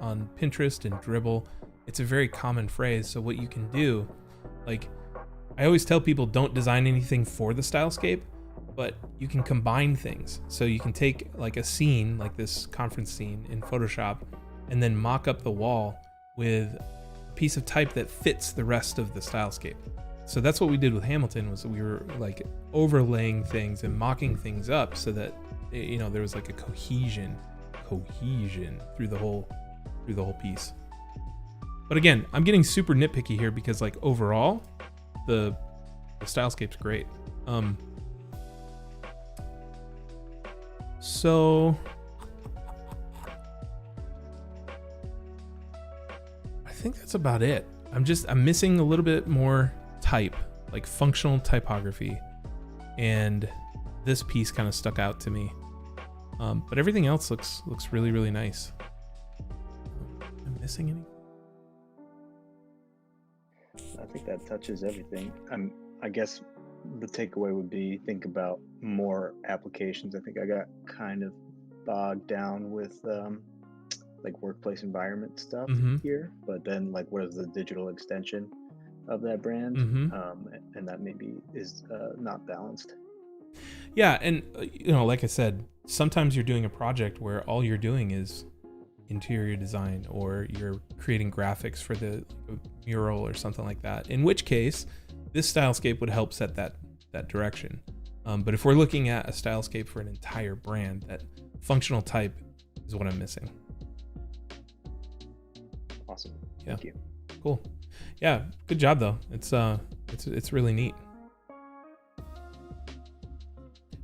on Pinterest and Dribbble. It's a very common phrase. So what you can do, like I always tell people, don't design anything for the stylescape, but you can combine things. So you can take like a scene, like this conference scene in Photoshop, and then mock up the wall with a piece of type that fits the rest of the stylescape. So that's what we did with Hamilton, was we were like overlaying things and mocking things up so that, there was like a cohesion through the whole piece. But again, I'm getting super nitpicky here because like overall, the stylescape's great. So I think that's about it. I'm missing a little bit more type, like functional typography, and this piece kind of stuck out to me. But everything else looks really, really nice. Am I missing anything? I think that touches everything. I guess the takeaway would be think about more applications. I think I got kind of bogged down with like workplace environment stuff here, but then like what is the digital extension of that brand? And that maybe is not balanced. Yeah, and like I said, sometimes you're doing a project where all you're doing is interior design, or you're creating graphics for the mural or something like that, in which case this stylescape would help set that direction. But if we're looking at a stylescape for an entire brand, that functional type is what I'm missing. Awesome. Yeah. Thank you. Cool. Yeah, good job though. It's really neat.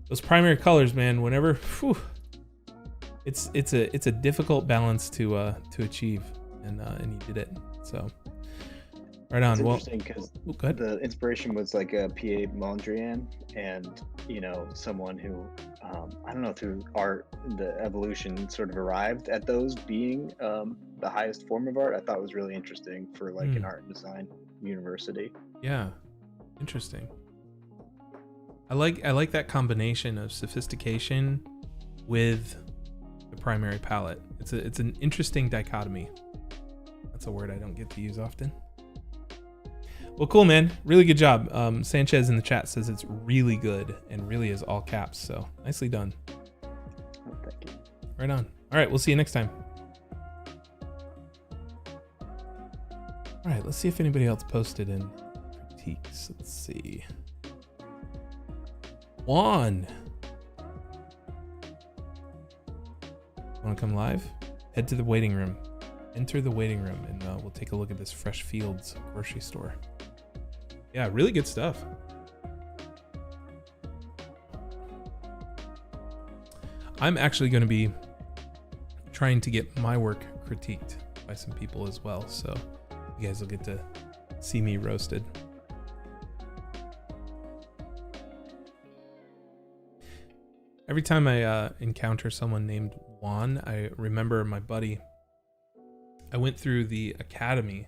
Those primary colors, man, whenever it's a difficult balance to achieve, and you did it. So right on. It's Well, interesting because go ahead. the inspiration was like a P.A. Mondrian, and someone who I don't know, through art, the evolution sort of arrived at those being the highest form of art. I thought was really interesting for like an art and design university. Yeah, interesting. I like that combination of sophistication with the primary palette. It's an interesting dichotomy. That's a word I don't get to use often. Well, cool, man. Really good job. Sanchez in the chat says it's really good, and really is all caps. So nicely done. Oh, thank you. Right on. All right, we'll see you next time. All right, let's see if anybody else posted in critiques. Let's see. Juan. Want to come live? Head to the waiting room. Enter the waiting room, and we'll take a look at this Fresh Fields grocery store. Yeah, really good stuff. I'm actually going to be trying to get my work critiqued by some people as well, so you guys will get to see me roasted. Every time I encounter someone named Juan, I remember my buddy. I went through the academy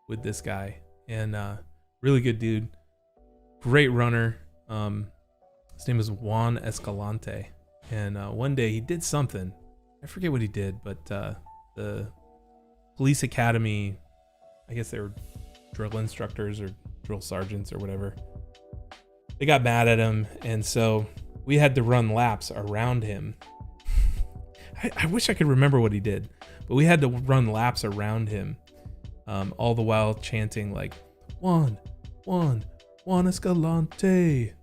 with this guy, and really good dude, great runner. His name is Juan Escalante, and one day he did something. I forget what he did, but the police academy, I guess they were drill instructors or drill sergeants or whatever, they got mad at him, and so we had to run laps around him. I wish I could remember what he did, but we had to run laps around him, all the while chanting like Juan Escalante,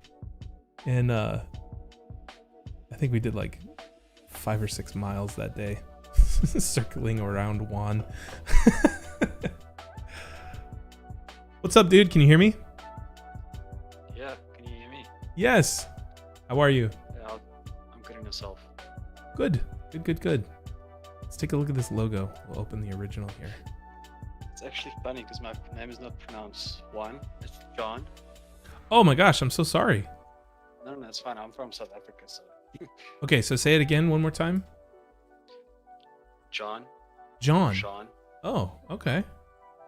and I think we did like 5 or 6 miles that day. Circling around Juan. What's up, dude? Can you hear me? Yeah, can you hear me? Yes. How are you? Yeah, I'm good in yourself. Good. Good. Let's take a look at this logo. We'll open the original here. It's actually funny because my name is not pronounced Juan, it's John. Oh my gosh, I'm so sorry. No, it's fine. I'm from South Africa, so. Okay, so say it again one more time. John. John. Sean. Oh, okay.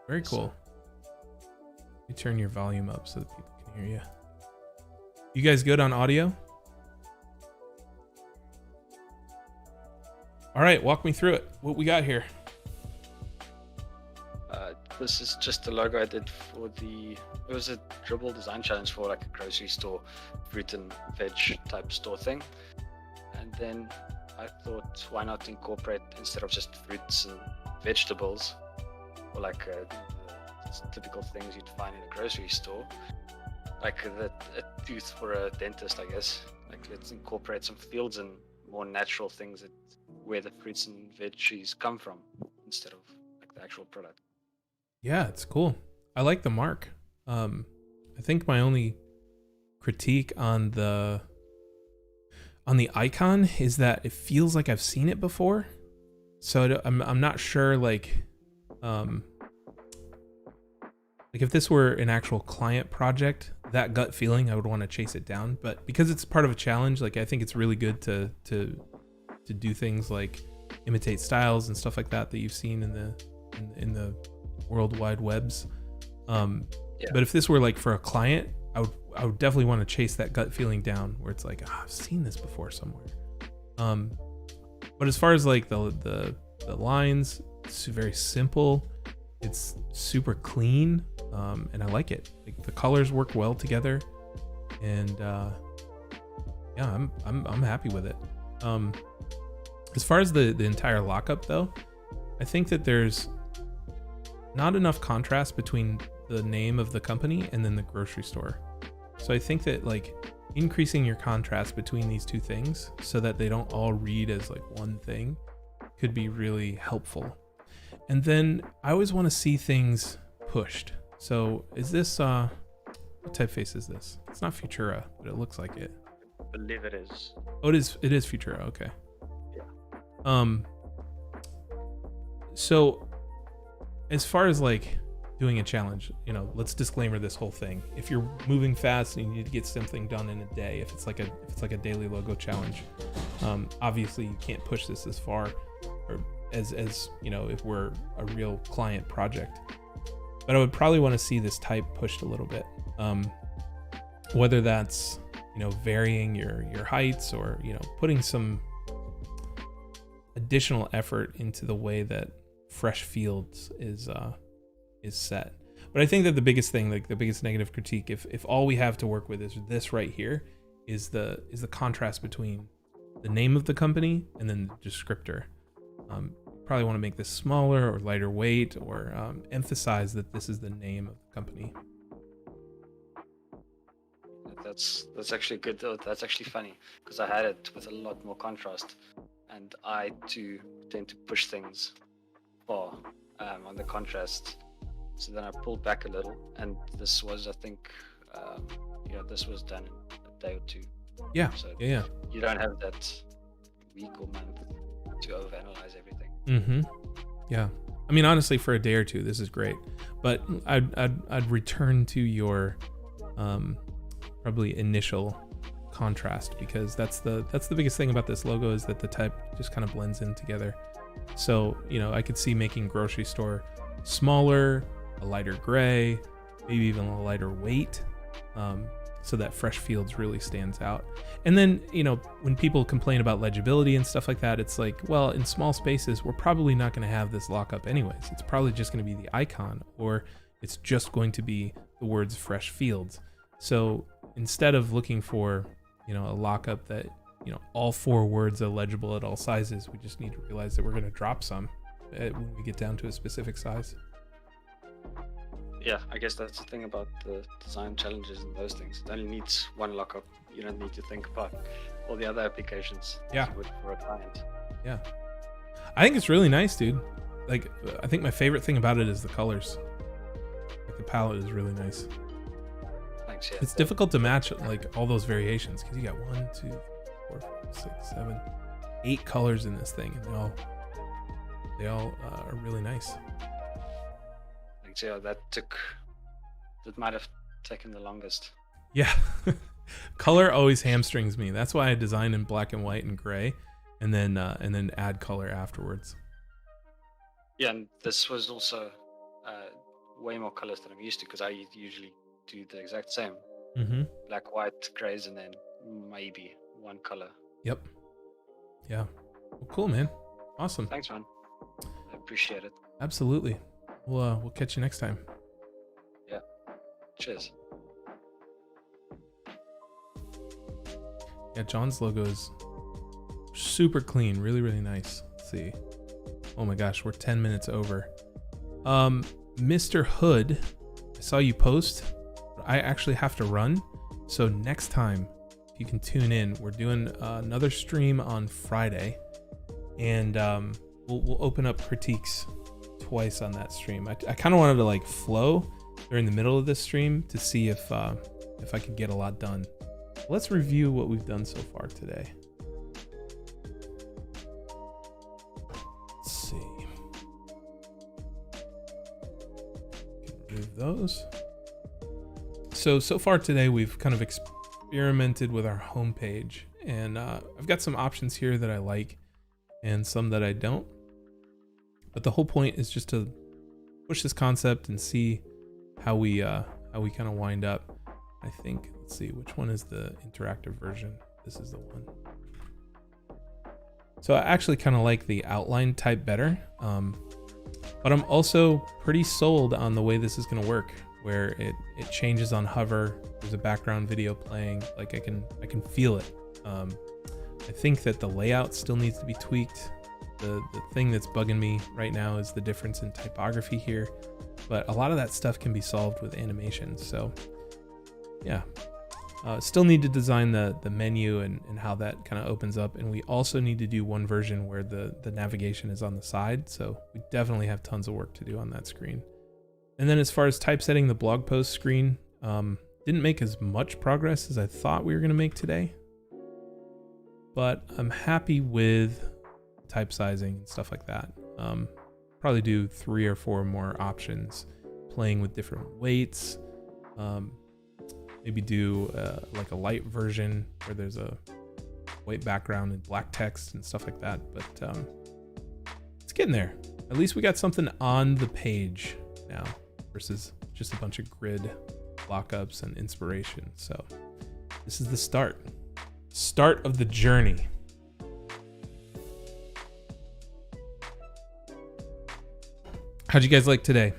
Very cool. Let me turn your volume up so that people can hear you. You guys good on audio? All right, walk me through it. What we got here? This is just the logo I did for it was a dribble design challenge for like a grocery store, fruit and veg type store thing. And then I thought, why not incorporate, instead of just fruits and vegetables, or like the typical things you'd find in a grocery store, like a tooth for a dentist, I guess. Like let's incorporate some fields and more natural things where the fruits and veggies come from, instead of like the actual product. Yeah, it's cool. I like the mark. I think my only critique on the icon is that it feels like I've seen it before. So I'm not sure like if this were an actual client project, that gut feeling I would want to chase it down. But because it's part of a challenge, like I think it's really good to do things like imitate styles and stuff like that you've seen in the World Wide Webs. But if this were like for a client, I would definitely want to chase that gut feeling down where it's like, I've seen this before somewhere. But as far as like the lines, it's very simple. It's super clean, and I like it. Like the colors work well together, and yeah, I'm happy with it. As far as the entire lockup though, I think that there's not enough contrast between the name of the company and then the grocery store. So I think that like increasing your contrast between these two things so that they don't all read as like one thing could be really helpful. And then I always want to see things pushed. So is this what typeface is this? It's not Futura, but it looks like it. I believe it is. Oh, it is Futura. Okay. Yeah. So as far as like doing a challenge, let's disclaimer this whole thing. If you're moving fast and you need to get something done in a day, if it's like a daily logo challenge, obviously you can't push this as far or as if we're a real client project. But I would probably want to see this type pushed a little bit. Whether that's varying your heights or putting some additional effort into the way that fresh fields is set. But I think that the biggest thing, like the biggest negative critique, if all we have to work with is this right here, is the contrast between the name of the company and then the descriptor. Probably want to make this smaller or lighter weight, or emphasize that this is the name of the company. That's actually good though. That's actually funny because I had it with a lot more contrast, and I too tend to push things far on the contrast. So then I pulled back a little, and this was, I think, this was done in a day or two. Yeah. So yeah. You don't have that week or month to overanalyze everything. Mm-hmm. Yeah. I mean, honestly, for a day or two, this is great. But I'd return to your probably initial contrast, because that's the biggest thing about this logo, is that the type just kind of blends in together. So I could see making grocery store smaller, a lighter gray, maybe even a lighter weight, so that fresh fields really stands out. And then when people complain about legibility and stuff like that, it's like, well, in small spaces we're probably not going to have this lockup anyways. It's probably just going to be the icon, or it's just going to be the words fresh fields. So instead of looking for a lockup that all 4 words are legible at all sizes, we just need to realize that we're going to drop some when we get down to a specific size. Yeah, I guess that's the thing about the design challenges and those things. It only needs one lockup. You don't need to think about all the other applications Yeah. you would for a client. Yeah. I think it's really nice, dude. Like, I think my favorite thing about it is the colors. Like, the palette is really nice. Thanks. Yeah. It's difficult to match like all those variations because you got 1, 2, 4, 5, 6, 7, 8 colors in this thing, and they all are really nice. Thanks. Yeah. That might have taken the longest. Yeah. Color always hamstrings me. That's why I design in black and white and gray, and then add color afterwards. Yeah, and this was also way more colors than I'm used to, because I usually do the exact same. Mm-hmm. Black, white, grays, and then maybe one color. Yep. Yeah. Well, cool, man. Awesome. Thanks, man. I appreciate it. Absolutely. We'll catch you next time. Yeah. Cheers. Yeah, John's logo is super clean, really, really nice. Let's see. Oh my gosh, we're 10 minutes over. Mr. Hood, I saw you post. I actually have to run. So next time, if you can tune in, we're doing another stream on Friday. And we'll open up critiques twice on that stream. I kind of wanted to like flow during the middle of this stream to see if I could get a lot done. Let's review what we've done so far today. Let's see. Remove those. So far today, we've kind of experimented with our homepage, and I've got some options here that I like and some that I don't. But the whole point is just to push this concept and see how we kind of wind up. I think, let's see, which one is the interactive version? This is the one. So I actually kind of like the outline type better, but I'm also pretty sold on the way this is going to work, where it changes on hover. There's a background video playing, like I can feel it. I think that the layout still needs to be tweaked. The thing that's bugging me right now is the difference in typography here, but a lot of that stuff can be solved with animation. So yeah, still need to design the menu and how that kind of opens up. And we also need to do one version where the navigation is on the side. So we definitely have tons of work to do on that screen. And then as far as typesetting the blog post screen, didn't make as much progress as I thought we were going to make today. But I'm happy with type sizing and stuff like that. Probably do 3 or 4 more options, playing with different weights. Maybe do like a light version where there's a white background and black text and stuff like that. But it's getting there. At least we got something on the page now versus just a bunch of grid lockups and inspiration. So this is the start of the journey. How'd you guys like today?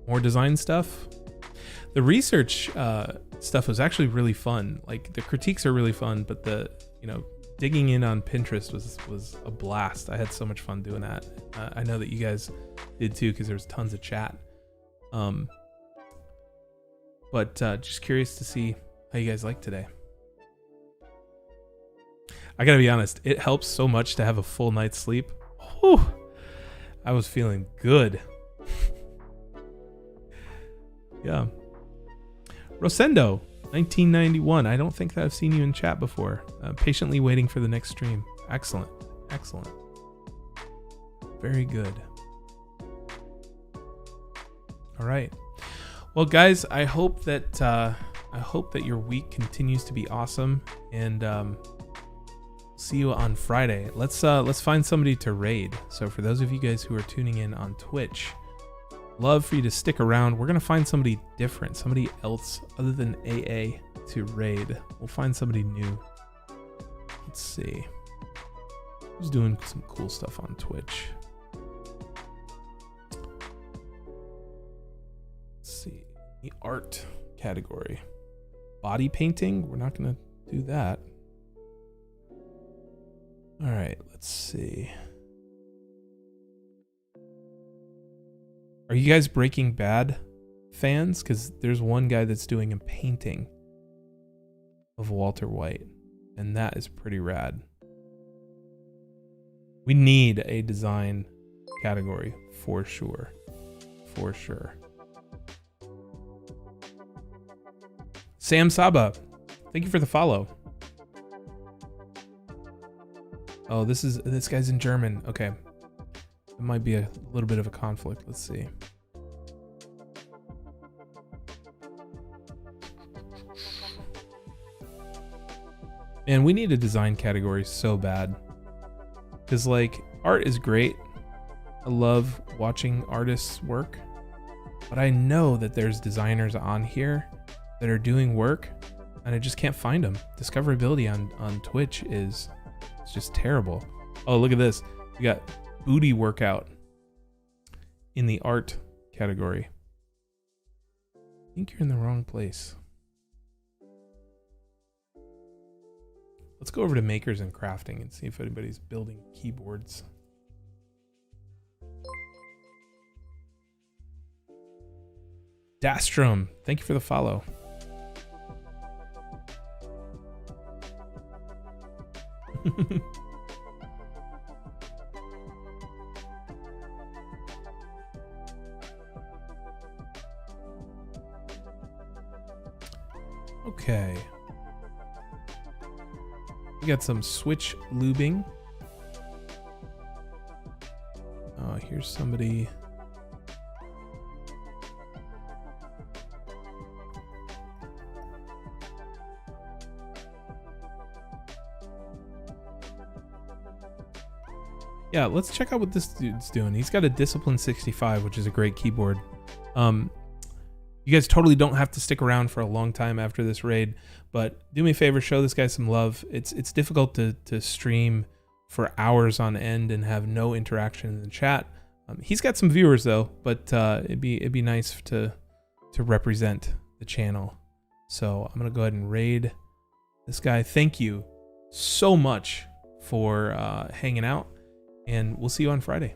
More design stuff? The research stuff was actually really fun. Like, the critiques are really fun, but the digging in on Pinterest was a blast. I had so much fun doing that. I know that you guys did too, because there was tons of chat. But just curious to see how you guys like today. I gotta be honest, it helps so much to have a full night's sleep. Whew, I was feeling good. Yeah. Rosendo, 1991. I don't think that I've seen you in chat before. Patiently waiting for the next stream. Excellent. Excellent. Very good. All right. Well, guys, I hope that your week continues to be awesome, and see you on Friday. Let's find somebody to raid. So for those of you guys who are tuning in on Twitch, love for you to stick around. We're gonna find somebody different, somebody else other than AA to raid. We'll find somebody new. Let's see who's doing some cool stuff on Twitch. Let's see, the art category, body painting. We're not gonna do that. All right, let's see. Are you guys Breaking Bad fans? Because there's one guy that's doing a painting of Walter White, and that is pretty rad. We need a design category for sure. For sure. Sam Saba, thank you for the follow. Oh, this guy's in German. Okay. It might be a little bit of a conflict. Let's see. Man, we need a design category so bad. Because, like, art is great. I love watching artists work. But I know that there's designers on here that are doing work, and I just can't find them. Discoverability on Twitch is just terrible. Oh, look at this. We got booty workout in the art category. I think you're in the wrong place. Let's go over to makers and crafting and see if anybody's building keyboards. Dastrom, thank you for the follow. Okay. We got some switch lubing. Oh, here's somebody. Yeah, let's check out what this dude's doing. He's got a Discipline 65, which is a great keyboard. You guys totally don't have to stick around for a long time after this raid, but do me a favor, show this guy some love. It's difficult to stream for hours on end and have no interaction in the chat. He's got some viewers though, but it'd be nice to represent the channel. So I'm gonna go ahead and raid this guy. Thank you so much for hanging out, and we'll see you on Friday.